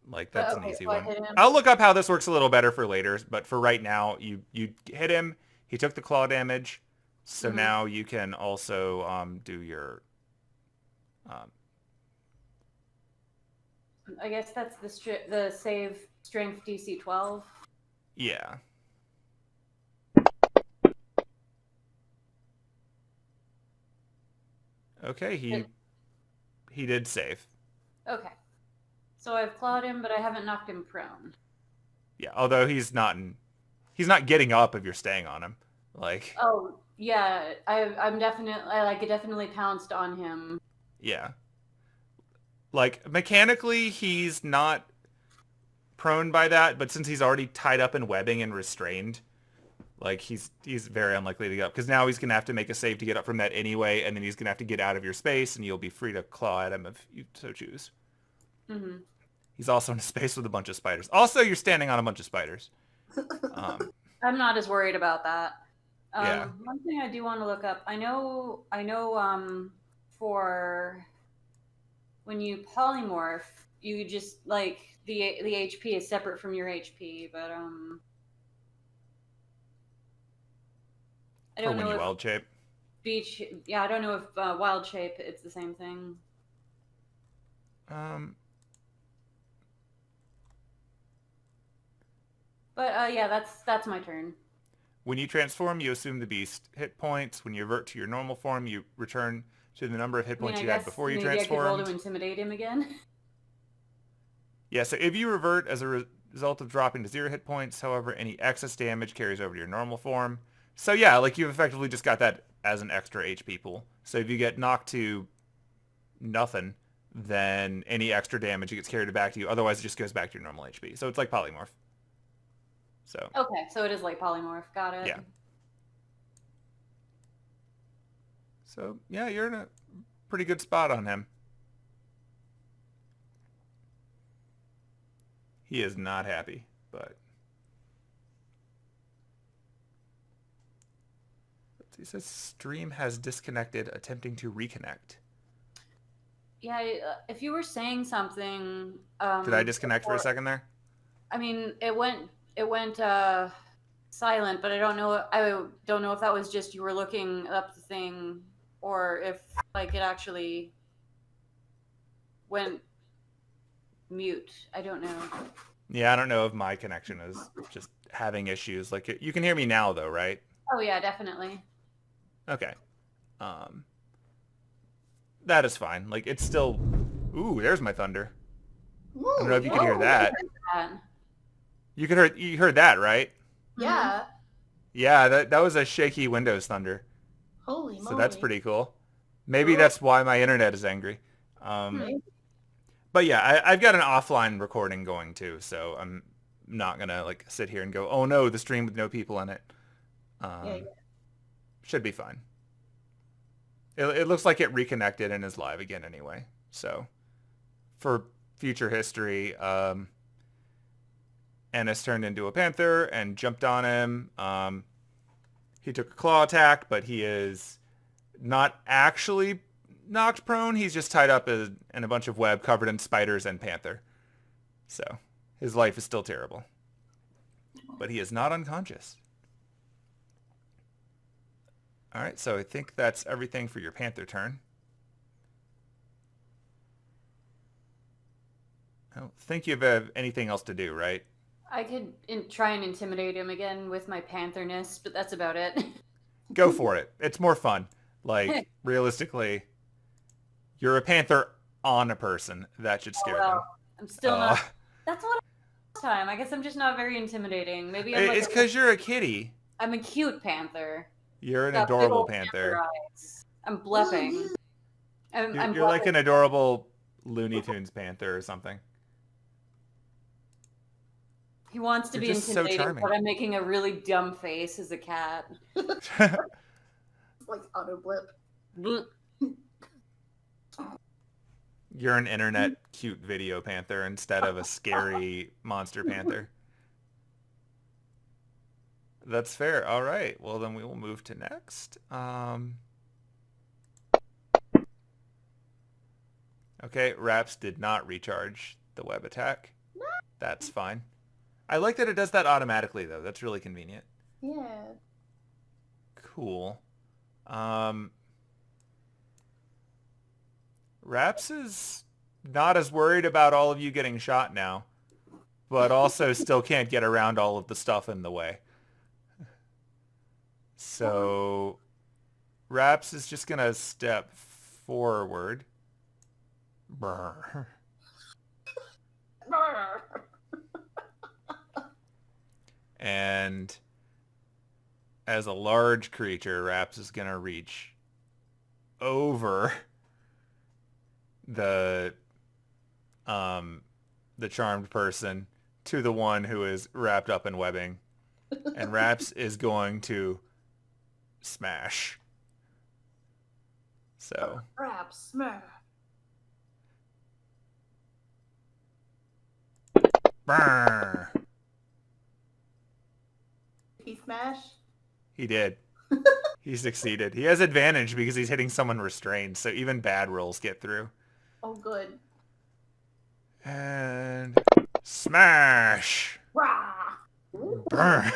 Like that's an Okay, easy so I one. hit him. I'll look up how this works a little better for later, but for right now, you hit him. He took the claw damage. So now you can also do your I guess that's the save strength DC 12. yeah. Okay, he did save. Okay. So I've clawed him, but I haven't knocked him prone. Yeah, although he's not getting up if you're staying on him. Like Oh, yeah. I definitely pounced on him. yeah. Like mechanically he's not prone by that, but since he's already tied up in webbing and restrained, like he's very unlikely to get up because now he's gonna have to make a save to get up from that anyway, and then he's gonna have to get out of your space, and you'll be free to claw at him if you so choose. Mm-hmm. He's also in a space with a bunch of spiders. Also, you're standing on a bunch of spiders. I'm not as worried about that. Yeah. One thing I do want to look up. I know. For when you polymorph, you just like the HP is separate from your HP, but I For don't when know you if wild shape. beach. Yeah, I don't know if wild shape it's the same thing. But yeah, that's my turn. When you transform, you assume the beast hit points. When you revert to your normal form, you return to the number of hit points you had before you maybe I could roll transformed. to intimidate him again. Yeah, so if you revert as result of dropping to 0 hit points. However, any excess damage carries over to your normal form. So yeah, like you've effectively just got that as an extra HP pool. So if you get knocked to nothing, then any extra damage gets carried back to you. Otherwise, it just goes back to your normal HP. So it's like polymorph. So Okay, so it is like polymorph. Got it. yeah. So yeah, you're in a pretty good spot on him. He is not happy, but he says stream has disconnected, attempting to reconnect. Yeah, if you were saying something, Did I disconnect for a second there? I mean, it went silent, but I don't know if that was just you were looking up the thing, or if like it actually went mute. I don't know. Yeah, I don't know if my connection is just having issues. Like you can hear me now though, right? Oh yeah, definitely. Okay. That is fine. Like it's still. Ooh, there's my thunder. I don't know if you can hear that. You heard that, right? Yeah. Yeah, that was a shaky Windows thunder. Holy moly. So that's pretty cool. Maybe that's why my internet is angry. But yeah, I've got an offline recording going too, so I'm not gonna like sit here and go, oh no, the stream with no people in it. Should be fine. It looks like it reconnected and is live again anyway. So for future history, Anise turned into a panther and jumped on him. He took a claw attack, but he is not actually knocked prone. He's just tied up in a bunch of web covered in spiders and panther. So his life is still terrible. But he is not unconscious. All right, so I think that's everything for your panther turn. I don't think you have anything else to do, right? I could try and intimidate him again with my pantherness, but that's about it. Go for it. It's more fun. Like, realistically, you're a panther on a person. That should scare them. I'm still not. That's what last time. I guess I'm just not very intimidating. Maybe I'm It's because you're a kitty. I'm a cute panther. You're an adorable panther. I'm bluffing. You're like an adorable Looney Tunes panther or something. He wants to be intimidating, but I'm making a really dumb face as a cat. It's like auto blip. You're an internet cute video panther instead of a scary monster panther. That's fair. All right. Well, then we will move to next. Okay, Raps did not recharge the web attack. That's fine. I like that it does that automatically, though. That's really convenient. Yeah. Cool. Raps is not as worried about all of you getting shot now, but also still can't get around all of the stuff in the way. So Raps is just going to step forward. Brr. And as a large creature, Raps is going to reach over the charmed person to the one who is wrapped up in webbing. And Raps is going to smash. So. Raps, smash. Brr. He smash? He did. He succeeded. He has advantage because he's hitting someone restrained, so even bad rolls get through. Oh, good. And smash! Rah! Brr.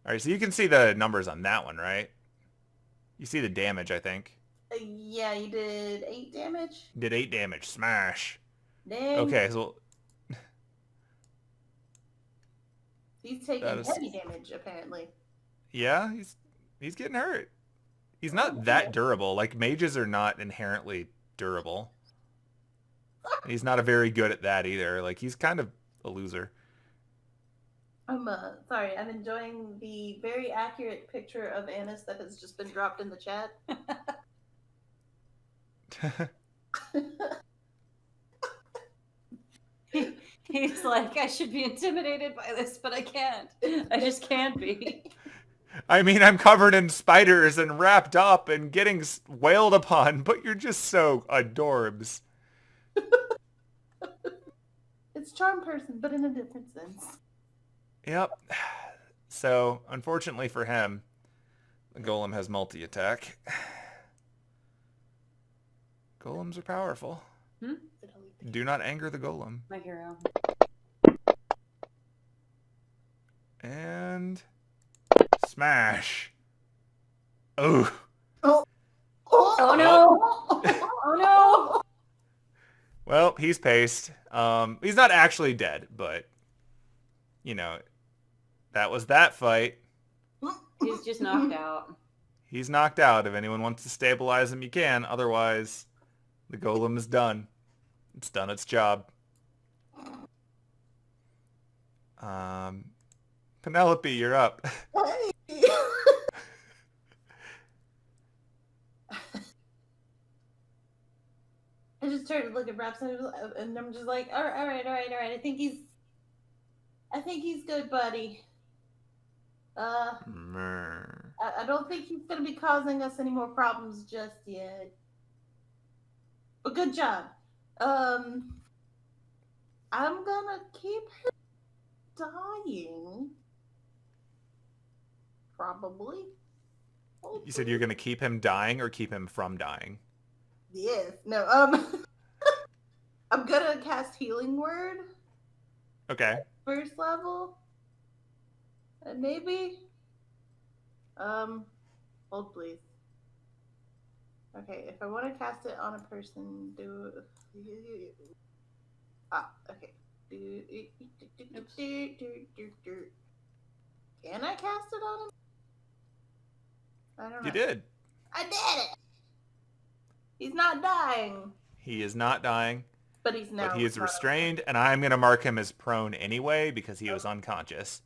All right, so you can see the numbers on that one, right? You see the damage, I think. Yeah, you did 8 damage? Did 8 damage. Smash. Dang. Okay, so... He's taking heavy damage, apparently. Yeah, he's getting hurt. He's not that durable. Like, mages are not inherently durable. He's not very good at that either. Like, he's kind of a loser. I'm sorry. I'm enjoying the very accurate picture of Anise that has just been dropped in the chat. He's like, I should be intimidated by this, but I can't. I just can't be. I mean, I'm covered in spiders and wrapped up and getting wailed upon, but you're just so adorbs. It's charm person, but in a different sense. Yep. So, unfortunately for him, the golem has multi-attack. Golems are powerful. Do not anger the golem. My hero. And smash. Oh. Oh no! Oh no! Well, he's paced. He's not actually dead, but you know, that was that fight. He's just knocked out. He's knocked out. If anyone wants to stabilize him, you can. Otherwise, the golem is done. It's done its job. Penelope, you're up. I just started to look at Raps and I'm just like, all right. I think he's good, buddy. I don't think he's gonna be causing us any more problems just yet. But good job. I'm gonna keep him dying. Probably. You said you're going to keep him dying or keep him from dying? Yes. No, I'm gonna cast Healing Word. Okay. First level. And maybe... hold please. Okay, if I want to cast it on a person, do... okay. Can I cast it on him? I don't know. You did. I did it! He's not dying. He is not dying. But he's now... But he is restrained, and I'm going to mark him as prone anyway because he was unconscious.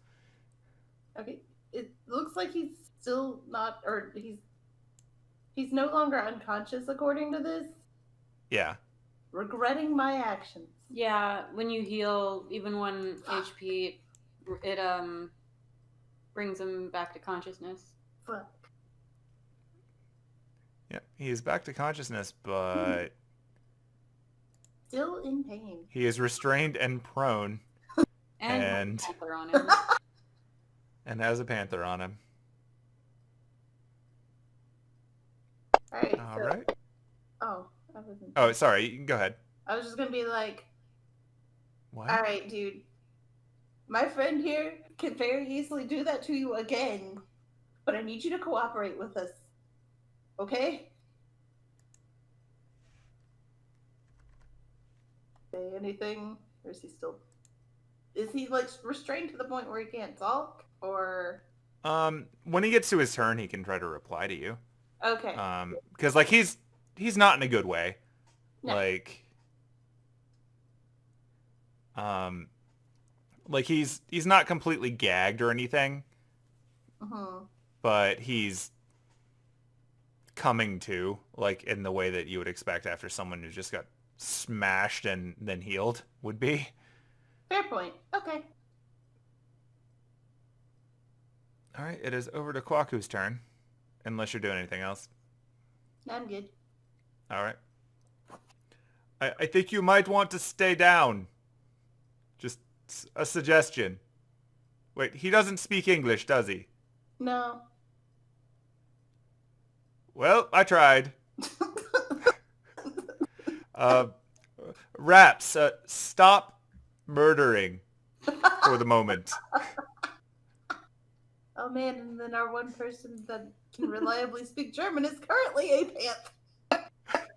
Okay. It looks like he's still not... Or he's no longer unconscious according to this. Yeah. Regretting my actions. Yeah, when you heal even 1 HP, it brings him back to consciousness. Fuck. Yeah, he is back to consciousness, but... Still in pain. He is restrained and prone. And has a panther on him. And has a panther on him. Alright. All right. Oh, I wasn't... Oh, sorry. You can go ahead. I was just gonna be like... What? Alright, dude. My friend here can very easily do that to you again. But I need you to cooperate with us. Okay? Say anything? Or is he still... Is he, like, restrained to the point where he can't talk? Or... When he gets to his turn, he can try to reply to you. Okay. Because, like, he's not in a good way. No. Like he's not completely gagged or anything. But he's coming to, like, in the way that you would expect after someone who just got smashed and then healed would be. Fair point. Okay. All right, it is over to Kwaku's turn, unless you're doing anything else. I'm good. All right. I think you might want to stay down. Just a suggestion. Wait, he doesn't speak English, does he? No. Well, I tried. Raps, stop murdering for the moment. Oh man, and then our one person that can reliably speak German is currently a panther.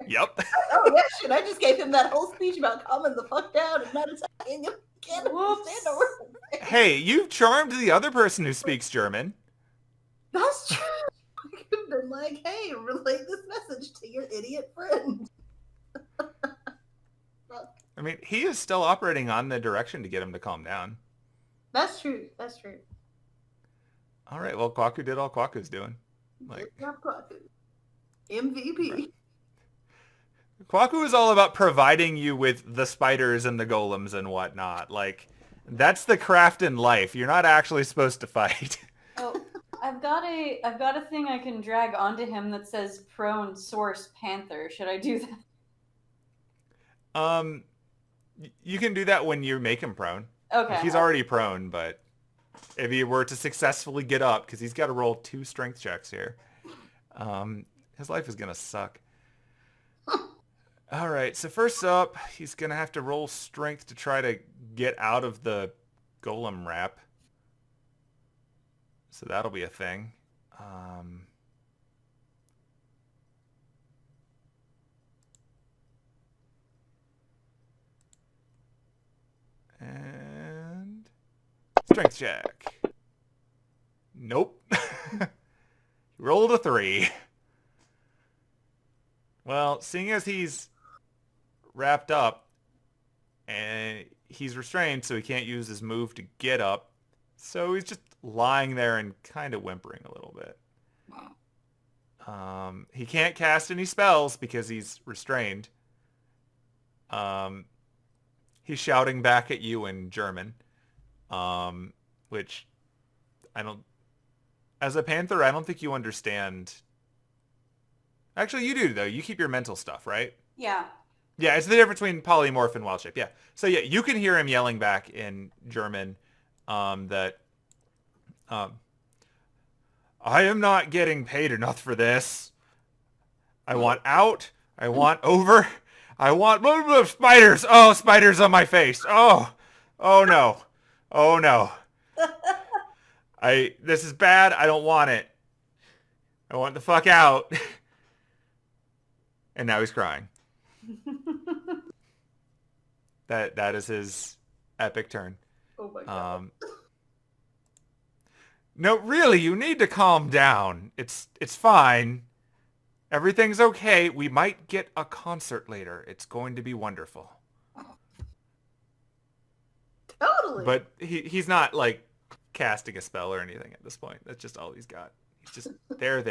Yep. Oh yeah, shit, I just gave him that whole speech about calming the fuck down and not attacking him. Can't understand a word. Hey, you've charmed the other person who speaks German. That's true. I could have been like, hey, relay this message to your idiot friend. I mean, he is still operating on the direction to get him to calm down. That's true. That's true. All right, well, Kwaku did all Kwaku's doing. Good job, Kwaku. MVP. Kwaku is all about providing you with the spiders and the golems and whatnot. Like, that's the craft in life. You're not actually supposed to fight. Oh, I've got a thing I can drag onto him that says prone source panther. Should I do that? You can do that when you make him prone. Okay. He's already prone, but if he were to successfully get up, because he's got to roll 2 strength checks here, his life is going to suck. All right, so first up, he's going to have to roll strength to try to get out of the golem wrap. So that'll be a thing. And strength check. Nope. He rolled a 3. Well, seeing as he's wrapped up and he's restrained, so he can't use his move to get up, so he's just lying there and kind of whimpering a little bit. He can't cast any spells because he's restrained. He's shouting back at you in German, which I don't... As a panther, I don't think you understand. Actually, you do, though. You keep your mental stuff, right? Yeah. Yeah, it's the difference between polymorph and wild shape. Yeah. So, yeah, you can hear him yelling back in German that I am not getting paid enough for this. I want out. I want over. I want spiders. Oh, spiders on my face. Oh no. Oh no. This is bad. I don't want it. I want the fuck out. And now he's crying. That is his epic turn. Oh my god. No, really, you need to calm down. It's fine. Everything's okay. We might get a concert later. It's going to be wonderful. Totally. But he's not like casting a spell or anything at this point. That's just all he's got. He's just there.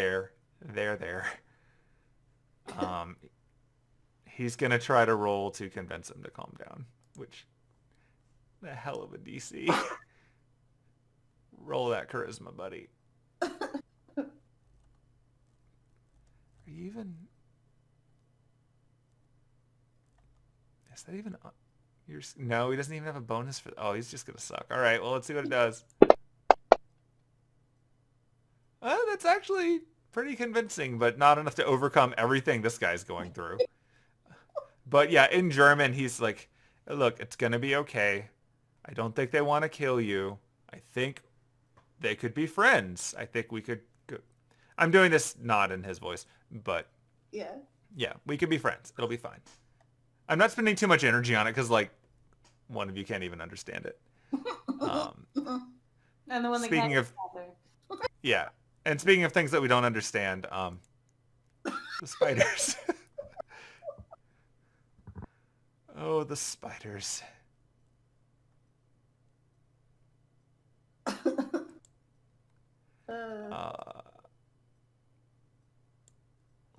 He's gonna try to roll to convince him to calm down, which the hell of a DC. Roll that charisma, buddy. Are you even? Is that even? No, he doesn't even have a bonus for. Oh, he's just gonna suck. All right, well, let's see what it does. That's actually pretty convincing, but not enough to overcome everything this guy's going through. But yeah, in German, he's like, "Look, it's gonna be okay. I don't think they want to kill you. I think they could be friends. I think we could." I'm doing this not in his voice, but yeah, we could be friends. It'll be fine. I'm not spending too much energy on it because, like, one of you can't even understand it. And the one that Speaking can't of, yeah, and speaking of things that we don't understand, the spiders. Oh, the spiders.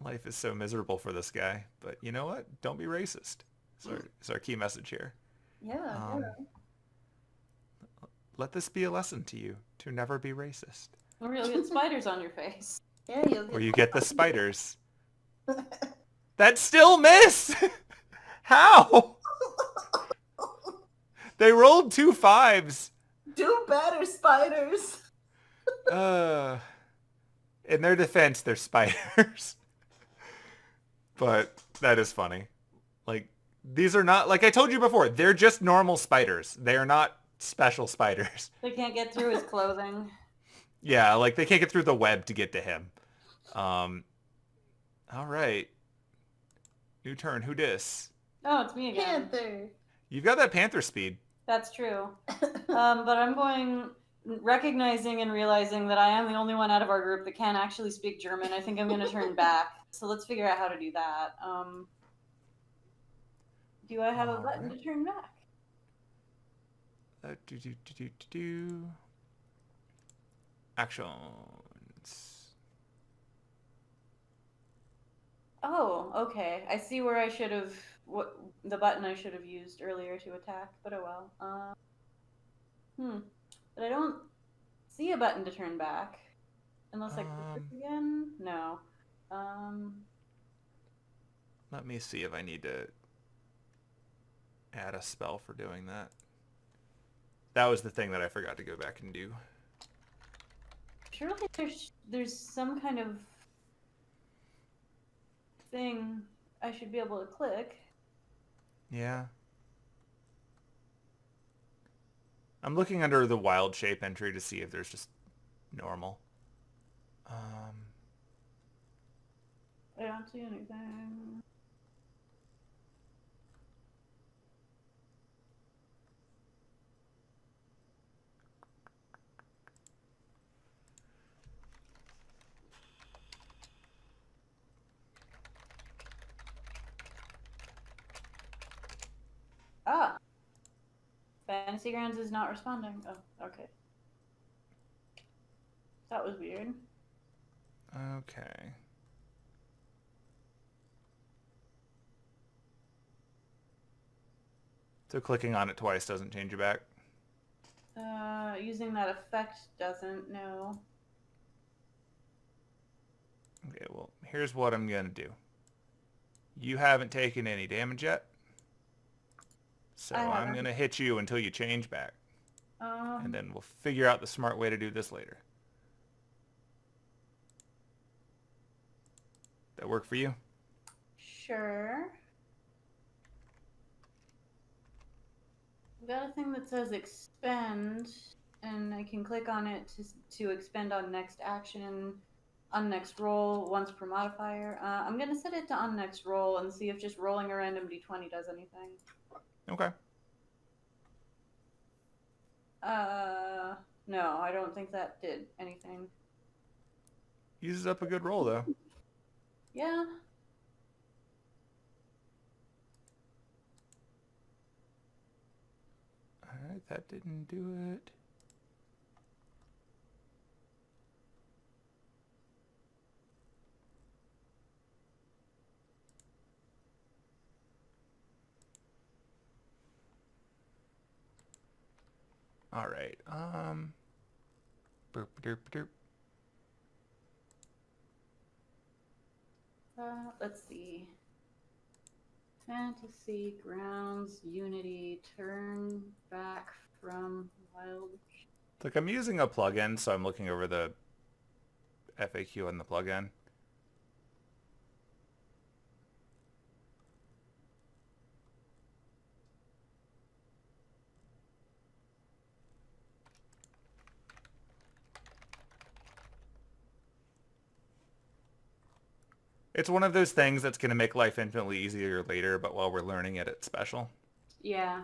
Life is so miserable for this guy, but you know what? Don't be racist. It's our key message here. Yeah. Let this be a lesson to you to never be racist. Or you'll get spiders on your face. Yeah, or you get the spiders. That still miss. How? They rolled 2 5s. Do better, spiders. In their defense, they're spiders. But that is funny. Like, these are not, like I told you before, they're just normal spiders. They are not special spiders. They can't get through his clothing. Yeah, like they can't get through the web to get to him. All right. New turn. Who dis? Oh, it's me again. Panther. You've got that panther speed. That's true. But I'm going, recognizing and realizing that I am the only one out of our group that can actually speak German. I think I'm going to turn back. So let's figure out how to do that. Do I have a All button right. to turn back? Actions. Oh, okay. I see where I should have what the button I should have used earlier to attack, but oh well. But I don't see a button to turn back unless I click this again. No. Let me see if I need to add a spell for doing that. That was the thing that I forgot to go back and do. Surely there's some kind of thing I should be able to click. Yeah. I'm looking under the wild shape entry to see if there's just normal. I don't see anything. Ah, Fantasy Grounds is not responding. Oh, okay. That was weird. Okay. So clicking on it twice doesn't change it back? Using that effect doesn't, no. Okay, well, here's what I'm going to do. You haven't taken any damage yet. So I I'm haven't. going to hit you until you change back. And then we'll figure out the smart way to do this later. That work for you? Sure. I've got a thing that says expend, and I can click on it to expend on next action and on next roll once per modifier. I'm going to set it to on next roll and see if just rolling a random d20 does anything. Okay. No, I don't think that did anything. Uses up a good roll, though. Yeah. Alright, that didn't do it. Alright, Burp, derp, derp. Let's see. Fantasy Grounds Unity turn back from wild. Like, I'm using a plugin, so I'm looking over the FAQ on the plugin. It's one of those things that's going to make life infinitely easier later, but while we're learning it, it's special. Yeah.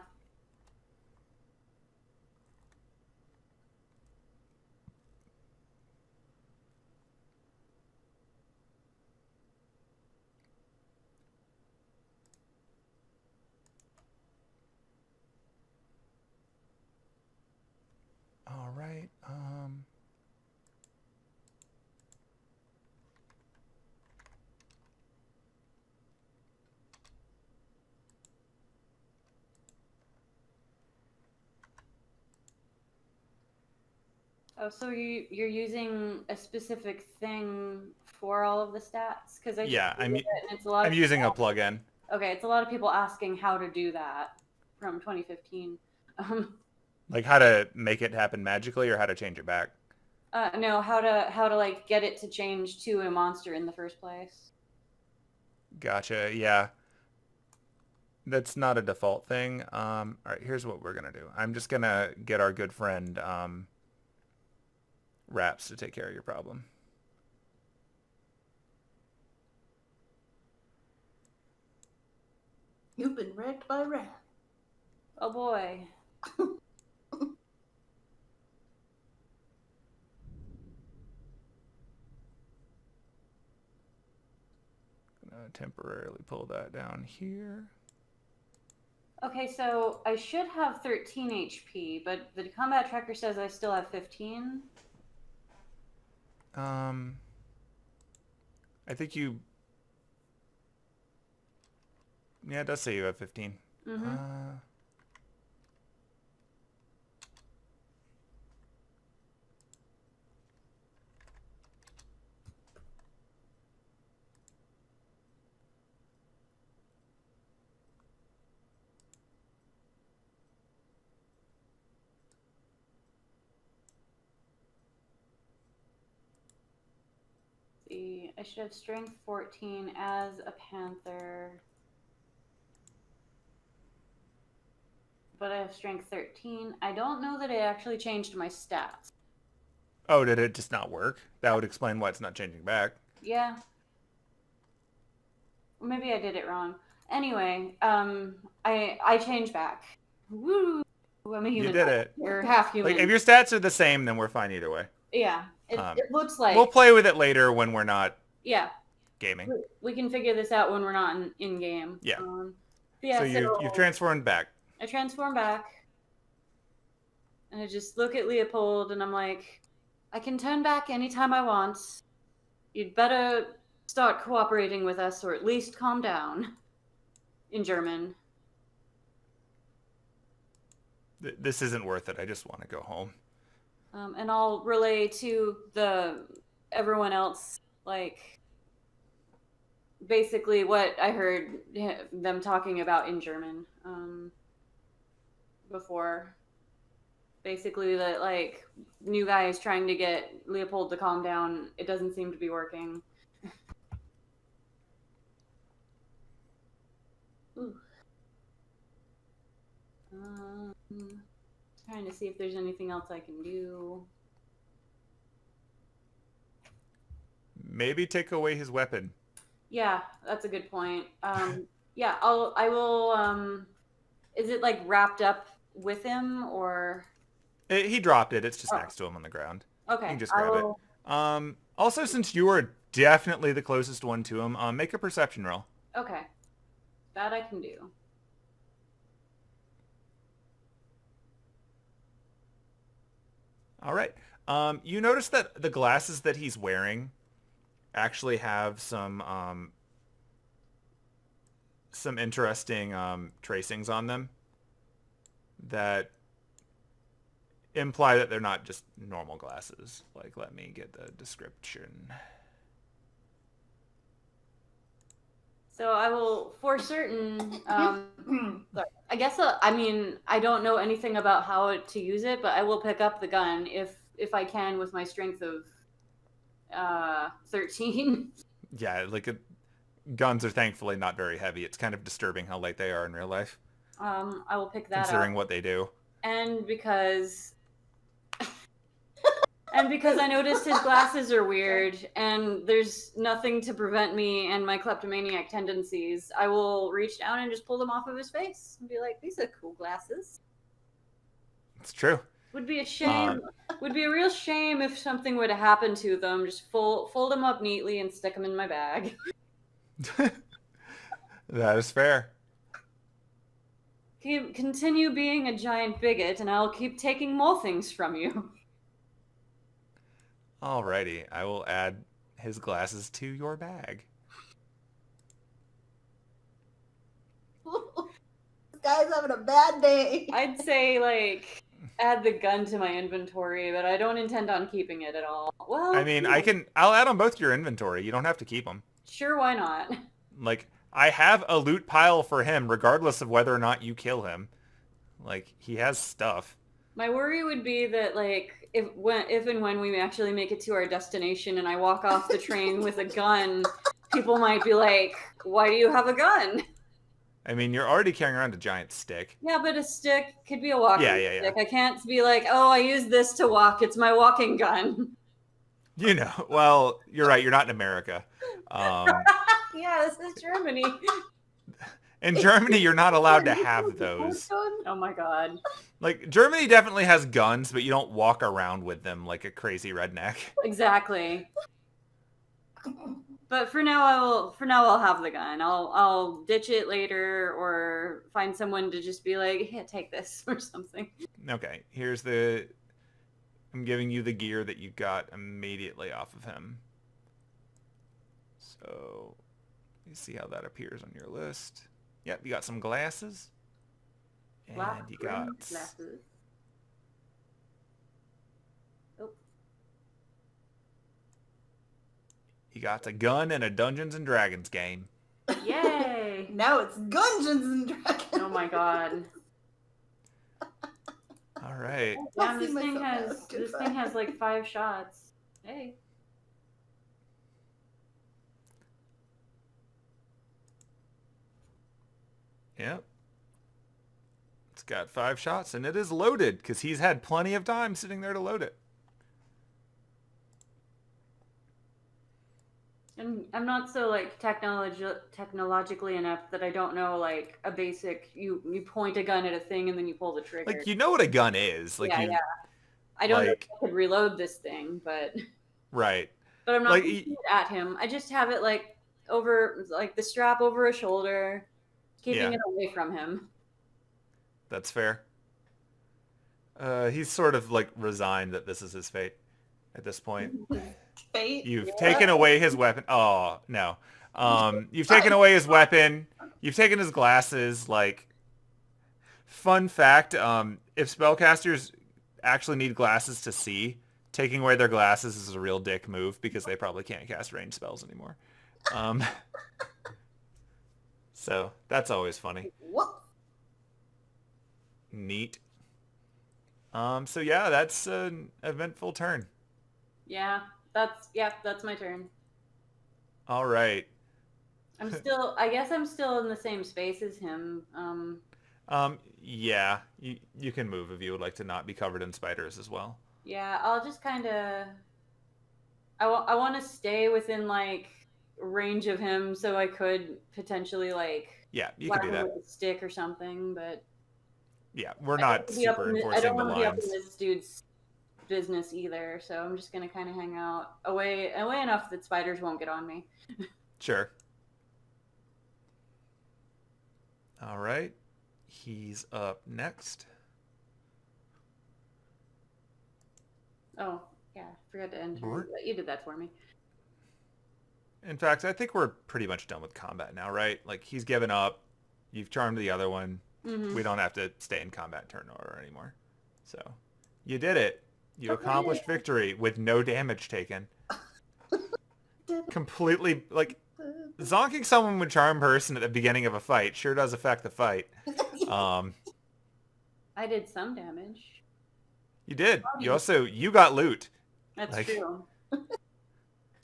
All right. Oh, so you're using a specific thing for all of the stats? Because I Yeah, and it's a lot I'm of using a people, plugin. okay, it's a lot of people asking how to do that from 2015. Like how to make it happen magically or how to change it back. No, how to like get it to change to a monster in the first place. Gotcha. Yeah. That's not a default thing. All right, here's what we're going to do. I'm just going to get our good friend Raps to take care of your problem. You've been wrecked by Rat. Oh boy. Gonna temporarily pull that down here. Okay, so I should have 13 HP, but the combat tracker says I still have 15. I think you... Yeah, it does say you have 15. Mm-hmm. See, I should have strength 14 as a panther. But I have strength 13. I don't know that it actually changed my stats. Oh, did it just not work? That would explain why it's not changing back. Yeah. Or maybe I did it wrong. Anyway, I changed back. Woo! I'm a human. You did it. Or half human. Like, if your stats are the same, then we're fine either way. Yeah. It looks like... We'll play with it later when we're not gaming. We can figure this out when we're not in game. Yeah. Yeah, so you've transformed back. I transform back. And I just look at Leopold and I'm like, I can turn back anytime I want. You'd better start cooperating with us or at least calm down. In German. This isn't worth it. I just want to go home. And I'll relay to everyone else, like, basically what I heard them talking about in German before. Basically that, like, new guy is trying to get Leopold to calm down. It doesn't seem to be working. Ooh. Trying to see if there's anything else I can do. Maybe take away his weapon. Yeah, that's a good point. Yeah, I will. Is it like wrapped up with him or? He dropped it. It's just next to him on the ground. Okay. You can just grab it. Also, since you are definitely the closest one to him, make a perception roll. Okay. That I can do. All right. You notice that the glasses that he's wearing actually have some interesting tracings on them that imply that they're not just normal glasses. Like, let me get the description. So I will, for certain, I guess, I mean, I don't know anything about how to use it, but I will pick up the gun if I can with my strength of 13. Yeah, like, guns are thankfully not very heavy. It's kind of disturbing how light they are in real life. I will pick that up. Considering what they do. And because I noticed his glasses are weird, and there's nothing to prevent me and my kleptomaniac tendencies, I will reach down and just pull them off of his face and be like, these are cool glasses. It's true. Would be a shame. Would be a real shame if something were to happen to them. Just fold them up neatly and stick them in my bag. That is fair. Continue being a giant bigot, and I'll keep taking more things from you. Alrighty, I will add his glasses to your bag. This guy's having a bad day. I'd say, like, add the gun to my inventory, but I don't intend on keeping it at all. Well, I mean, I'll add them both to your inventory. You don't have to keep them. Sure, why not? Like, I have a loot pile for him, regardless of whether or not you kill him. Like, he has stuff. My worry would be that, like, if and when we actually make it to our destination and I walk off the train with a gun, people might be like, why do you have a gun? I mean, you're already carrying around a giant stick. Yeah, but a stick could be a walking Yeah. stick. I can't be like, oh, I use this to walk. It's my walking gun. You know, well, you're right. You're not in America. Yeah, this is Germany. In Germany, you're not allowed to have those. Oh my god. Like, Germany definitely has guns, but you don't walk around with them like a crazy redneck. Exactly. But for now, I'll have the gun. I'll ditch it later, or find someone to just be like, "Yeah, take this" or something. Okay, I'm giving you the gear that you got immediately off of him. So, let me see how that appears on your list. Yep, you got some glasses. And you got... glasses. Oh. You got a gun and a Dungeons and Dragons game. Yay! Now it's Dungeons and Dragons. Oh my god. All right. Damn, this thing has like 5 shots. Hey. Yep. It's got 5 shots, and it is loaded, because he's had plenty of time sitting there to load it. And I'm not so like technologically inept that I don't know like a basic you point a gun at a thing and then you pull the trigger. Like, you know what a gun is. Like, yeah. I don't know if I could reload this thing, but right. But I'm not pointing it at him. I just have it like over like the strap over his shoulder, keeping it away from him. That's fair. He's sort of like resigned that this is his fate at this point. Fate? You've taken away his weapon. Oh, no. You've taken away his weapon. You've taken his glasses. Like, fun fact, if spellcasters actually need glasses to see, taking away their glasses is a real dick move because they probably can't cast ranged spells anymore. So, that's always funny. What? Neat. So yeah, that's an eventful turn. Yeah, that's my turn. All right. I guess I'm still in the same space as him. Yeah, you can move if you would like to not be covered in spiders as well. Yeah, I'll just kind of... I want to stay within, like, range of him so I could potentially, like... Yeah, you can do that. With a stick or something, but... Yeah, we're not super enforcing the lines. I don't want to be up in this dude's business either, so I'm just going to kind of hang out away enough that spiders won't get on me. Sure. All right. He's up next. Oh, yeah. Forgot to enter. You did that for me. In fact, I think we're pretty much done with combat now, right? Like, he's given up. You've charmed the other one. Mm-hmm. We don't have to stay in combat turn order anymore. So, you did it. You accomplished victory with no damage taken. Completely, like, zonking someone with charm person at the beginning of a fight sure does affect the fight. I did some damage. You did. You got loot. That's true.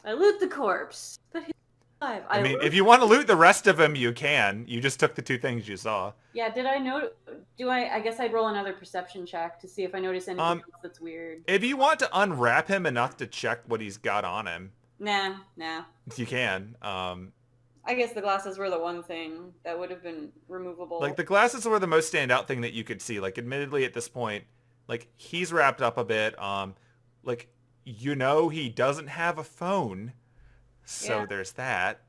I loot the corpse, but he's alive. I mean, if you want to loot the rest of him, you can. You just took the 2 things you saw. Yeah, did I know? I guess I'd roll another perception check to see if I notice anything else that's weird. If you want to unwrap him enough to check what he's got on him. Nah. You can. I guess the glasses were the one thing that would have been removable. Like, the glasses were the most standout thing that you could see. Like, admittedly, at this point, like, he's wrapped up a bit. Like, you know he doesn't have a phone. So there's that.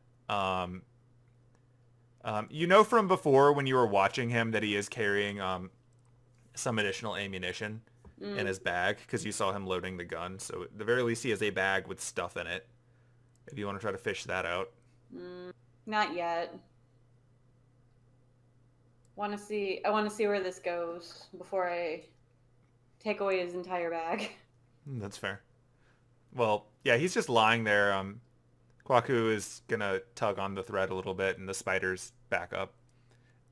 You know from before when you were watching him that he is carrying some additional ammunition in his bag because you saw him loading the gun. So at the very least he has a bag with stuff in it. If you want to try to fish that out. Not yet. I want to see where this goes before I take away his entire bag. That's fair. Well, yeah, he's just lying there. Kwaku is going to tug on the thread a little bit, and the spiders back up.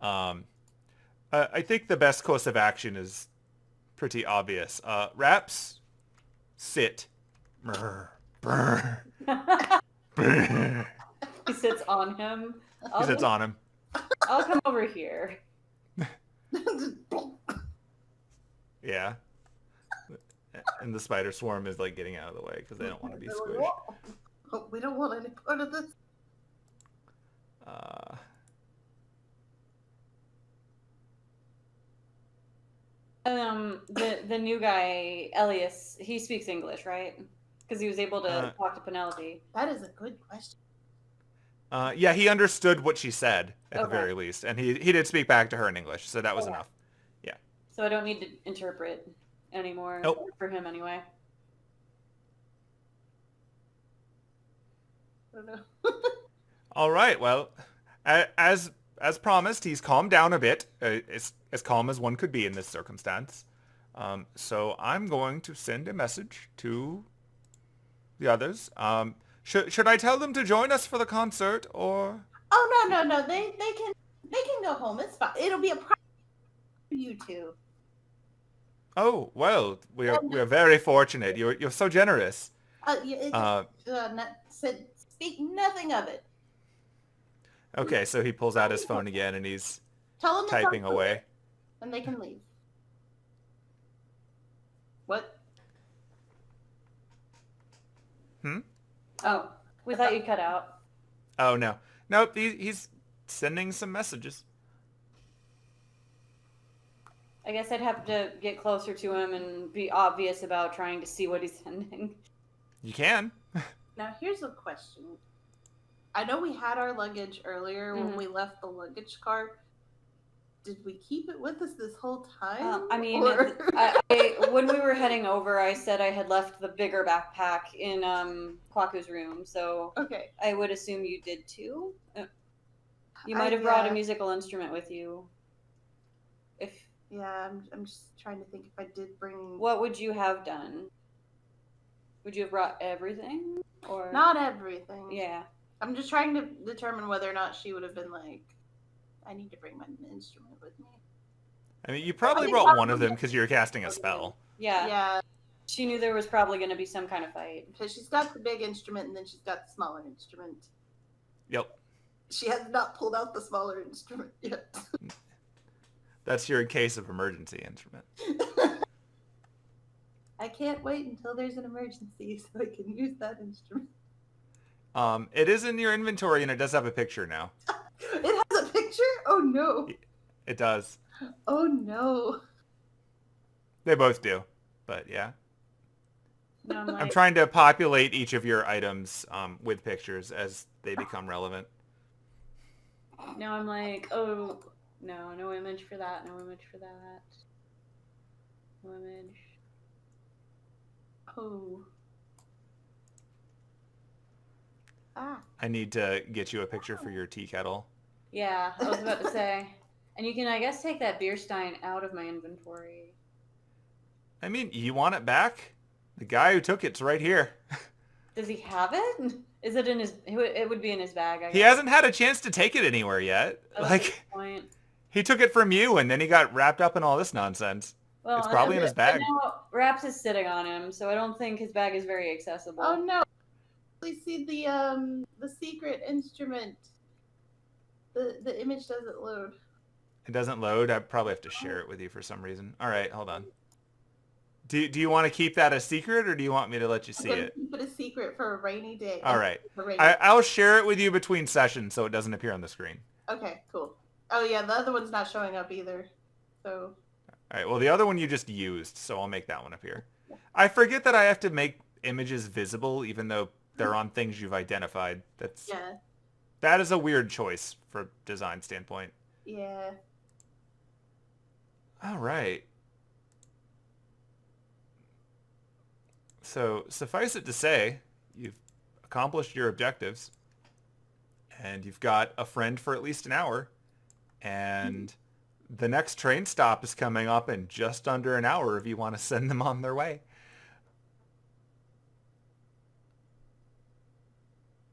I think the best course of action is pretty obvious. Raps, sit. Brr, brr, brr. He sits on him. He sits on him. I'll come over here. Yeah. And the spider swarm is like getting out of the way because they don't want to be squished. We don't want any part of this. The new guy, Elias, he speaks English, right? Because he was able to talk to Penelope. That is a good question. Yeah, he understood what she said at the Okay. very least, and he did speak back to her in English, so that was Okay. enough. Yeah. So I don't need to interpret anymore Nope. for him anyway. I don't know. All right. Well, as promised, he's calmed down a bit. As calm as one could be in this circumstance. So I'm going to send a message to the others. Should I tell them to join us for the concert, or? Oh no. They can go home. It's fine. It'll be a problem for you two. Oh well, we are very fortunate. You're so generous. Speak nothing of it. Okay, so he pulls out his phone again and he's Tell them to typing come away. and they can leave. What? Oh, we thought you cut out. Oh no, nope. He's sending some messages. I guess I'd have to get closer to him and be obvious about trying to see what he's sending. You can. Now here's a question. I know we had our luggage earlier when we left the luggage cart. Did we keep it with us this whole time? I mean, Or- when we were heading over, I said I had left the bigger backpack in Kwaku's room, so Okay. I would assume you did too. You might have brought a musical instrument with you. Yeah, I'm just trying to think if I did bring. What would you have done? Would you have brought everything, or Not everything. Yeah. I'm just trying to determine whether or not she would have been like, I need to bring my instrument with me. I mean, you probably brought one of them because you're casting a spell. Yeah. Yeah, She knew there was probably going to be some kind of fight. because she's got the big instrument and then she's got the smaller instrument. Yep. She has not pulled out the smaller instrument yet. That's your case of emergency instrument. I can't wait until there's an emergency so I can use that instrument. It is in your inventory and it does have a picture now. It has a picture? Oh no. It does. Oh no. They both do, but yeah. No, I'm, I'm trying to populate each of your items with pictures as they become relevant. Now I'm like, oh, no image for that, no image for that. No image. Oh. Ah. I need to get you a picture for your tea kettle. Yeah, I was about to say. And you can, I guess, take that beer stein out of my inventory. I mean, you want it back? The guy who took it's right here. Does he have it? Is it in his? It would be in his bag. I guess. He hasn't had a chance to take it anywhere yet. Oh, that's a Like, good point. he took it from you and then he got wrapped up in all this nonsense. Well, It's probably in his bag. Now, Raps is sitting on him, so I don't think his bag is very accessible. Oh no. Please see the secret instrument. The image doesn't load. It doesn't load. I probably have to share it with you for some reason. All right, hold on. Do you want to keep that a secret or do you want me to let you see it? Keep it a secret for a rainy day. All right. For rainy I'll share it with you between sessions so it doesn't appear on the screen. Okay, cool. Oh yeah, the other one's not showing up either. So. All right, well, the other one you just used, so I'll make that one appear. I forget that I have to make images visible even though they're on things you've identified. Yeah. That is a weird choice for design standpoint. Yeah. All right. So suffice it to say, you've accomplished your objectives, and you've got a friend for at least an hour, and the next train stop is coming up in just under an hour if you want to send them on their way.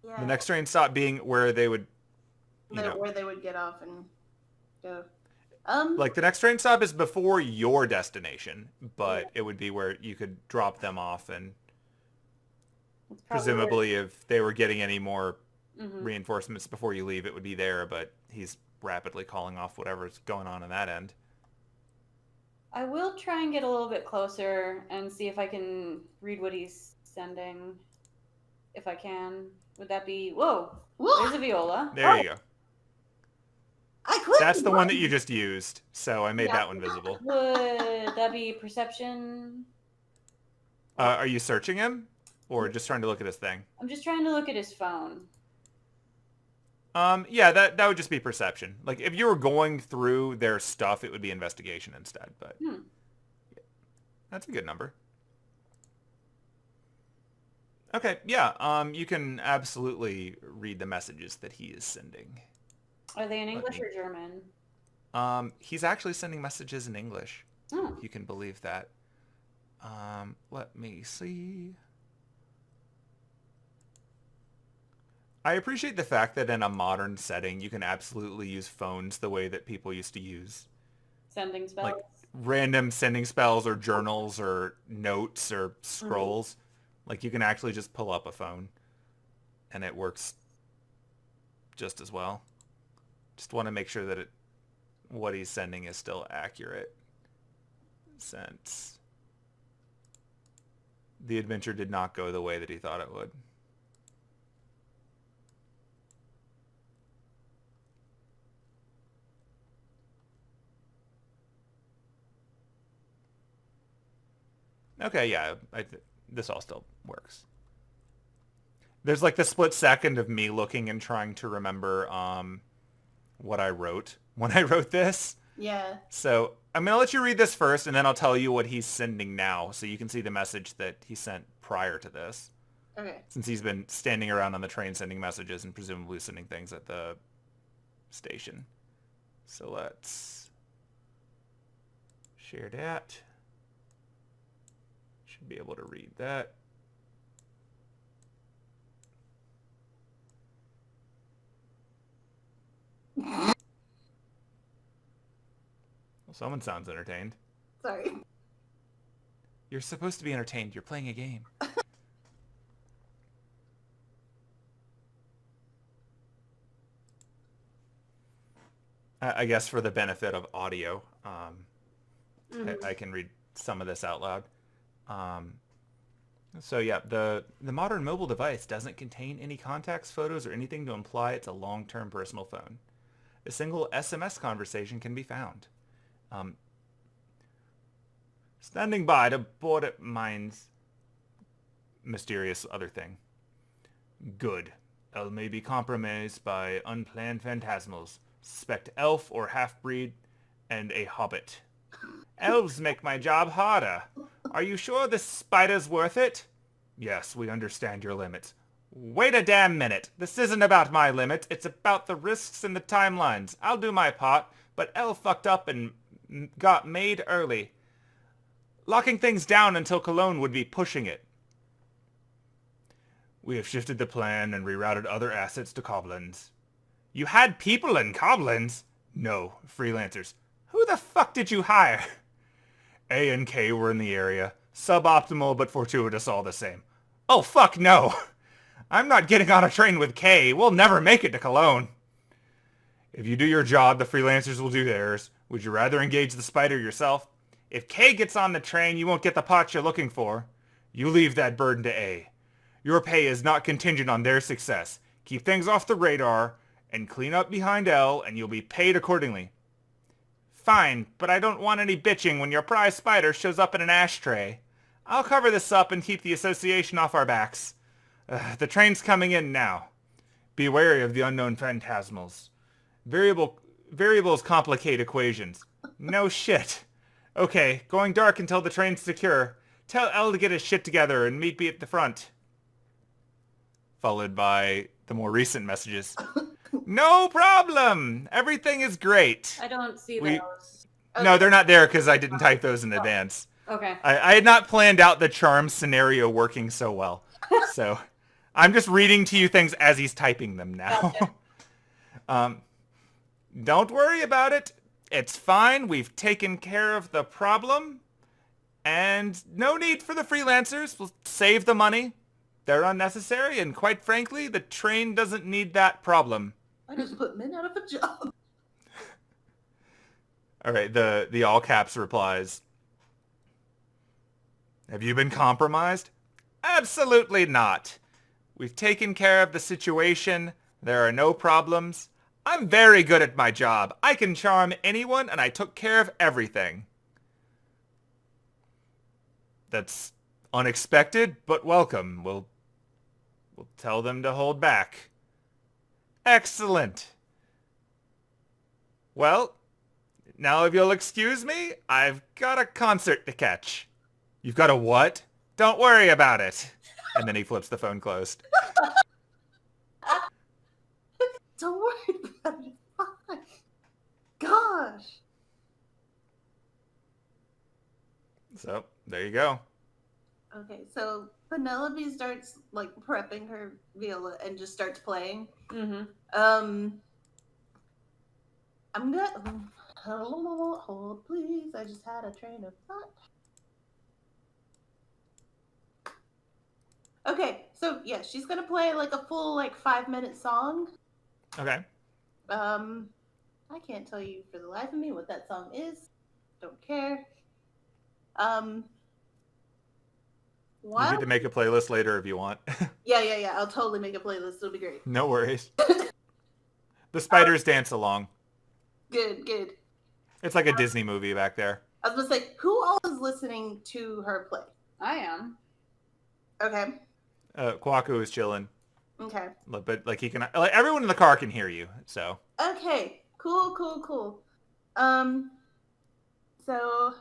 Yeah. The next train stop being where they would, Where they would get off and go. like the next train stop is before your destination, but it would be where you could drop them off and It's probably presumably if they were getting any more Mhm. reinforcements before you leave, it would be there, but he's rapidly calling off whatever's going on that end. I will try and get a little bit closer and see if I can read what he's sending. If I can. Would that be... Whoa! Whoa! There's a viola. There you go. I clicked. That's the one that you just used, so I made Yeah. that one visible. Would that be perception? Are you searching him? Or just trying to look at his thing? I'm just trying to look at his phone. Yeah, that would just be perception. Like, if you were going through their stuff, it would be investigation instead, but that's a good number. Okay, yeah, you can absolutely read the messages that he is sending. Are they in English or German? He's actually sending messages in English. Oh. If you can believe that. Let me see. I appreciate the fact that in a modern setting, you can absolutely use phones the way that people used to use. Sending spells? Like random sending spells or journals or notes or scrolls. Like you can actually just pull up a phone and it works just as well. Just want to make sure that what he's sending is still accurate. Since the adventure did not go the way that he thought it would. Okay, yeah, this all still works. There's like the split second of me looking and trying to remember what I wrote when I wrote this. Yeah. So I'm going to let you read this first, and then I'll tell you what he's sending now, so you can see the message that he sent prior to this. Okay. Since he's been standing around on the train sending messages and presumably sending things at the station. So let's share that. Should be able to read that. Well, someone sounds entertained. Sorry. You're supposed to be entertained. You're playing a game. I guess for the benefit of audio, I can read some of this out loud. So yeah, the modern mobile device doesn't contain any contacts, photos, or anything to imply it's a long-term personal phone. A single SMS conversation can be found. Standing by to board at mines. Mysterious other thing. Good. Elle may be compromised by unplanned phantasmals. Suspect elf or half-breed and a hobbit. Elves make my job harder. Are you sure this spider's worth it? Yes, we understand your limits. Wait a damn minute. This isn't about my limit. It's about the risks and the timelines. I'll do my part, but Elle fucked up and got made early. Locking things down until Cologne would be pushing it. We have shifted the plan and rerouted other assets to Koblenz. You had people in Koblenz? No, freelancers. Who the fuck did you hire? A and K were in the area. Suboptimal but fortuitous all the same. Oh fuck no! I'm not getting on a train with K. We'll never make it to Cologne. If you do your job, the freelancers will do theirs. Would you rather engage the spider yourself? If K gets on the train, you won't get the pot you're looking for. You leave that burden to A. Your pay is not contingent on their success. Keep things off the radar and clean up behind L, and you'll be paid accordingly. Fine, but I don't want any bitching when your prize spider shows up in an ashtray. I'll cover this up and keep the association off our backs. The train's coming in now. Be wary of the unknown phantasmals. Variables complicate equations. No shit. Okay, going dark until the train's secure. Tell L to get his shit together and meet me at the front. Followed by the more recent messages. No problem! Everything is great. I don't see those. No, they're not there because I didn't type those in advance. Okay. I had not planned out the charm scenario working so well. So I'm just reading to you things as he's typing them now. Gotcha. Don't worry about it. It's fine. We've taken care of the problem. And no need for the freelancers. We'll save the money. They're unnecessary, and quite frankly, the train doesn't need that problem. I just put men out of a job. All right, the all caps replies. Have you been compromised? Absolutely not. We've taken care of the situation. There are no problems. I'm very good at my job. I can charm anyone, and I took care of everything. That's unexpected, but welcome. We'll tell them to hold back. Excellent. Well, now if you'll excuse me, I've got a concert to catch. You've got a what? Don't worry about it. And then he flips the phone closed. Don't worry about it. Fine. Gosh. So, there you go. Okay, so Penelope starts like prepping her viola and just starts playing. Mm-hmm. I'm gonna hold, please. I just had a train of thought. Okay, so yeah, she's gonna play like a full like 5-minute song. Okay. I can't tell you for the life of me what that song is. Don't care. You What? get to make a playlist later if you want. Yeah. I'll totally make a playlist. It'll be great. No worries. The spiders dance along. Good. It's like a Disney movie back there. I was gonna say, who all is listening to her play? I am. Okay. Kwaku is chilling. Okay. But like he can, like everyone in the car can hear you. So. Okay. Cool. So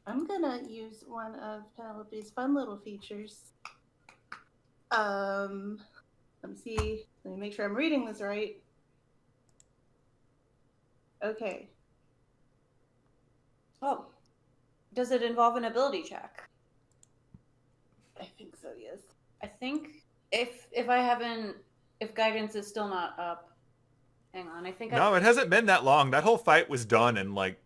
I'm gonna use one of Penelope's fun little features. Let me see. Let me make sure I'm reading this right. Okay. Oh. Does it involve an ability check? I think so, yes. I think if guidance is still not up. Hang on, I think No, it hasn't been that long. That whole fight was done in like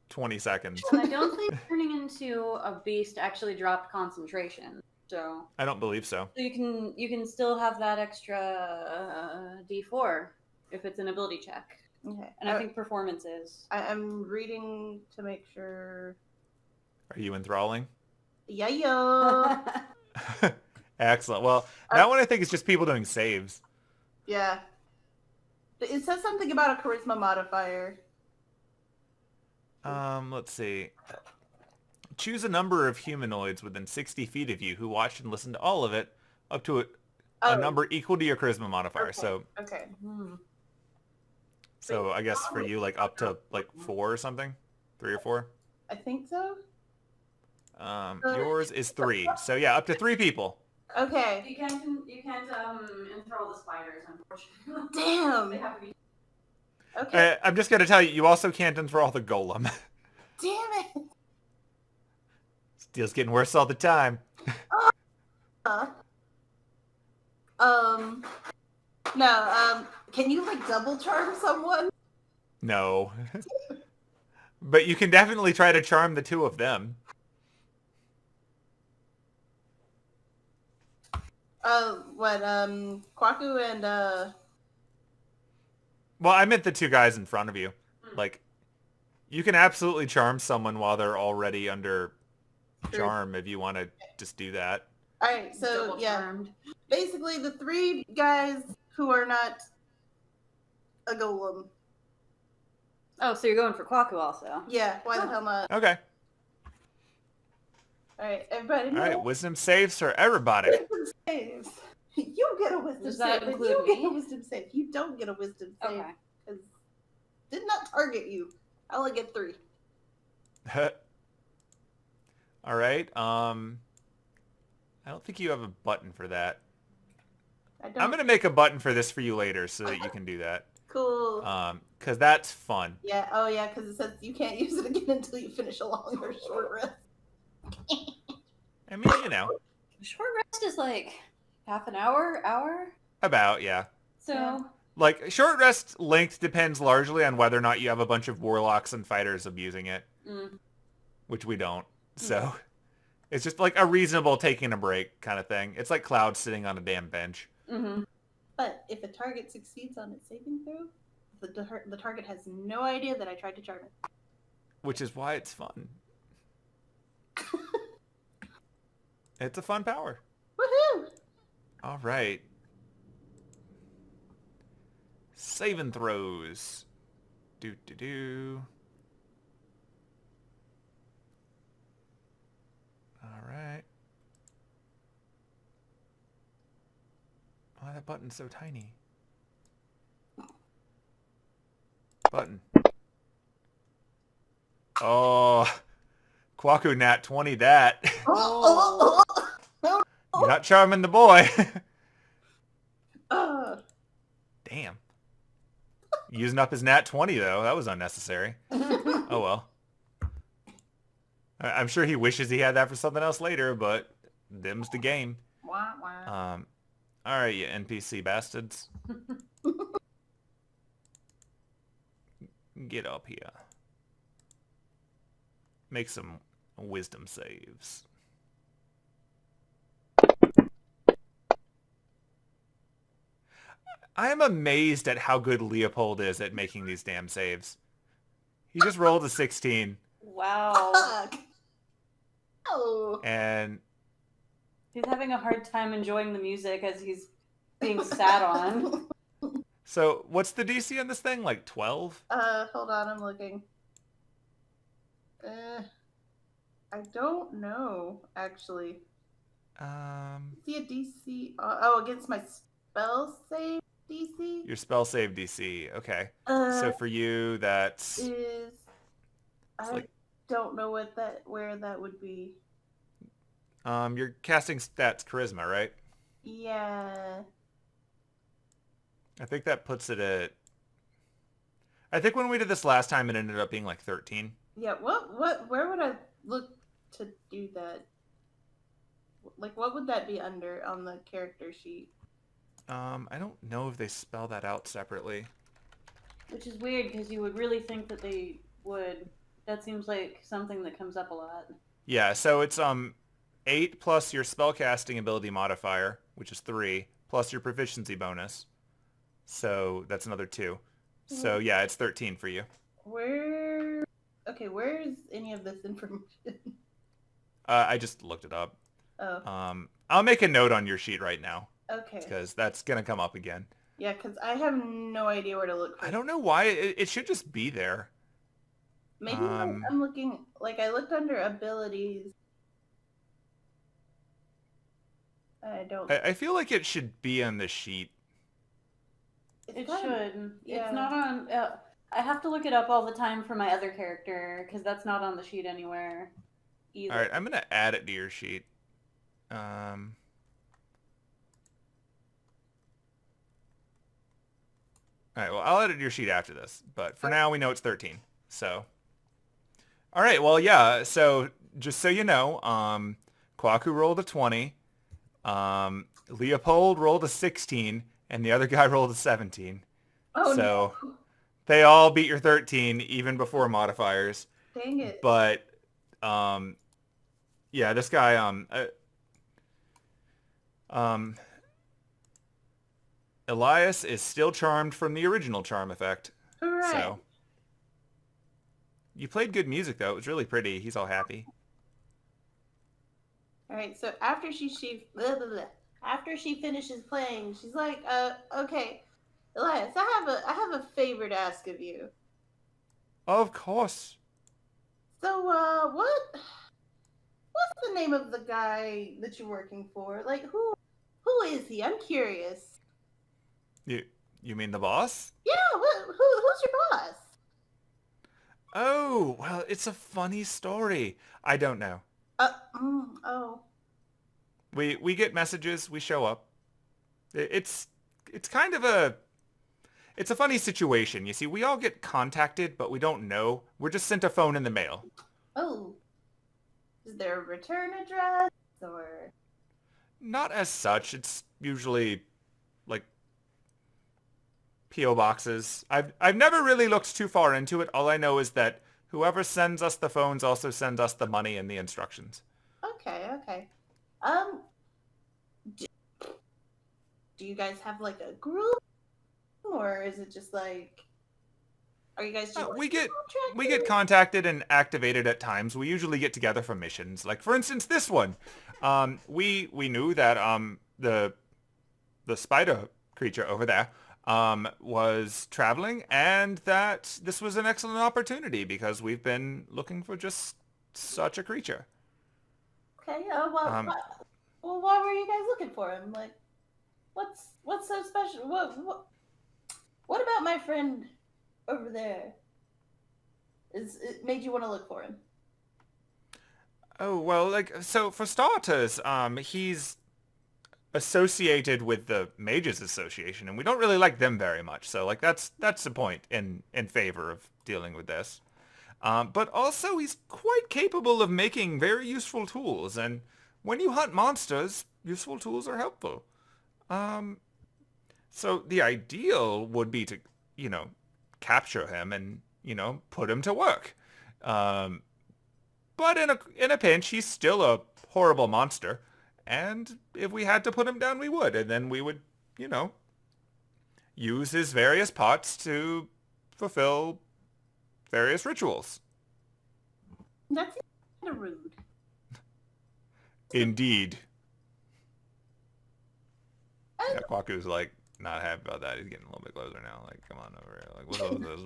20 seconds. And I don't think turning into a beast actually dropped concentration. So I don't believe so. you can still have that extra D4 if it's an ability check. Okay. And I think performance is. I'm reading to make sure. Are you enthralling? Yeah, yo. Excellent. Well, that one I think is just people doing saves. Yeah. It says something about a charisma modifier. Let's see. Choose a number of humanoids within 60 feet of you who watched and listened to all of it, up to a number equal to your charisma modifier. Okay. So I guess for you, like up to like 4 or something, 3 or 4. I think so. Yours is 3. So yeah, up to 3 people. Okay. You can't enthrall the spiders, unfortunately. Damn. They have to be. Okay. I'm just gonna tell you, you also can't enthrall the golem. Damn it. This deal's getting worse all the time. No, can you like double charm someone? No. But you can definitely try to charm the 2 of them. Kwaku and Well, I meant the 2 guys in front of you. Like, you can absolutely charm someone while they're already under charm if you want to just do that. Alright, so Double yeah. charmed. Basically the 3 guys who are not a golem. Oh, so you're going for Kwaku also? Yeah, why the hell not? Okay. Alright, everybody. All right, wisdom saves for everybody. Wisdom saves. You get a wisdom Does that save. But include you get me? a wisdom save. You don't get a wisdom save. Okay. Because did not target you. I only get 3. All right. I don't think you have a button for that. I don't. I'm going to make a button for this for you later so that you can do that. Cool. Because that's fun. Yeah, oh yeah, because it says you can't use it again until you finish a long or short rest. I mean, you know. Short rest is like half an hour. About, yeah. So Yeah. Like, short rest length depends largely on whether or not you have a bunch of warlocks and fighters abusing it. Which we don't. So, it's just like a reasonable taking a break kind of thing. It's like Cloud sitting on a damn bench. Mm-hmm. But if a target succeeds on its saving throw, the target has no idea that I tried to charm it. Which is why it's fun. It's a fun power. Woohoo! All right. Saving throws. Do. All right. Why that button's so tiny? button. Oh, Kwaku nat 20 that. Oh. You're not charming the boy. Oh. Damn. Using up his nat 20 though. That was unnecessary. Oh well. I'm sure he wishes he had that for something else later, but them's the game. Wah, wah. Alright, you NPC bastards. Get up here. Make some wisdom saves. I am amazed at how good Leopold is at making these damn saves. He just rolled a 16. Wow. Fuck. Oh. And He's having a hard time enjoying the music as he's being sat on. so what's the DC on this thing? Like 12? Hold on, I'm looking. I don't know, actually. See a DC? Oh, against my spell save DC? Your spell save DC. Okay. Uh, So for you, that's... is I like- don't know where that would be. you're casting stats charisma, right? Yeah. I think that puts it at... I think when we did this last time, it ended up being like 13. Yeah, where would I look to do that? Like, what would that be under on the character sheet? I don't know if they spell that out separately. Which is weird because you would really think that they would. That seems like something that comes up a lot. Yeah, so it's 8 plus your spellcasting ability modifier, which is 3, plus your proficiency bonus. So that's another 2. So yeah, it's 13 for you. Okay, where is any of this information? I just looked it up. Oh, I'll make a note on your sheet right now okay. because that's gonna come up again. Yeah, because I have no idea where to look for I don't know why it should just be there. Maybe I'm looking, like, I looked under abilities. I don't... I feel like it should be on the sheet. It kind of- should. yeah. It's not on. I have to look it up all the time for my other character because that's not on the sheet anywhere either. All right, I'm gonna add it to your sheet. All right, well, I'll edit your sheet after this, but for now we know it's 13. So, all right, well, yeah. So just so you know, Kwaku rolled a 20, Leopold rolled a 16, and the other guy rolled a 17. Oh, So no. they all beat your 13 even before modifiers. Dang it. But yeah, this guy Elias is still charmed from the original charm effect. Hooray. So you played good music though. It was really pretty. He's all happy. All right, so after she blah, blah, blah. After she finishes playing, she's like, okay, Elias, I have a favor to ask of you. Of course. So, what's the name of the guy that you're working for? Like, who is he? I'm curious. You mean the boss? Yeah, who's your boss? Oh, well, it's a funny story. I don't know. Oh. We get messages, we show up. It's kind of a funny situation. You see, we all get contacted, but we don't know. We're just sent a phone in the mail. Oh. Is there a return address or? Not as such. It's usually like P.O. boxes. I've never really looked too far into it. All I know is that whoever sends us the phones also sends us the money and the instructions. Okay. Do you guys have like a group, or is it just like? Are you guys just? We get contacted and activated at times. We usually get together for missions. Like for instance, this one. We knew that the spider creature over there was traveling, and that this was an excellent opportunity because we've been looking for just such a creature. Okay. Why were you guys looking for him? Like, what's so special? What about my friend over there it made you want to look for him? Oh, well, like, so for starters, he's associated with the Mages Association, and we don't really like them very much. So, like, that's the point in favor of dealing with this. But also, he's quite capable of making very useful tools, and when you hunt monsters, useful tools are helpful. So the ideal would be to, capture him and, put him to work. But in a pinch, he's still a horrible monster. And if we had to put him down, we would. And then we would, use his various parts to fulfill various rituals. That's kind of rude. Indeed. Yeah, Kwaku's like not happy about that. He's getting a little bit closer now. Like, come on over here. Like, what's up with this?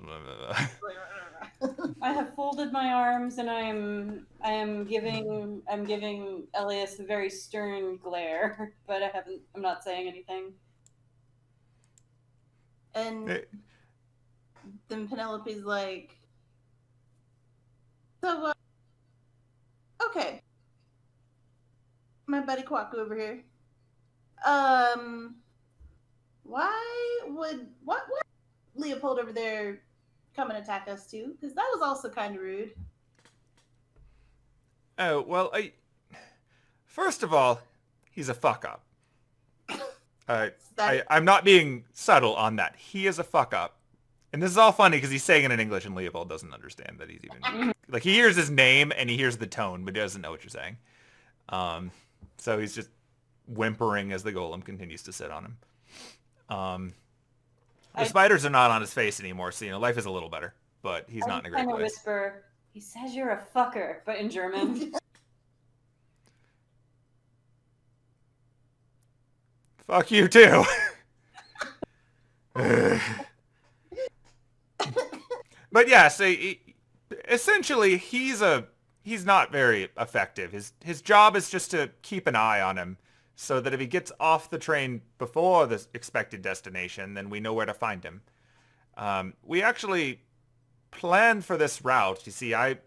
I have folded my arms and I am giving Elias a very stern glare, but I'm not saying anything. And then Penelope's like, so, okay. My buddy Kwaku over here. Why would Leopold over there come and attack us too? Because that was also kind of rude. Oh, well, first of all, he's a fuck up. I'm not being subtle on that. He is a fuck up. And this is all funny because he's saying it in English and Leopold doesn't understand that he's even... Like, he hears his name and he hears the tone, but he doesn't know what you're saying. So he's just whimpering as the golem continues to sit on him. The spiders are not on his face anymore, so, life is a little better. But he's not in a great place. Whisper, he says you're a fucker, but in German. Fuck you, too. But yeah, so essentially he's not very effective. His job is just to keep an eye on him so that if he gets off the train before the expected destination, then we know where to find him. We actually planned for this route. You see, I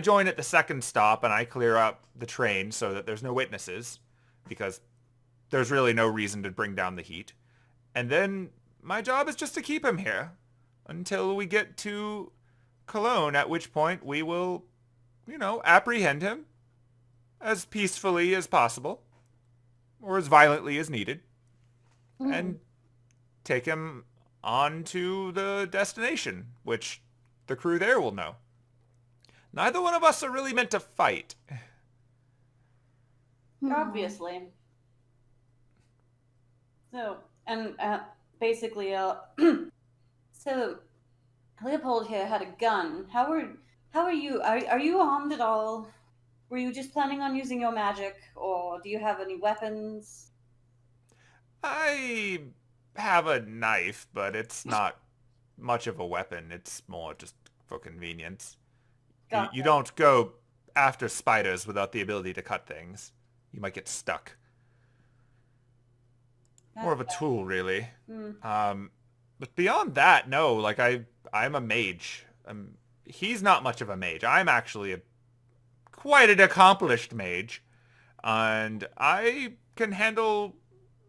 join at the second stop and I clear up the train so that there's no witnesses because there's really no reason to bring down the heat. And then my job is just to keep him here until we get to Cologne, at which point we will, apprehend him as peacefully as possible or as violently as needed and take him on to the destination, which the crew there will know. Neither one of us are really meant to fight. Obviously. So, and basically, so Leopold here had a gun. How are you? Are you armed at all? Were you just planning on using your magic, or do you have any weapons? I have a knife, but it's not much of a weapon. It's more just for convenience. Gotcha. You don't go after spiders without the ability to cut things. You might get stuck. More of a tool, really. But beyond that, no. Like, I'm a mage. He's not much of a mage. I'm actually quite an accomplished mage. And I can handle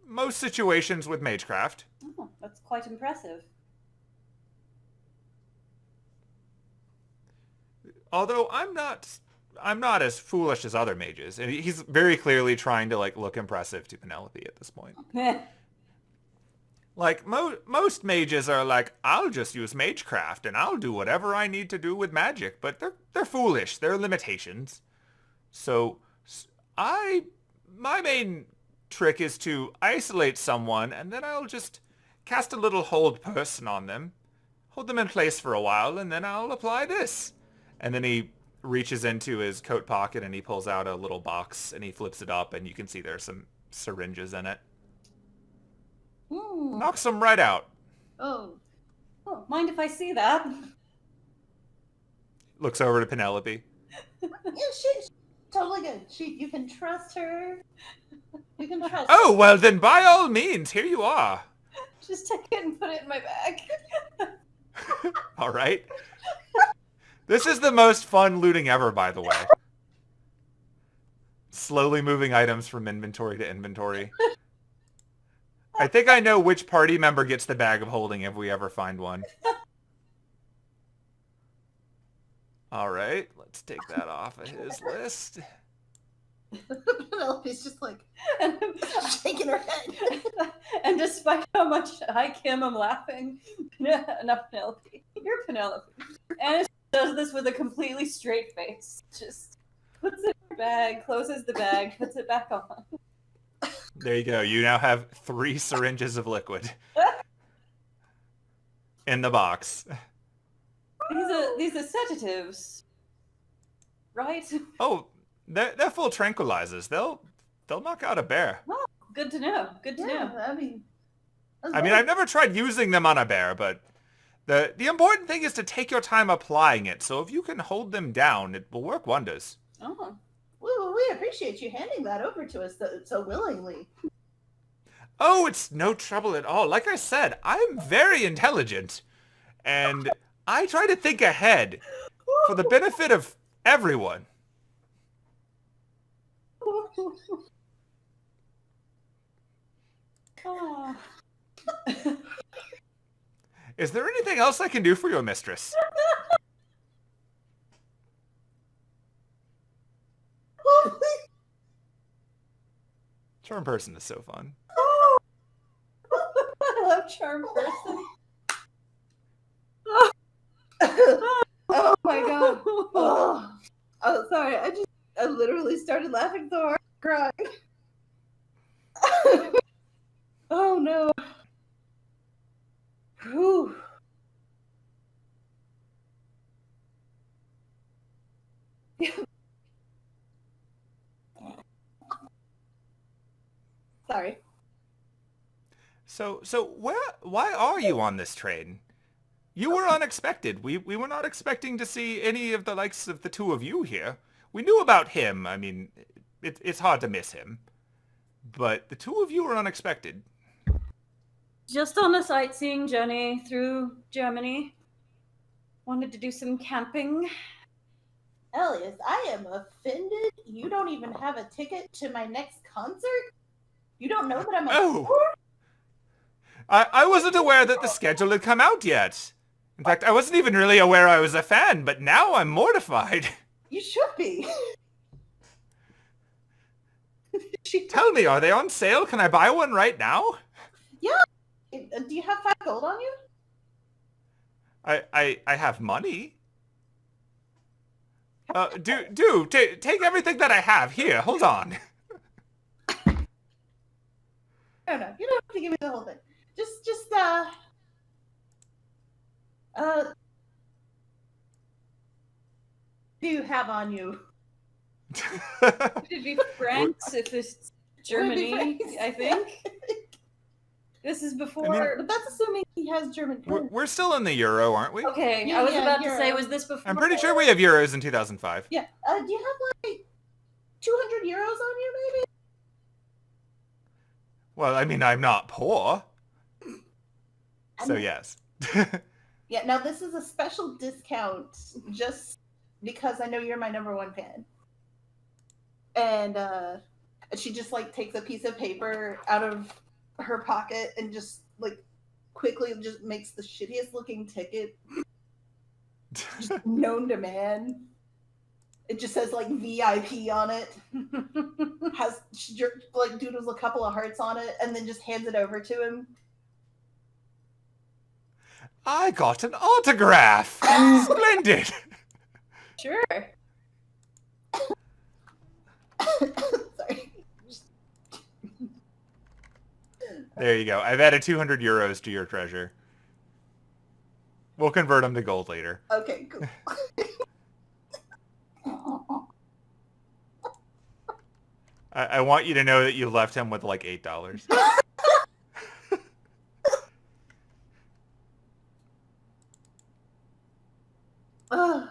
most situations with magecraft. Oh, that's quite impressive. Although I'm not as foolish as other mages. And he's very clearly trying to, like, look impressive to Penelope at this point. Like, most mages are like, I'll just use magecraft and I'll do whatever I need to do with magic. But they're foolish. There are limitations. So my main trick is to isolate someone and then I'll just cast a little hold person on them. Hold them in place for a while and then I'll apply this. And then he reaches into his coat pocket and he pulls out a little box and he flips it up and you can see there's some syringes in it. Ooh. Knocks them right out. Oh. Oh, mind if I see that? Looks over to Penelope. Yeah, she's totally good. You can trust her. You can trust her. Oh, well then by all means, here you are. Just take it and put it in my bag. All right. This is the most fun looting ever, by the way. Slowly moving items from inventory to inventory. I think I know which party member gets the bag of holding if we ever find one. All right, let's take that off of his list. Penelope's just like shaking her head. And despite how much I, Kim, am laughing, not Penelope, you're Penelope. And does this with a completely straight face. Just puts it in her bag, closes the bag, puts it back on. There you go. You now have 3 syringes of liquid in the box. These are sedatives, right? Oh, they're full tranquilizers. They'll knock out a bear. Oh, good to know. Good to know. I mean, I've never tried using them on a bear, but the important thing is to take your time applying it. So if you can hold them down, it will work wonders. Oh. we appreciate you handing that over to us so willingly. Oh, it's no trouble at all. Like I said, I'm very intelligent, and I try to think ahead for the benefit of everyone. Oh. Is there anything else I can do for your mistress? Charm person is so fun. I love charm person. Oh my god. Oh, sorry. I literally started laughing so hard, crying. Oh no. Whew. Sorry. So why are you on this train? You were unexpected. We were not expecting to see any of the likes of the two of you here. We knew about him. I mean, it's hard to miss him. But the two of you were unexpected. Just on a sightseeing journey through Germany. Wanted to do some camping. Elias, I am offended. You don't even have a ticket to my next concert? You don't know that I'm a Oh. I wasn't aware that the schedule had come out yet. In fact, I wasn't even really aware I was a fan, but now I'm mortified. You should be. Tell me, are they on sale? Can I buy one right now? Yeah. Do you have 5 gold on you? I have money. Take everything that I have. Here, hold on. No, you don't have to give me the whole thing. Just do you have on you? It'd be France if it's Germany, I think. This is before... But that's assuming he has German currency. We're still in the euro, aren't we? Okay, Yeah, I was about Euro. to say, was this before... I'm pretty sure we have euros in 2005. Yeah. Do you have like 200 euros on you, maybe? Well, I mean, I'm not poor. So yes. Yeah, now this is a special discount just because I know you're my #1 fan. And she just like takes a piece of paper out of her pocket and just like quickly just makes the shittiest looking ticket just known to man. It just says like VIP on it. Has like doodles a couple of hearts on it and then just hands it over to him. I got an autograph. Splendid. Sure. Sorry. There you go. I've added 200 euros to your treasure. We'll convert them to gold later. Okay, cool. I want you to know that you left him with like $8.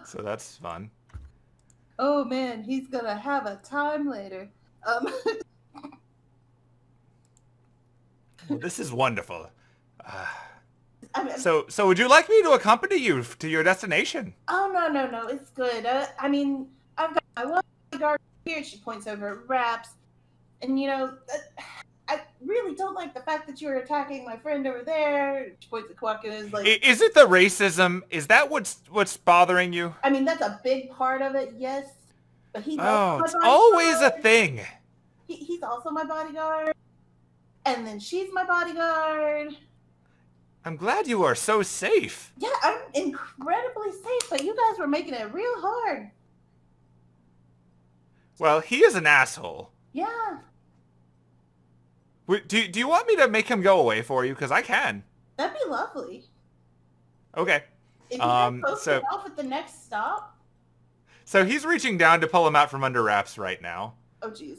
So that's fun. Oh man, he's gonna have a time later. Well, this is wonderful. I mean, So would you like me to accompany you to your destination? oh no, it's good. I mean, I've got my bodyguard here. She points over at Raps, and I really don't like the fact that you're attacking my friend over there. She points at Quack and is like, Is it the racism? Is that what's bothering you? I mean, that's a big part of it, yes. But he's Oh, also it's my always a bodyguard. thing. He's also my bodyguard. And then she's my bodyguard. I'm glad you are so safe. Yeah, I'm incredibly safe, but you guys were making it real hard. Well, he is an asshole. Yeah, Do you want me to make him go away for you? Because I can. that'd be lovely. Okay. If you guys both so- get off at the next stop. So he's reaching down to pull him out from under wraps right now. Oh, jeez.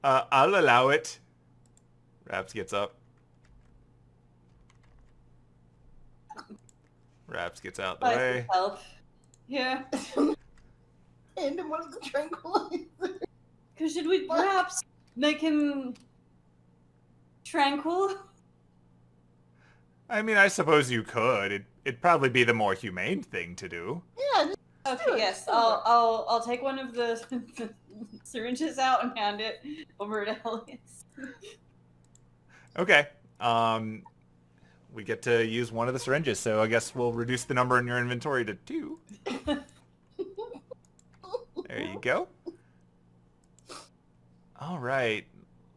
I'll allow it. Raps gets up. Raps gets out the way. Help. Yeah. And in one of the tranquilizers. Because should we perhaps make him tranquil? I mean, I suppose you could. It'd probably be the more humane thing to do. Yeah, just do Okay, it, yes. just do it. I'll take one of the syringes out and hand it over to Elliot. Okay. We get to use one of the syringes, so I guess we'll reduce the number in your inventory to 2. There you go. All right.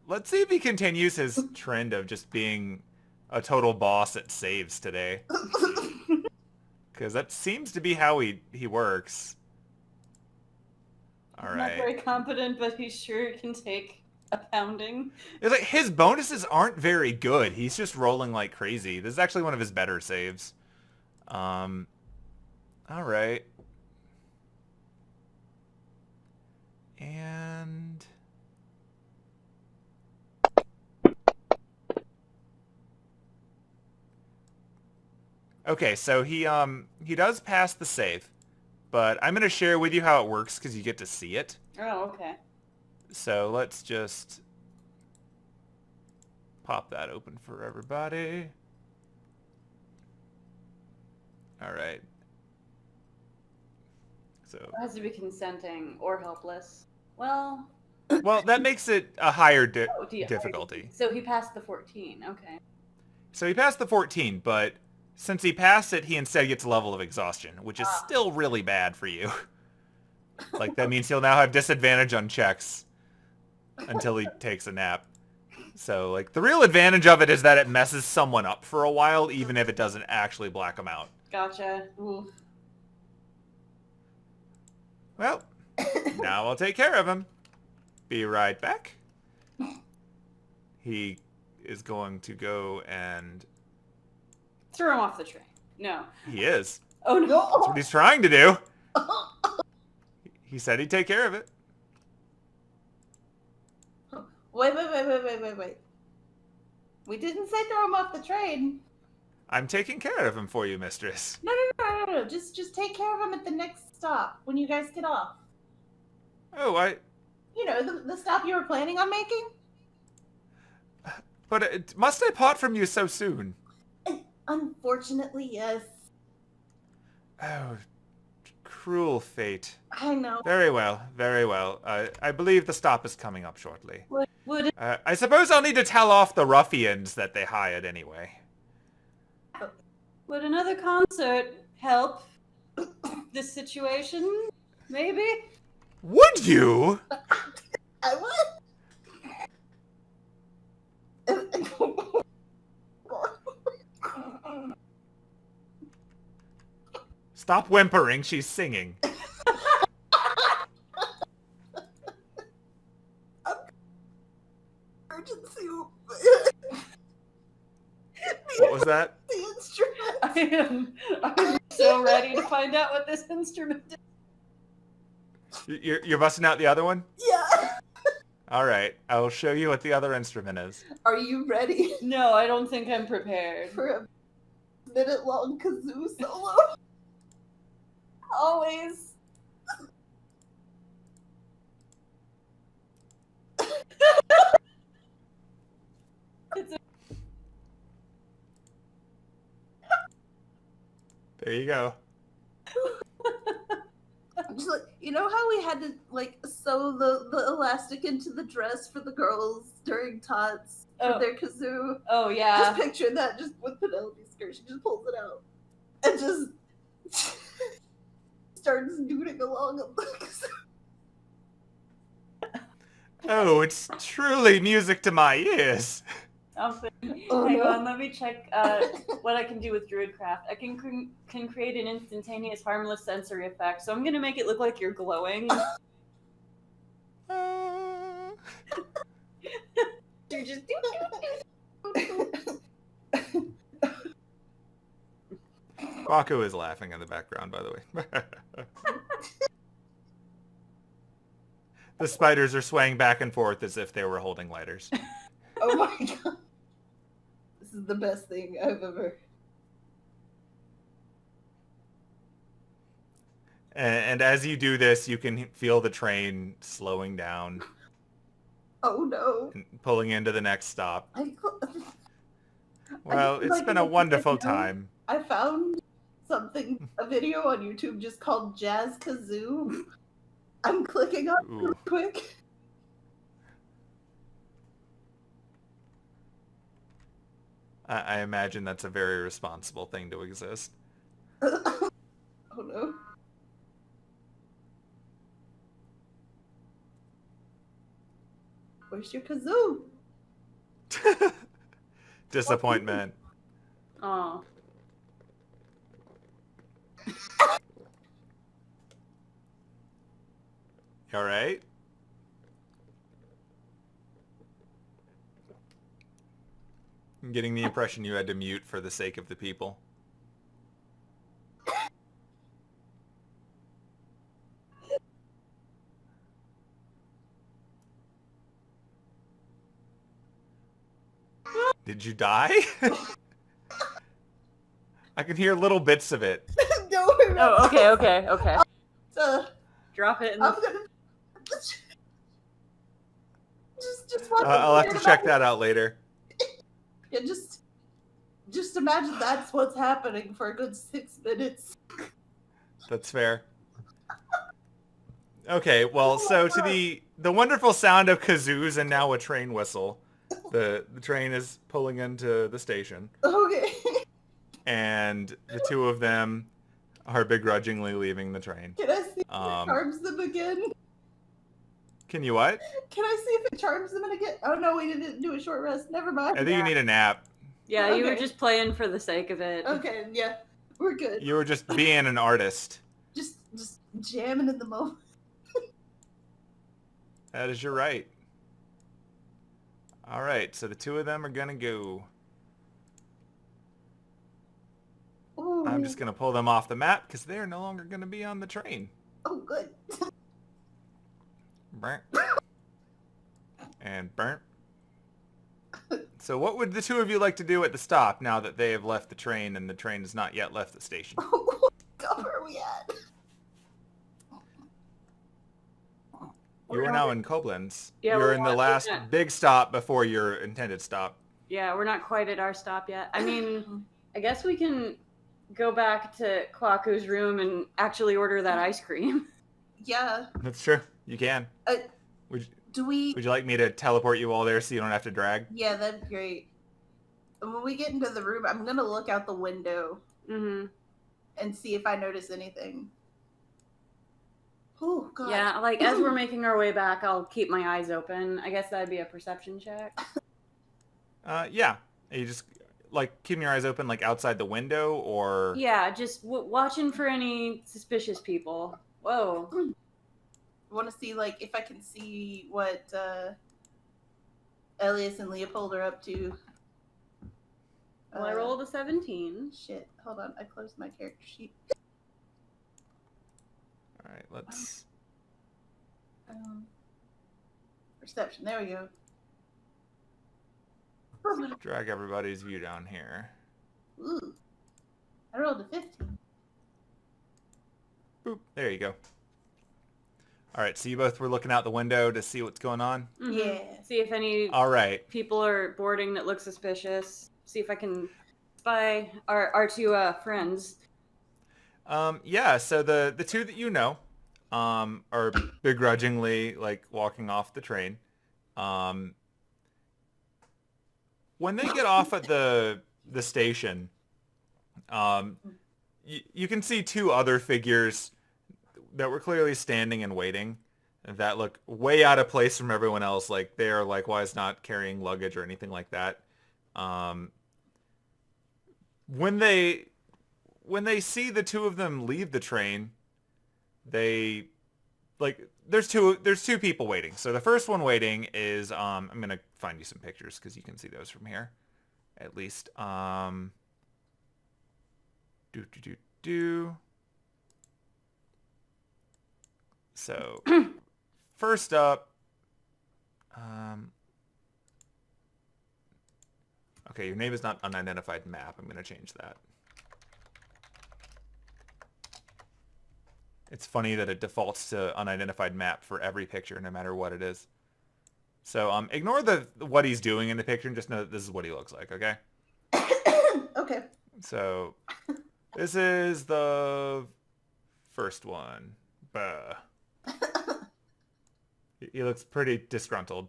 Let's see if he continues his trend of just being a total boss at saves today. Because that seems to be how he works. All Not very right. competent, but he sure can take a pounding. It's like his bonuses aren't very good. He's just rolling like crazy. This is actually one of his better saves. All right. And okay, so he does pass the save, but I'm gonna share with you how it works because you get to see it. Oh, okay. So let's just pop that open for everybody. All right. So, It has to be consenting or helpless. Well, well, that makes it a higher yeah, difficulty. so he passed the 14. Okay. So he passed the 14, but since he passed it, he instead gets a level of exhaustion, which is still really bad for you. Like, that means he'll now have disadvantage on checks until he takes a nap. So, like, the real advantage of it is that it messes someone up for a while, even if it doesn't actually black them out. Gotcha. Ooh. Well, now I'll take care of him. Be right back. He is going to go and... Throw him off the train. No. He is. Oh, no. That's what he's trying to do. He said he'd take care of it. Wait. We didn't say throw him off the train. I'm taking care of him for you, mistress. No. Just take care of him at the next stop when you guys get off. Oh, You know, the stop you were planning on making? But must I part from you so soon? Unfortunately, yes. Oh, cruel fate. I know. Very well, very well. I believe the stop is coming up shortly. Would I suppose I'll need to tell off the ruffians that they hired anyway. another concert help this situation? Maybe? Would you? I would. Stop whimpering, she's singing. Emergency. What was that? The instrument. I'm so ready to find out what this instrument is. You're busting out the other one? Yeah. All right, I will show you what the other instrument is. Are you ready No, I don't think I'm prepared. for a minute-long kazoo solo? Always. There you go. Just like, you know how we had to like sew the elastic into the dress for the girls during tots for their kazoo? Oh yeah. Just picture that, just with Penelope's skirt. She just pulls it out and just starts dooting along on the kazoo. Oh, it's truly music to my ears. Hang on, let me check what I can do with Druidcraft. I can create an instantaneous harmless sensory effect, so I'm gonna make it look like you're glowing. You're just Baku is laughing in the background, by the way. The spiders are swaying back and forth as if they were holding lighters. Oh my god. This is the best thing I've ever... And as you do this, you can feel the train slowing down. Oh no. And pulling into the next stop. Well, it's like, been a wonderful time. I found a video on YouTube just called Jazz Kazoo. I'm clicking on it real quick. I imagine that's a very responsible thing to exist. Oh no. Where's your kazoo? Disappointment. Oh. You all right? I'm getting the impression you had to mute for the sake of the people. Did you die? I can hear little bits of it. No, Oh, okay. Drop it in I'm the... gonna... Just watch I'll have to check that out later. Yeah, just imagine that's what's happening for a good 6 minutes. That's fair. Okay, well, so to the wonderful sound of kazoos and now a train whistle, the train is pulling into the station. Okay. And the two of them are begrudgingly leaving the train. Can I see if it charms them again? Can you what? Can I see if it charms them again? Oh no, we didn't do a short rest. Never mind. I think you need a nap. Yeah, you were Okay. just playing for the sake of it. Okay, yeah, we're good. You were just being an artist. Just jamming in the moment. That is your right. All right, so the two of them are gonna go. Ooh. I'm just gonna pull them off the map because they're no longer gonna be on the train. Oh, good. Burnt. And burnt. So what would the two of you like to do at the stop now that they have left the train and the train has not yet left the station? What God, where are we at? You are now in Koblenz. Yeah, You're we're in the not last yet. big stop before your intended stop. Yeah, we're not quite at our stop yet. I mean, I guess we can go back to Kwaku's room and actually order that ice cream. Yeah. That's true. You can. Do we? Would you like me to teleport you all there so you don't have to drag? Yeah, that'd be great. And when we get into the room, I'm gonna look out the window and see if I notice anything. Oh God. Yeah, like as we're making our way back, I'll keep my eyes open. I guess that'd be a perception check. Yeah. You just like keeping your eyes open like outside the window or... Yeah, just watching for any suspicious people. Whoa. I want to see like if I can see what Elias and Leopold are up to. Well, I rolled a 17. Shit. Hold on. I closed my character sheet. All right, let's... Perception. There we go. drag everybody's view down here. Ooh. I rolled a 15. Boop. There you go. All right, so you both were looking out the window to see what's going on? Mm-hmm. Yeah. See if any All right. people are boarding that look suspicious. See if I can spy our two friends. Yeah, so the two that you know, are begrudgingly like walking off the train. Um, when they get off at the station, um, you can see two other figures that were clearly standing and waiting that look way out of place from everyone else. Like they are likewise not carrying luggage or anything like that. Um, when they when they see the two of them leave the train, they like there's two people waiting. So the first one waiting is I'm gonna find you some pictures because you can see those from here, at least. Do do do do. So first up, okay, your name is not unidentified map. I'm gonna change that. It's funny that it defaults to unidentified map for every picture, no matter what it is. So ignore what he's doing in the picture and just know that this is what he looks like, okay? Okay. So this is the first one. Buh. He looks pretty disgruntled.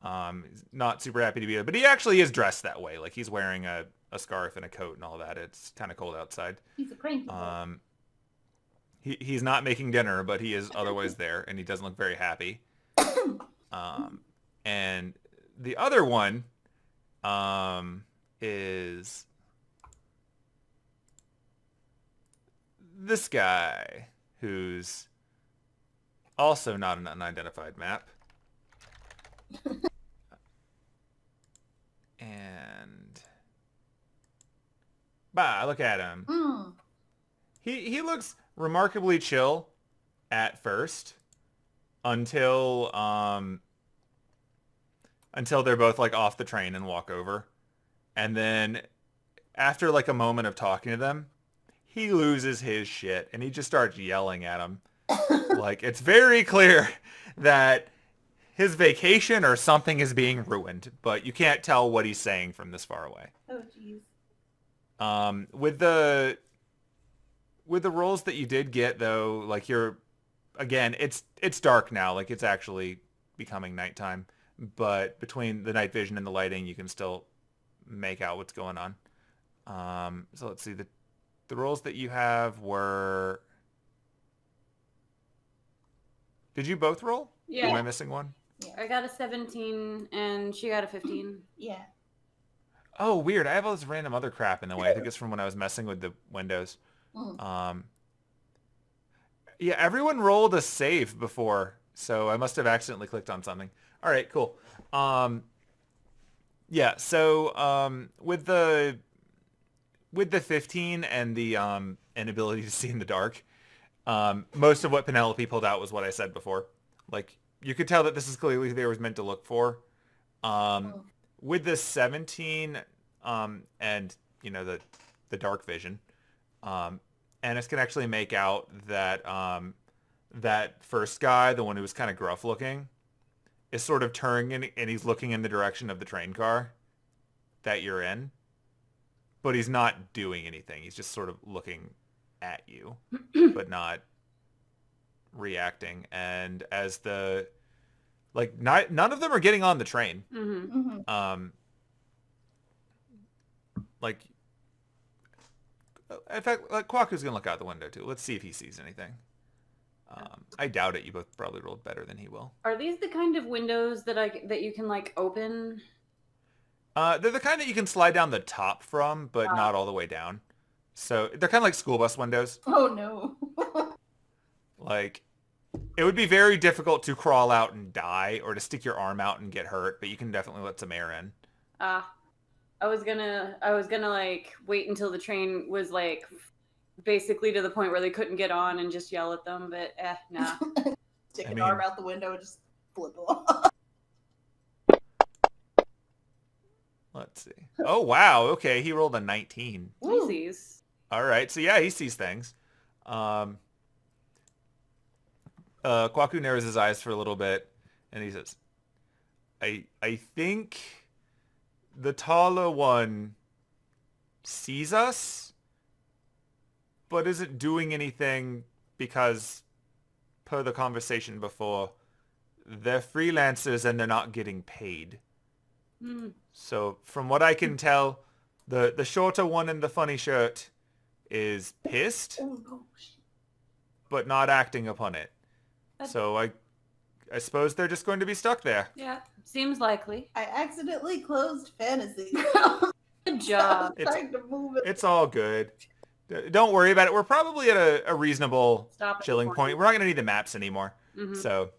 He's not super happy to be there, but he actually is dressed that way. Like he's wearing a scarf and a coat and all that. It's kind of cold outside. He's a cranky boy. He's not making dinner, but he is otherwise there, and he doesn't look very happy. And the other one is this guy, who's also not an unidentified map. And look at him. Mm. He looks remarkably chill at first until they're both like off the train and walk over. And then after like a moment of talking to them, he loses his shit and he just starts yelling at them. Like it's very clear that his vacation or something is being ruined, but you can't tell what he's saying from this far away. Oh jeez. With the rolls that you did get though, like it's dark now, like it's actually becoming nighttime, but between the night vision and the lighting, you can still make out what's going on. So let's see, the rolls that you have were... Did you both roll? Yeah. Am I missing one? Yeah. I got a 17 and she got a 15. Yeah. Oh, weird. I have all this random other crap in the way. I think it's from when I was messing with the windows. Mm. Yeah, everyone rolled a save before, so I must have accidentally clicked on something. All right, cool. Yeah, so with the 15 and the inability to see in the dark, most of what Penelope pulled out was what I said before. Like, you could tell that this is clearly who they was meant to look for. With the 17 and, you know, the dark vision, Anise can actually make out that that first guy, the one who was kind of gruff looking, is sort of turning and he's looking in the direction of the train car that you're in. But he's not doing anything. He's just sort of looking at you, but not reacting. And as none of them are getting on the train. Mm-hmm. Mm-hmm. Like, in fact, like Kwaku's gonna look out the window too. Let's see if he sees anything. I doubt it. You both probably rolled better than he will. Are these the kind of windows that you can like open? They're the kind that you can slide down the top from, but not all the way down. So they're kind of like school bus windows. Oh no. Like, it would be very difficult to crawl out and die or to stick your arm out and get hurt, but you can definitely let some air in. I was gonna like wait until the train was like basically to the point where they couldn't get on and just yell at them, but nah. Stick an arm out the window and just flip off. Let's see. Oh, wow. Okay, he rolled a 19. He sees. All right, so yeah, he sees things. Kwaku narrows his eyes for a little bit, and he says, I think the taller one sees us, but isn't doing anything because, per the conversation before, they're freelancers and they're not getting paid. So from what I can tell, the shorter one in the funny shirt is pissed, Oh, no. but not acting upon it. So I suppose they're just going to be stuck there. Yeah, seems likely. I accidentally closed fantasy. Good job. Trying to move it. It's all good. Don't worry about it. We're probably at a reasonable Stop at chilling the point. We're not going to need the maps anymore. Mhm. So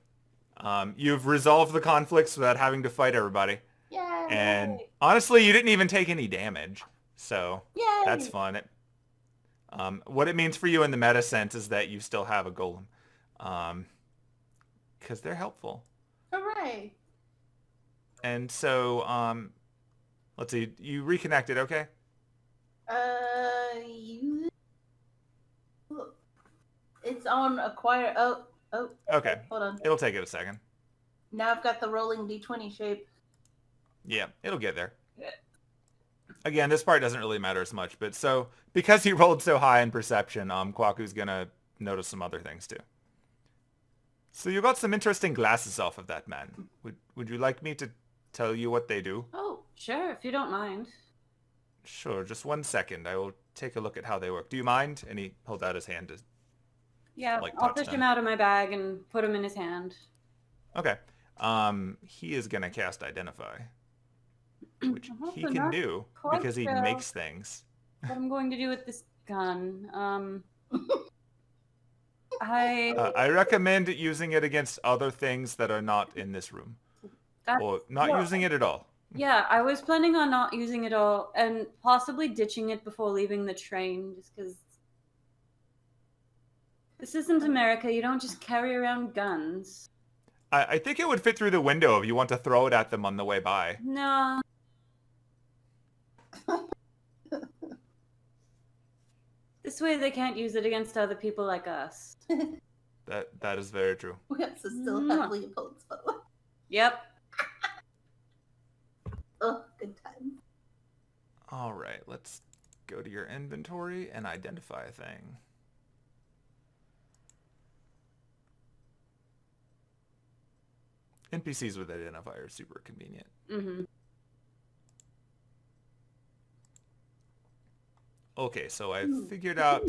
you've resolved the conflicts without having to fight everybody. Yay! And honestly, you didn't even take any damage. So Yay! that's fun. What it means for you in the meta sense is that you still have a golem. Because they're helpful. Hooray! And so, let's see. You reconnected, okay? It's on acquire. Oh. Okay. Hold on. It'll take it a second. Now I've got the rolling d20 shape. Yeah, it'll get there. Yeah. Again, this part doesn't really matter as much, but so because he rolled so high in perception, Kwaku's gonna notice some other things too. So you got some interesting glasses off of that man. Would you like me to tell you what they do? Oh, sure, if you don't mind. Sure, just 1 second. I will take a look at how they work. Do you mind? And he holds out his hand to... Yeah, Like I'll touch fish them. him out of my bag and put him in his hand. Okay. He is gonna cast Identify, which he Also can not do quite because he sure makes things. what I'm going to do with this gun. I recommend using it against other things that are not in this room. that's, Or not well, using it at all. Yeah, I was planning on not using it all and possibly ditching it before leaving the train, just because this isn't America. You don't just carry around guns. I think it would fit through the window if you want to throw it at them on the way by. No. This way they can't use it against other people like us. That is very true. We have to still have Leopold's bow. Yep. Oh, good time. All right, let's go to your inventory and identify a thing. NPCs with identifier are super convenient. Mm-hmm. Okay, so I figured out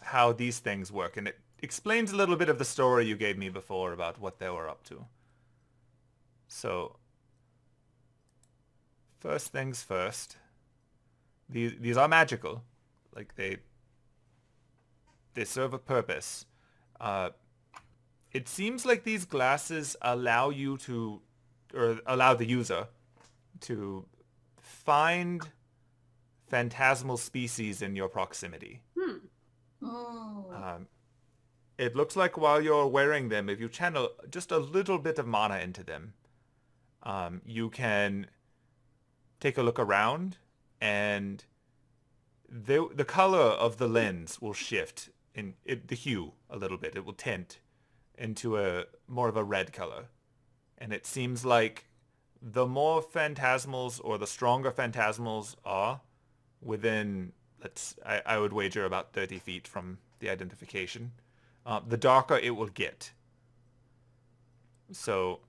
how these things work, and it explains a little bit of the story you gave me before about what they were up to. So, first things first. These are magical. Like, they serve a purpose. It seems like these glasses allow you to, or allow the user to find phantasmal species in your proximity. Oh. It looks like while you're wearing them, if you channel just a little bit of mana into them, you can take a look around, and the color of the lens will shift in the hue a little bit. It will tint into a more of a red color, and it seems like the more phantasmals or the stronger phantasmals are within, I would wager about 30 feet from the identification, the darker it will get. So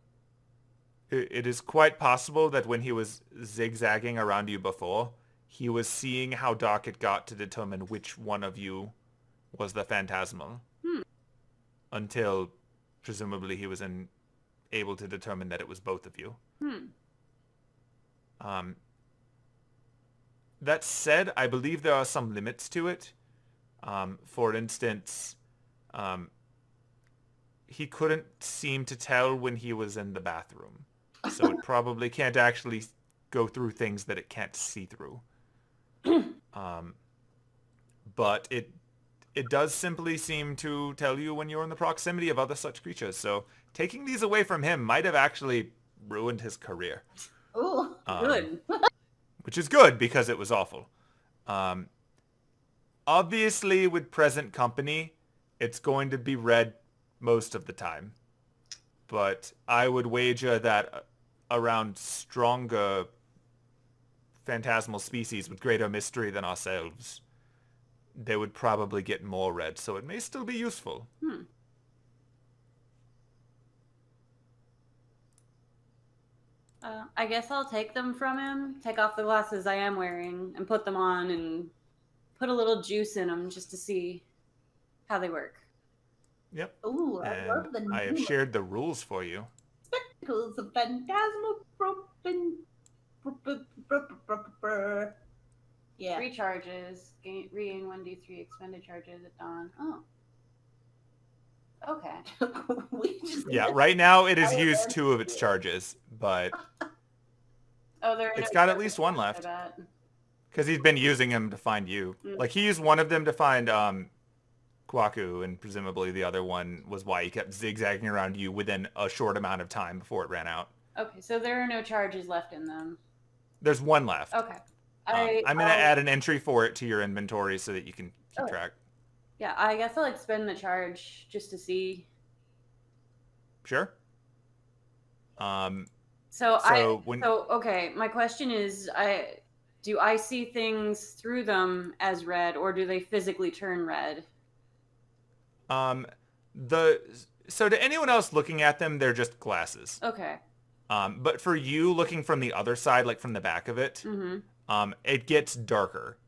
it is quite possible that when he was zigzagging around you before, he was seeing how dark it got to determine which one of you was the phantasmal. Until presumably he was able to determine that it was both of you. That said, I believe there are some limits to it. For instance, he couldn't seem to tell when he was in the bathroom. So it probably can't actually go through things that it can't see through. But it does simply seem to tell you when you're in the proximity of other such creatures. So taking these away from him might have actually ruined his career. Ooh. Good. Which is good because it was awful. Obviously, with present company, it's going to be red most of the time. But I would wager that around stronger phantasmal species with greater mystery than ourselves, they would probably get more red, so it may still be useful. I guess I'll take them from him, take off the glasses I am wearing, and put them on, and put a little juice in them just to see how they work. Yep. Ooh, I love the And I have shared the rules for you. spectacles of phantasmal Yeah. 3 charges, regain 1d3 expended charges at dawn. Oh. Okay. Yeah, right now it has used 2 of its charges, but Oh, there. it's got at least 1 left. Because he's been using them to find you. Like, he used one of them to find Kwaku, and presumably the other one was why he kept zigzagging around you within a short amount of time before it ran out. Okay, so there are no charges left in them. There's 1 left. Okay. I'm going to add an entry for it to your inventory so that you can keep track. Yeah, I guess I'll expend the charge just to see. Sure. Okay, my question is, do I see things through them as red, or do they physically turn red? So to anyone else looking at them, they're just glasses. Okay. But for you looking from the other side, like from the back of it, it gets darker.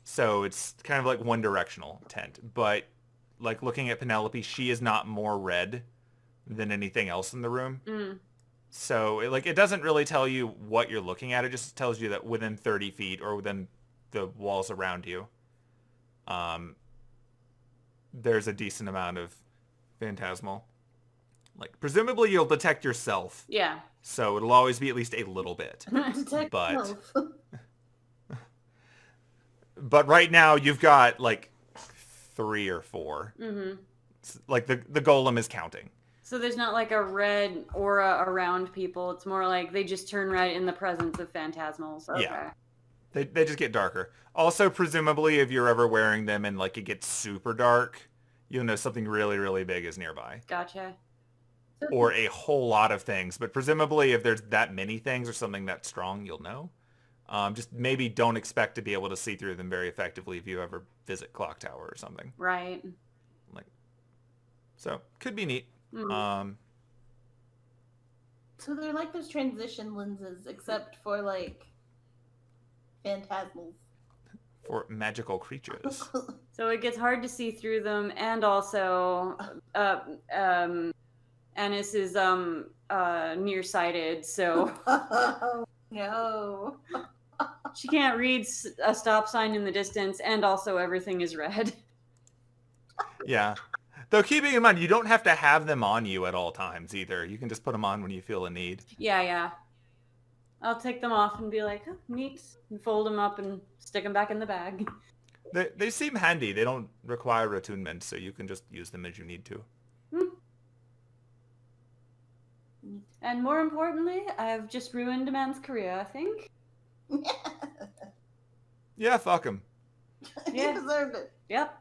So it's kind of like one directional tint. But like looking at Penelope, she is not more red than anything else in the room. So it doesn't really tell you what you're looking at. It just tells you that within 30 feet or within the walls around you, there's a decent amount of phantasmal. Like, presumably you'll detect yourself. Yeah. So it'll always be at least a little bit. But right now you've got like 3 or 4. Like the golem is counting. So there's not like a red aura around people. It's more like they just turn red in the presence of phantasmals. Okay. Yeah. They just get darker. Also, presumably, if you're ever wearing them and like it gets super dark, you'll know something really, really big is nearby. Gotcha. Or a whole lot of things. But presumably, if there's that many things or something that strong, you'll know. Just maybe don't expect to be able to see through them very effectively if you ever visit Clock Tower or something. Right. So, could be neat. So they're like those transition lenses, except for like phantasmals. For magical creatures. So it gets hard to see through them, and also Anise is nearsighted, so Oh, no. she can't read a stop sign in the distance, and also everything is red. Yeah. Though keeping in mind, you don't have to have them on you at all times either. You can just put them on when you feel a need. Yeah. I'll take them off and be like, oh, neat, and fold them up and stick them back in the bag. They seem handy. They don't require attunement, so you can just use them as you need to. And more importantly, I've just ruined a man's career, I think. Yeah, fuck him. He deserved it. Yep.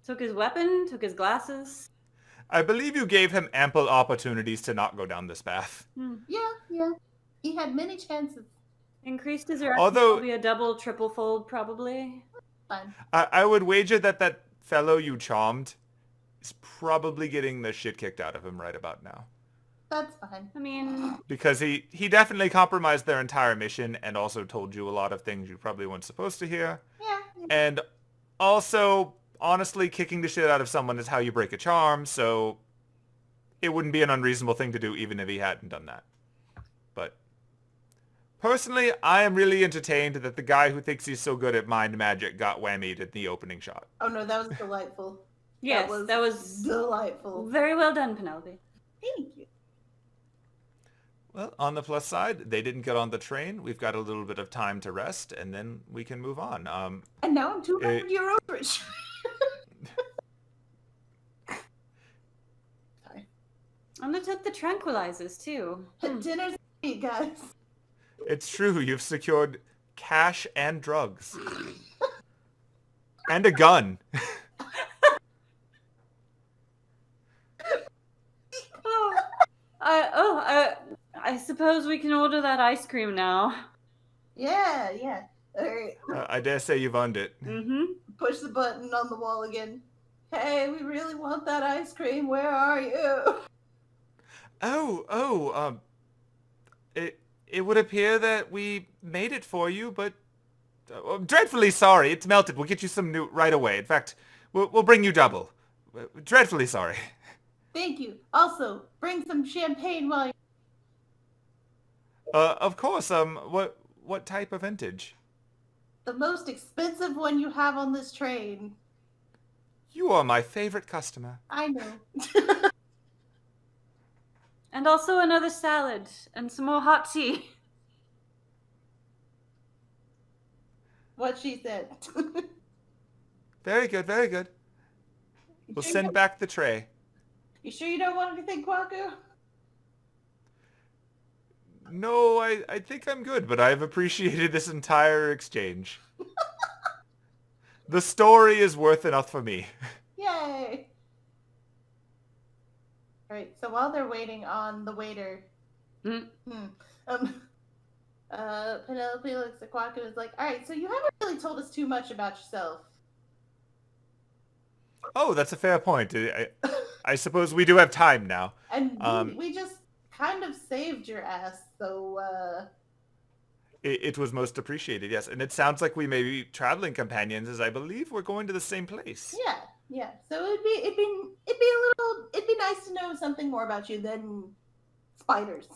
Took his weapon, took his glasses. I believe you gave him ample opportunities to not go down this path. Yeah. He had many chances. Increased his arrest Although, will be a double, triple fold, probably. Fine. I would wager that fellow you charmed is probably getting the shit kicked out of him right about now. That's fine. I mean... Because he definitely compromised their entire mission and also told you a lot of things you probably weren't supposed to hear. Yeah. And also, honestly, kicking the shit out of someone is how you break a charm, so it wouldn't be an unreasonable thing to do even if he hadn't done that. But personally, I am really entertained that the guy who thinks he's so good at mind magic got whammied in the opening shot. Oh no, that was delightful. Yes, that was delightful. Very well done, Penelope. Thank you. Well, on the plus side, they didn't get on the train. We've got a little bit of time to rest, and then we can move on. And now I'm 200 euro rich. Sorry. And I took the tranquilizers, too. Dinner's ready, guys. It's true. You've secured cash and drugs. And a gun. I suppose we can order that ice cream now. Yeah. All right. I dare say you've earned it. Mm-hmm. push the button on the wall again. Hey, we really want that ice cream. Where are you? It would appear that we made it for you, but I'm dreadfully sorry. It's melted. We'll get you some new right away. In fact, we'll bring you double. Dreadfully sorry. Thank you. Also, bring some champagne while you're... Of course. What type of vintage? The most expensive one you have on this train. You are my favorite customer. I know. And also another salad and some more hot tea. What she said. Very good, very good. We'll send back the tray. You sure you don't want anything, Kwaku? No, I think I'm good, but I've appreciated this entire exchange. The story is worth enough for me. Yay! Alright, so while they're waiting on the waiter, Penelope looks at Kwaku and is like, alright, so you haven't really told us too much about yourself. Oh, that's a fair point. I suppose we do have time now. And we just kind of saved your ass, so, It was most appreciated, yes. And it sounds like we may be traveling companions, as I believe we're going to the same place. Yeah. So it'd be nice to know something more about you than spiders.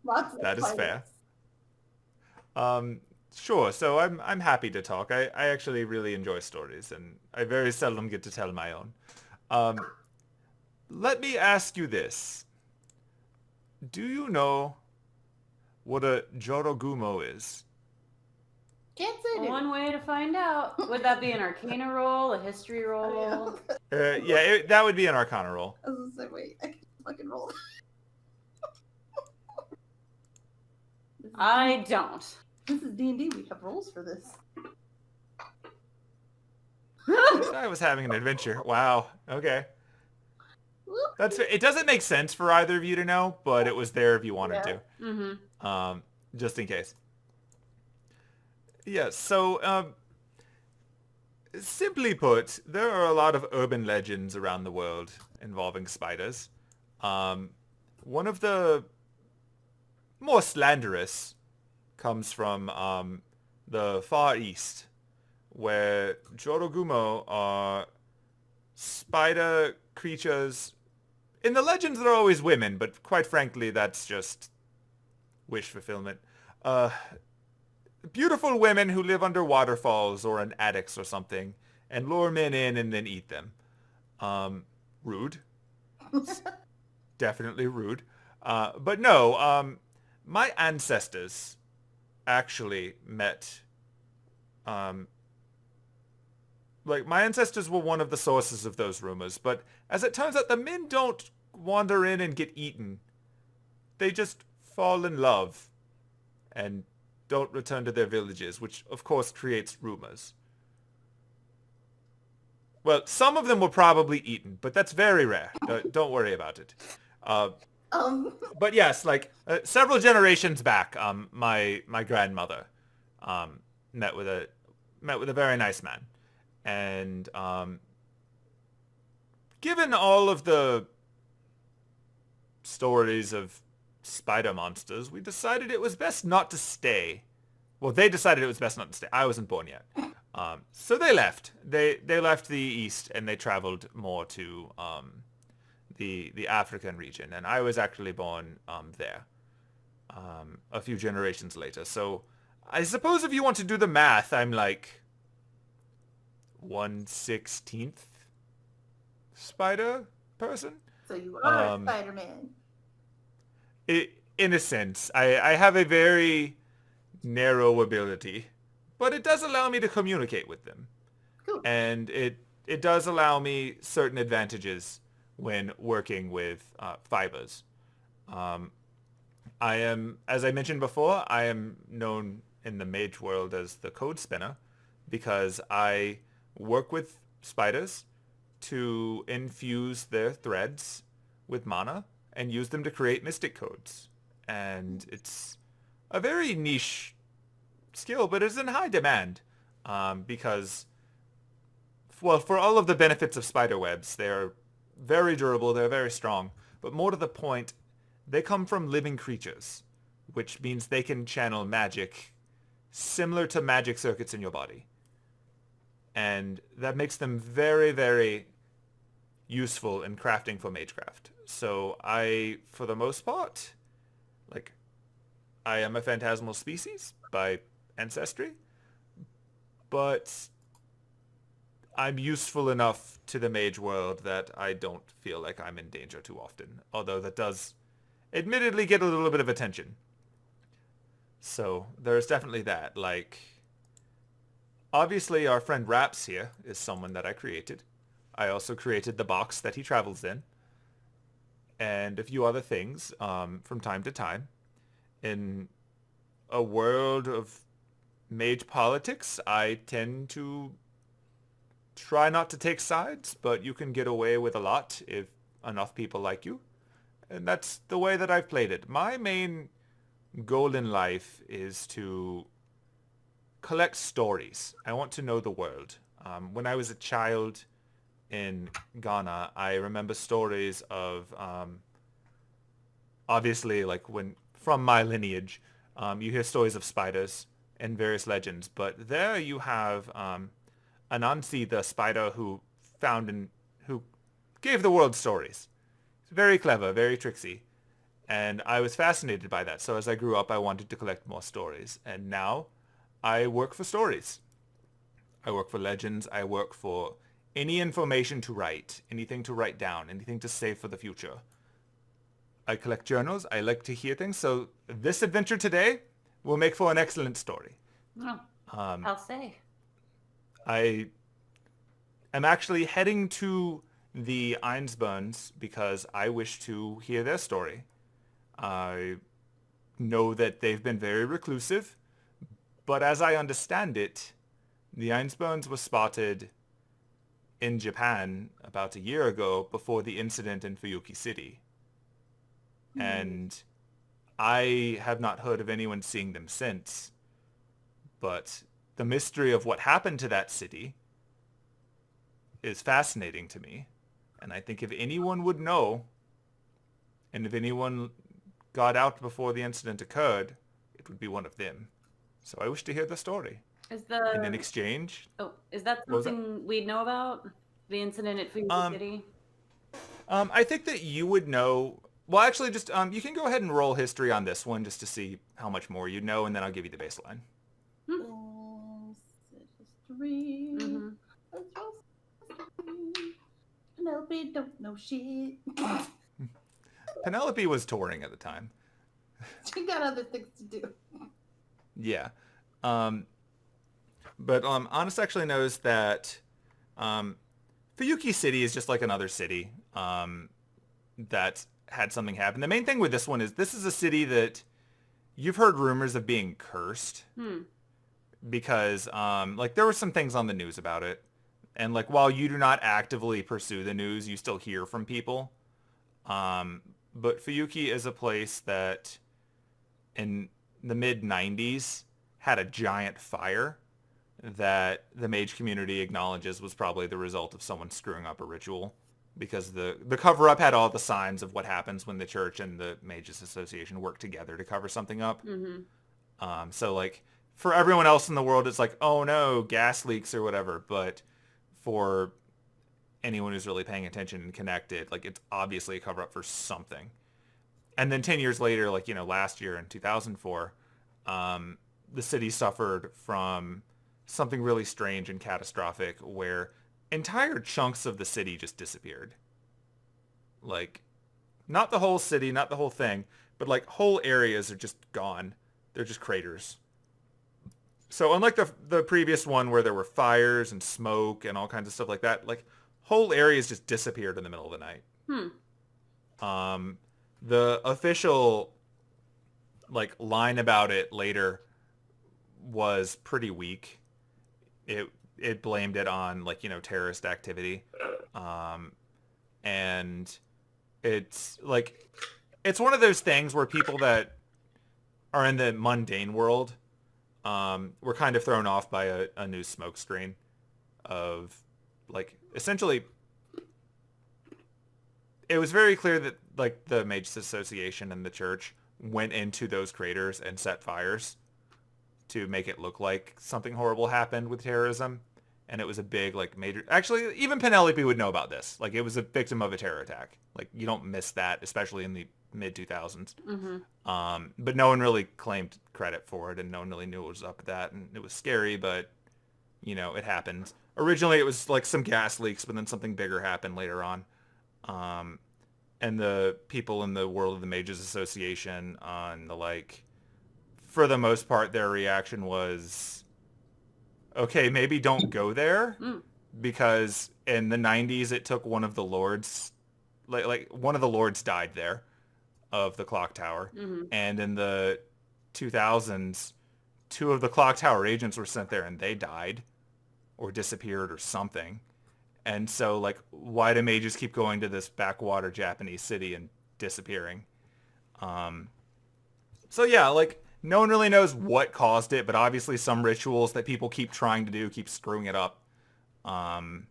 Lots of That is spiders. fair. Sure. So I'm happy to talk. I actually really enjoy stories, and I very seldom get to tell my own. Let me ask you this. Do you know what a Jorogumo is? Can't say dude. One way to find out. Would that be an Arcana roll, a History roll? That would be an Arcana roll. I was gonna say, wait, I can fucking roll. I don't. This is D&D. We have rules for this. I was having an adventure. Wow. Okay. It doesn't make sense for either of you to know, but it was there if you wanted to. Mm-hmm. Just in case. Yeah, so, simply put, there are a lot of urban legends around the world involving spiders. One of the more slanderous comes from the Far East, where Jorogumo are spider creatures. In the legends, they're always women, but quite frankly, that's just wish fulfillment. Beautiful women who live under waterfalls or in attics or something, and lure men in and then eat them. Rude. Definitely rude. But no, my ancestors actually met... my ancestors were one of the sources of those rumors, but as it turns out, the men don't wander in and get eaten. They just fall in love and don't return to their villages, which of course creates rumors. Well, some of them were probably eaten, but that's very rare. Don't worry about it. But yes, several generations back, my grandmother met with a very nice man. And given all of the stories of spider monsters, we decided it was best not to stay. Well, they decided it was best not to stay. I wasn't born yet. So they left. They left the East and they traveled more to the African region. And I was actually born there a few generations later. So I suppose if you want to do the math, I'm like 1/16th spider person. So you are a Spider-Man. In a sense, I have a very narrow ability, but it does allow me to communicate with them. Cool. And it does allow me certain advantages when working with fibers. I am, as I mentioned before, I am known in the mage world as the code spinner because I work with spiders to infuse their threads with mana and use them to create mystic codes. And it's a very niche skill, but it's in high demand because well, for all of the benefits of spider webs, they're very durable, they're very strong. But more to the point, they come from living creatures, which means they can channel magic similar to magic circuits in your body. And that makes them very, very useful in crafting for magecraft. So I, for the most part, like, I am a phantasmal species by ancestry, but I'm useful enough to the mage world that I don't feel like I'm in danger too often. Although that does admittedly get a little bit of attention. So there's definitely that. Like, obviously our friend Raps here is someone that I created. I also created the box that he travels in. And a few other things from time to time. In a world of mage politics, I tend to try not to take sides, but you can get away with a lot if enough people like you. And that's the way that I've played it. My main goal in life is to collect stories. I want to know the world. When I was a child in Ghana, I remember stories of, obviously, like when from my lineage, you hear stories of spiders and various legends. But there you have Anansi, the spider who who gave the world stories. It's very clever, very tricksy. And I was fascinated by that. So as I grew up, I wanted to collect more stories. And now I work for stories. I work for legends. I work for any information to write, anything to write down, anything to save for the future. I collect journals. I like to hear things. So this adventure today will make for an excellent story. Oh, I'll say. I am actually heading to the Einsburns because I wish to hear their story. I know that they've been very reclusive, but as I understand it, the Einsburns was spotted in Japan about a year ago before the incident in Fuyuki City. And I have not heard of anyone seeing them since. But the mystery of what happened to that city is fascinating to me. And I think if anyone would know, and if anyone got out before the incident occurred, it would be one of them. So I wish to hear the story. And in exchange... Oh, is that something we know about? The incident at Fuyuki City? I think that you would know... Well, actually, just you can go ahead and roll history on this one just to see how much more you know, and then I'll give you the baseline. History. Mm-hmm. Penelope don't know shit. Penelope was touring at the time. She got other things to do. Yeah. But Honest actually knows that Fuyuki City is just like another city that had something happen. The main thing with this one is this is a city that you've heard rumors of being cursed. Because like there were some things on the news about it. And like while you do not actively pursue the news, you still hear from people. But Fuyuki is a place that in the mid-90s had a giant fire that the mage community acknowledges was probably the result of someone screwing up a ritual, because the cover-up had all the signs of what happens when the church and the Mages Association work together to cover something up. So like for everyone else in the world, it's like, oh no, gas leaks or whatever. But for anyone who's really paying attention and connected, like it's obviously a cover-up for something. And then 10 years later, like, you know, last year in 2004, the city suffered from something really strange and catastrophic where entire chunks of the city just disappeared. Like, not the whole city, not the whole thing, but like whole areas are just gone. They're just craters. So unlike the previous one where there were fires and smoke and all kinds of stuff like that, like whole areas just disappeared in the middle of the night. The official like line about it later was pretty weak. It blamed it on like, you know, terrorist activity. And it's like, it's one of those things where people that are in the mundane world were kind of thrown off by a news smoke screen of like, essentially, it was very clear that, like, the Mages Association and the church went into those craters and set fires to make it look like something horrible happened with terrorism. And it was a big, like, major... Actually, even Penelope would know about this. Like, it was a victim of a terror attack. Like, you don't miss that, especially in the mid-2000s. But no one really claimed credit for it, and no one really knew what was up with that. And it was scary, but, you know, it happened. Originally, it was, like, some gas leaks, but then something bigger happened later on. And the people in the world of the Mages Association on the, like... For the most part, their reaction was... Okay, maybe don't go there, because in the 90s it took one of the lords, like one of the lords died there, of the clock tower, and in the 2000s, two of the clock tower agents were sent there and they died, or disappeared or something, and so like, why do mages keep going to this backwater Japanese city and disappearing? So yeah, like. No one really knows what caused it, but obviously some rituals that people keep trying to do keep screwing it up. So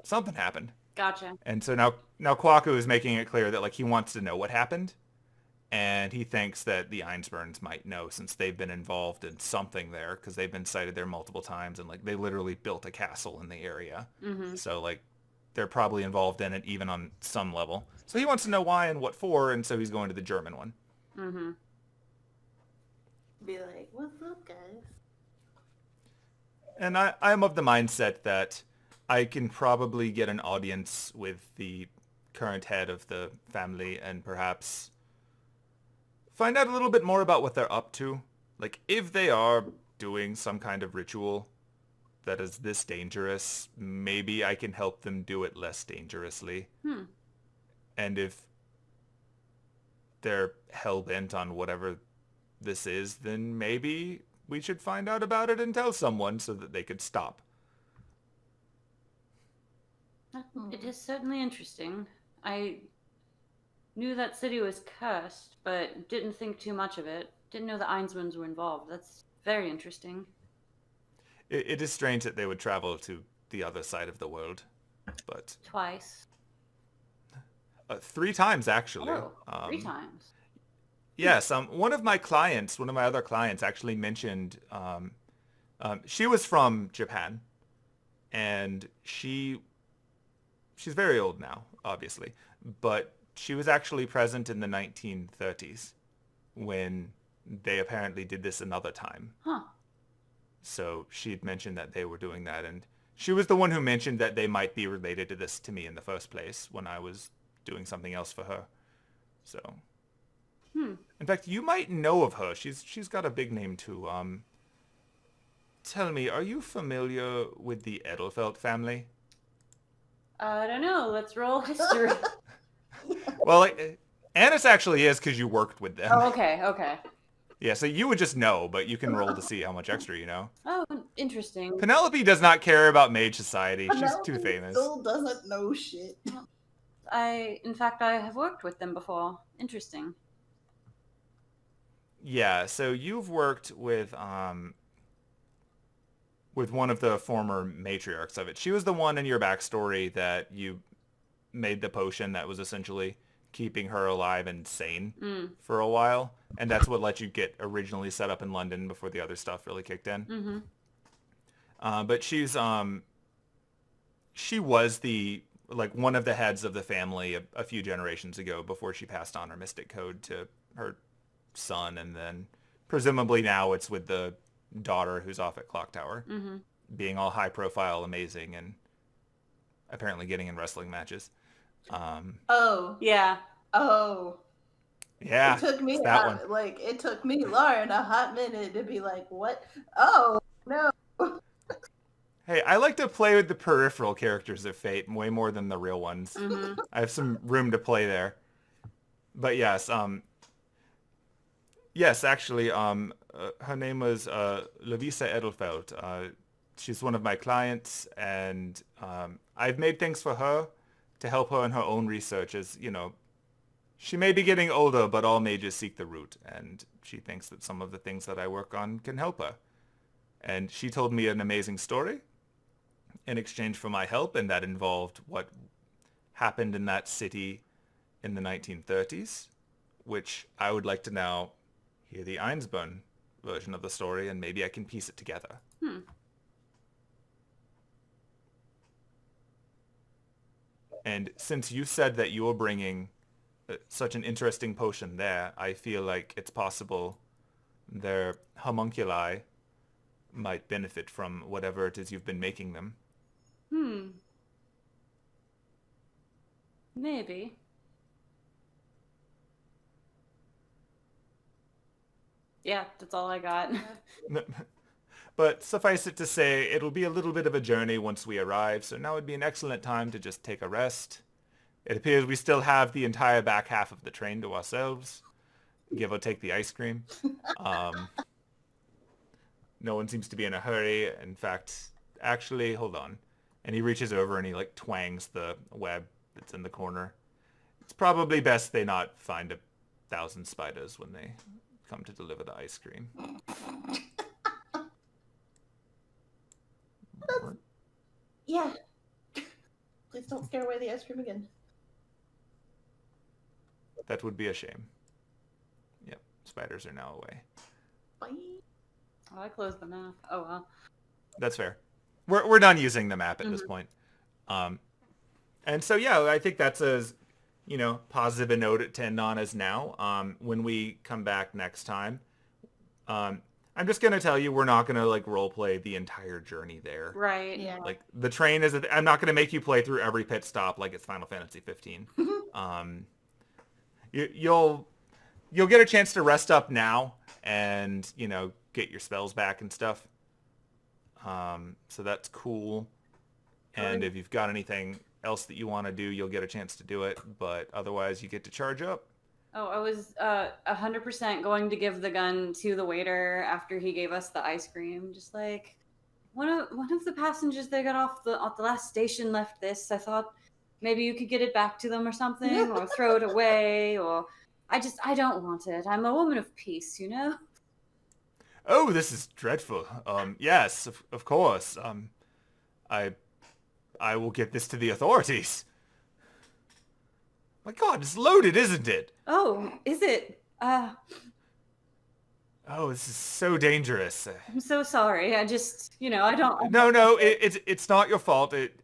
something happened. Gotcha. And so now Kwaku is making it clear that like he wants to know what happened, and he thinks that the Einsburns might know since they've been involved in something there because they've been sighted there multiple times, and like they literally built a castle in the area. So like they're probably involved in it even on some level. So he wants to know why and what for, and so he's going to the German one. Be like, what's up, guys? And I am of the mindset that I can probably get an audience with the current head of the family and perhaps find out a little bit more about what they're up to. Like, if they are doing some kind of ritual that is this dangerous, maybe I can help them do it less dangerously. And if they're hell-bent on whatever this is, then maybe we should find out about it and tell someone so that they could stop. It is certainly interesting. I knew that city was cursed, but didn't think too much of it. Didn't know the Einsmans were involved. That's very interesting. It is strange that they would travel to the other side of the world, but... Twice. 3 times, actually. Oh, 3 times. Yes, one of my other clients actually mentioned, she was from Japan, and she's very old now, obviously, but she was actually present in the 1930s when they apparently did this another time. So she'd mentioned that they were doing that, and she was the one who mentioned that they might be related to this to me in the first place when I was doing something else for her. So, in fact, you might know of her. She's got a big name too. Tell me, are you familiar with the Edelfelt family? I don't know. Let's roll history. Well, Anise actually is because you worked with them. Oh, okay. Yeah, so you would just know, but you can roll to see how much extra you know. Oh, interesting. Penelope does not care about Mage Society. She's too famous. Still doesn't know shit. In fact, I have worked with them before. Interesting. Yeah, so you've worked with one of the former matriarchs of it. She was the one in your backstory that you made the potion that was essentially keeping her alive and sane for a while, and that's what let you get originally set up in London before the other stuff really kicked in. But she was the one of the heads of the family a few generations ago before she passed on her mystic code to her son, and then presumably now it's with the daughter who's off at Clock Tower, being all high profile, amazing, and apparently getting in wrestling matches. Yeah. Yeah. It took me that one. it took me, Lauren, a hot minute to be like, what? Oh no. Hey, I like to play with the peripheral characters of Fate way more than the real ones. I have some room to play there. But yes, actually, her name was Lovisa Edelfelt. She's one of my clients, and I've made things for her to help her in her own research, as, you know, she may be getting older, but all mages seek the root, and she thinks that some of the things that I work on can help her. And she told me an amazing story, in exchange for my help, and that involved what happened in that city in the 1930s, which I would like to now hear the Einsborn version of the story, and maybe I can piece it together. And since you said that you're bringing such an interesting potion there, I feel like it's possible their homunculi might benefit from whatever it is you've been making them. Maybe. Yeah, that's all I got. But suffice it to say, it'll be a little bit of a journey once we arrive, so now would be an excellent time to just take a rest. It appears we still have the entire back half of the train to ourselves, give or take the ice cream. No one seems to be in a hurry. In fact, actually, hold on. And he reaches over and he like twangs the web that's in the corner. It's probably best they not find 1,000 spiders when they come to deliver the ice cream. Yeah. Please don't scare away the ice cream again. That would be a shame. Yep, spiders are now away. Bye. Oh, I closed the map. Oh, well. That's fair. We're done using the map at this point. And so, yeah, I think that's as, positive a note to end on as now. When we come back next time, I'm just going to tell you we're not going to, role play the entire journey there. Right. Yeah. The train is... I'm not going to make you play through every pit stop like it's Final Fantasy 15. You'll get a chance to rest up now and, get your spells back and stuff. So that's cool. And if you've got anything else that you want to do, you'll get a chance to do it. But otherwise, you get to charge up. Oh, I was 100% going to give the gun to the waiter after he gave us the ice cream. Just like one of the passengers that got off the last station left this. I thought maybe you could get it back to them or something, or throw it away, or I don't want it. I'm a woman of peace, Oh, this is dreadful. Yes, of course. I will get this to the authorities. My God, it's loaded, isn't it? Oh, is it? Oh, this is so dangerous. I'm so sorry. I just, I don't... No, it's not your fault. It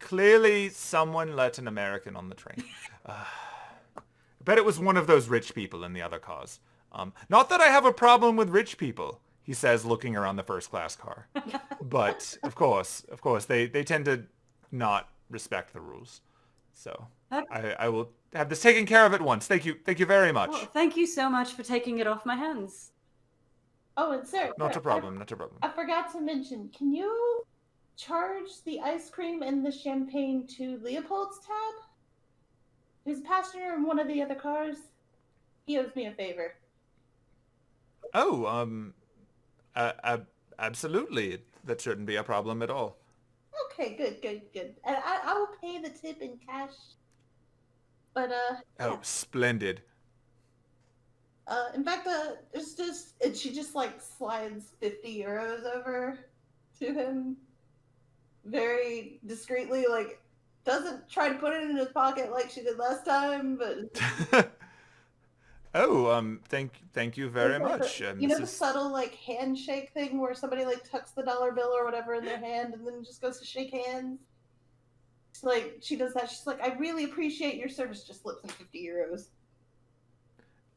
clearly someone let an American on the train. I bet it was one of those rich people in the other cars. Not that I have a problem with rich people, he says, looking around the first class car. But of course, they tend to not respect the rules. So I will have this taken care of at once. Thank you very much. Well, thank you so much for taking it off my hands. Oh, and sir, Not a problem. I forgot to mention, can you charge the ice cream and the champagne to Leopold's tab? He's a passenger in one of the other cars. He owes me a favor. Oh, absolutely. That shouldn't be a problem at all. Okay, good. And I will pay the tip in cash. But, Oh, splendid. in fact, she just slides 50 euros over to him very discreetly, doesn't try to put it in his pocket like she did last time, but... Oh, thank you very much. The subtle handshake thing where somebody tucks the dollar bill or whatever in their hand and then just goes to shake hands. She does that. She's like, I really appreciate your service. Just slips in 50 euros.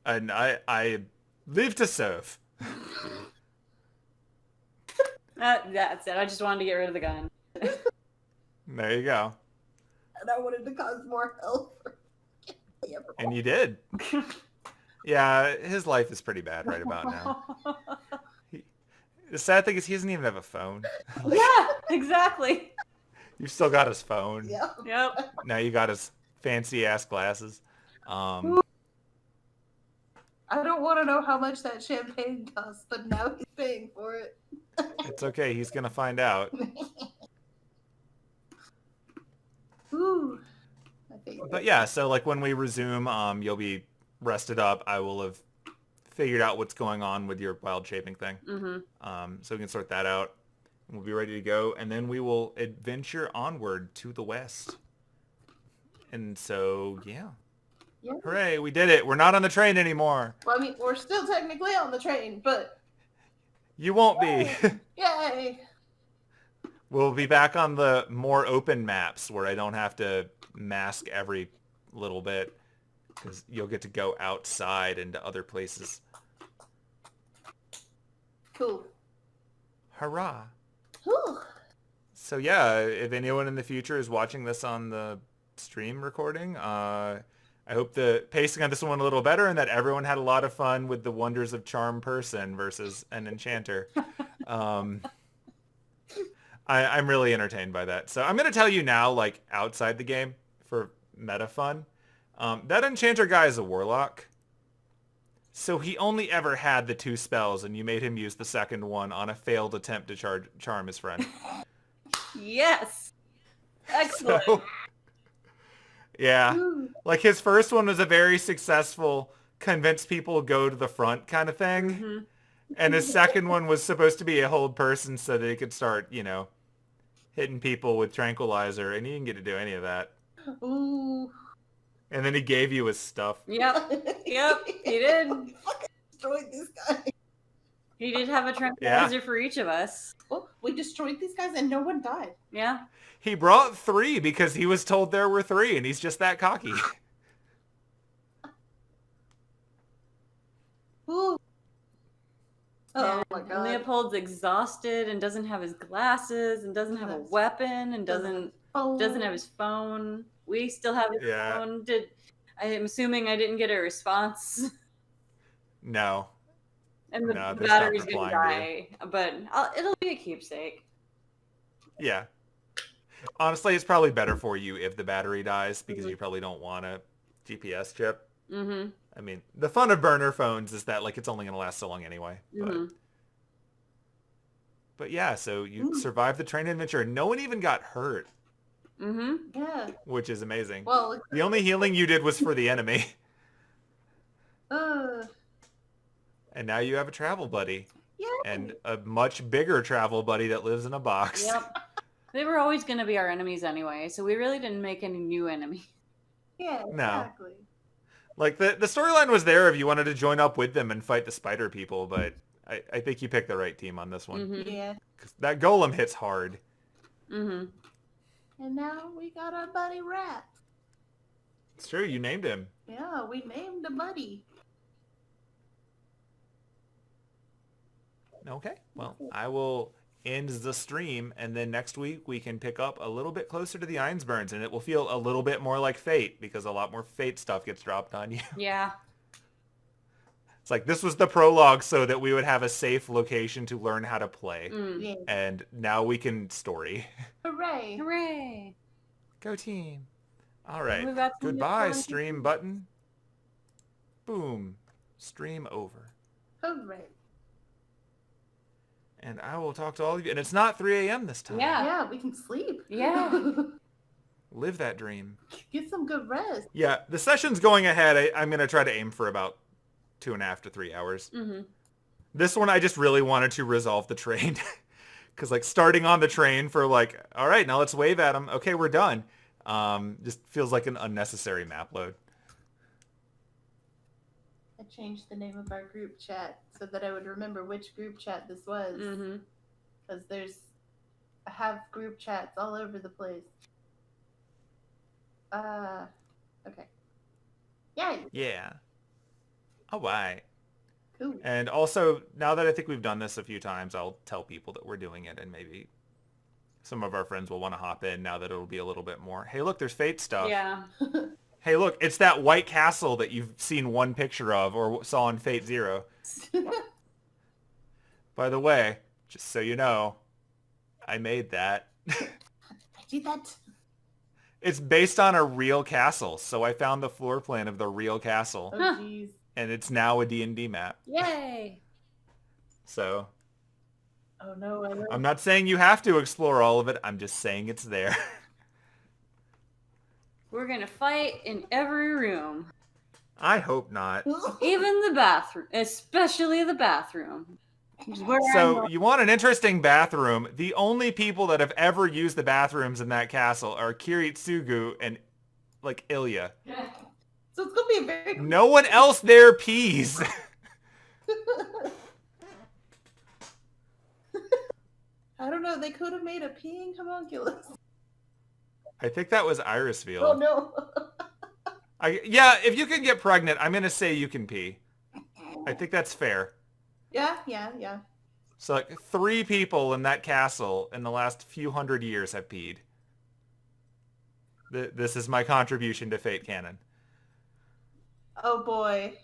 And I live to serve. That's it. I just wanted to get rid of the gun. There you go. And I wanted to cause more hell. And you did. Yeah, his life is pretty bad right about now. The sad thing is he doesn't even have a phone. Yeah, exactly. You've still got his phone. Yeah. Yep. Now you got his fancy ass glasses. I don't want to know how much that champagne costs, but now he's paying for it. It's okay. He's gonna find out. Ooh. But yeah, so when we resume, you'll be rested up. I will have figured out what's going on with your wild shaping thing. Mm-hmm. So we can sort that out. We'll be ready to go, and then we will adventure onward to the west. And so, yeah. Yeah. Hooray, we did it. We're not on the train anymore. Well, I mean, we're still technically on the train, but You won't be. yay! We'll be back on the more open maps where I don't have to mask every little bit, because you'll get to go outside into other places. Cool. Hurrah. Whew. So yeah, if anyone in the future is watching this on the stream recording, I hope the pacing on this one went a little better and that everyone had a lot of fun with the wonders of charm person versus an enchanter. I'm really entertained by that. So I'm going to tell you now, like outside the game for meta fun, that enchanter guy is a warlock. So he only ever had the 2 spells, and you made him use the second one on a failed attempt to charm his friend. Yes. Excellent. So, yeah. Like his first one was a very successful convince people go to the front kind of thing. Mm-hmm. And his second one was supposed to be a hold person so that he could start, hitting people with tranquilizer, and he didn't get to do any of that. Ooh. And then he gave you his stuff. Yep. Yep. He did. We fucking destroyed this guy. He did have a tranquilizer for each of us. Well, we destroyed these guys and no one died. Yeah. He brought 3 because he was told there were 3, and he's just that cocky. Ooh. Oh my And god. Leopold's exhausted and doesn't have his glasses and doesn't have a weapon and doesn't have his phone. We still have his phone. I'm assuming I didn't get a response. No. And the No, they battery's stopped gonna replying die, but it'll be a keepsake. Yeah. Honestly, it's probably better for you if the battery dies because you probably don't want a GPS chip. Mm-hmm. I mean, the fun of burner phones is that like it's only going to last so long anyway. Mm-hmm. But yeah, so you survived the train adventure. No one even got hurt, Mm-hmm. Yeah. which is amazing. Well, The only healing you did was for the enemy. And now you have a travel buddy. yeah. And a much bigger travel buddy that lives in a box. Yep. They were always going to be our enemies anyway, so we really didn't make any new enemies. Yeah, No. exactly. Like, the storyline was there if you wanted to join up with them and fight the spider people, but I think you picked the right team on this one. Mm-hmm. Yeah. 'Cause that golem hits hard. Mm-hmm. And now we got our buddy Rat. It's true, you named him. Yeah, we named a buddy. Okay, well, I will end the stream, and then next week we can pick up a little bit closer to the Ironsburns, and it will feel a little bit more like Fate, because a lot more Fate stuff gets dropped on you. Yeah. It's like, this was the prologue so that we would have a safe location to learn how to play. Mm. Yeah. And now we can story. Hooray. Hooray. Go team. All right. We've got some Goodbye, new fun. stream button. Boom. Stream over. Hooray. And I will talk to all of you. And it's not 3 a.m. this time. Yeah. Yeah, we can sleep. Yeah. Live that dream. Get some good rest. Yeah, the session's going ahead. I'm going to try to aim for about 2.5 to 3 hours. Mm-hmm. This one, I just really wanted to resolve the train. Because, like, starting on the train for, like, all right, now let's wave at them. Okay, we're done. Just feels like an unnecessary map load. I changed the name of our group chat so that I would remember which group chat this was. Mm-hmm. Because I have group chats all over the place. Okay. Yay. Yeah. All right. Cool. And also, now that I think we've done this a few times, I'll tell people that we're doing it, and maybe some of our friends will want to hop in now that it'll be a little bit more. Hey, look, there's Fate stuff. Yeah. Hey, look, it's that white castle that you've seen one picture of or saw in Fate Zero. By the way, just so you know, I made that. I did that. It's based on a real castle, so I found the floor plan of the real castle, Oh, Huh. jeez. and it's now a D&D map. Yay. So Oh, no. I I'm not saying you have to explore all of it. I'm just saying it's there. We're going to fight in every room. I hope not. Even the bathroom. Especially the bathroom. Which is where I'm So going. you want an interesting bathroom. The only people that have ever used the bathrooms in that castle are Kiritsugu and like Ilya. So it's gonna be a very No one else there pees. I don't know, they could have made a peeing homunculus. I think that was Irisfield. Oh no. Yeah, if you can get pregnant, I'm going to say you can pee. I think that's fair. Yeah. So like 3 people in that castle in the last few hundred years have peed. This is my contribution to Fate Canon. Oh boy.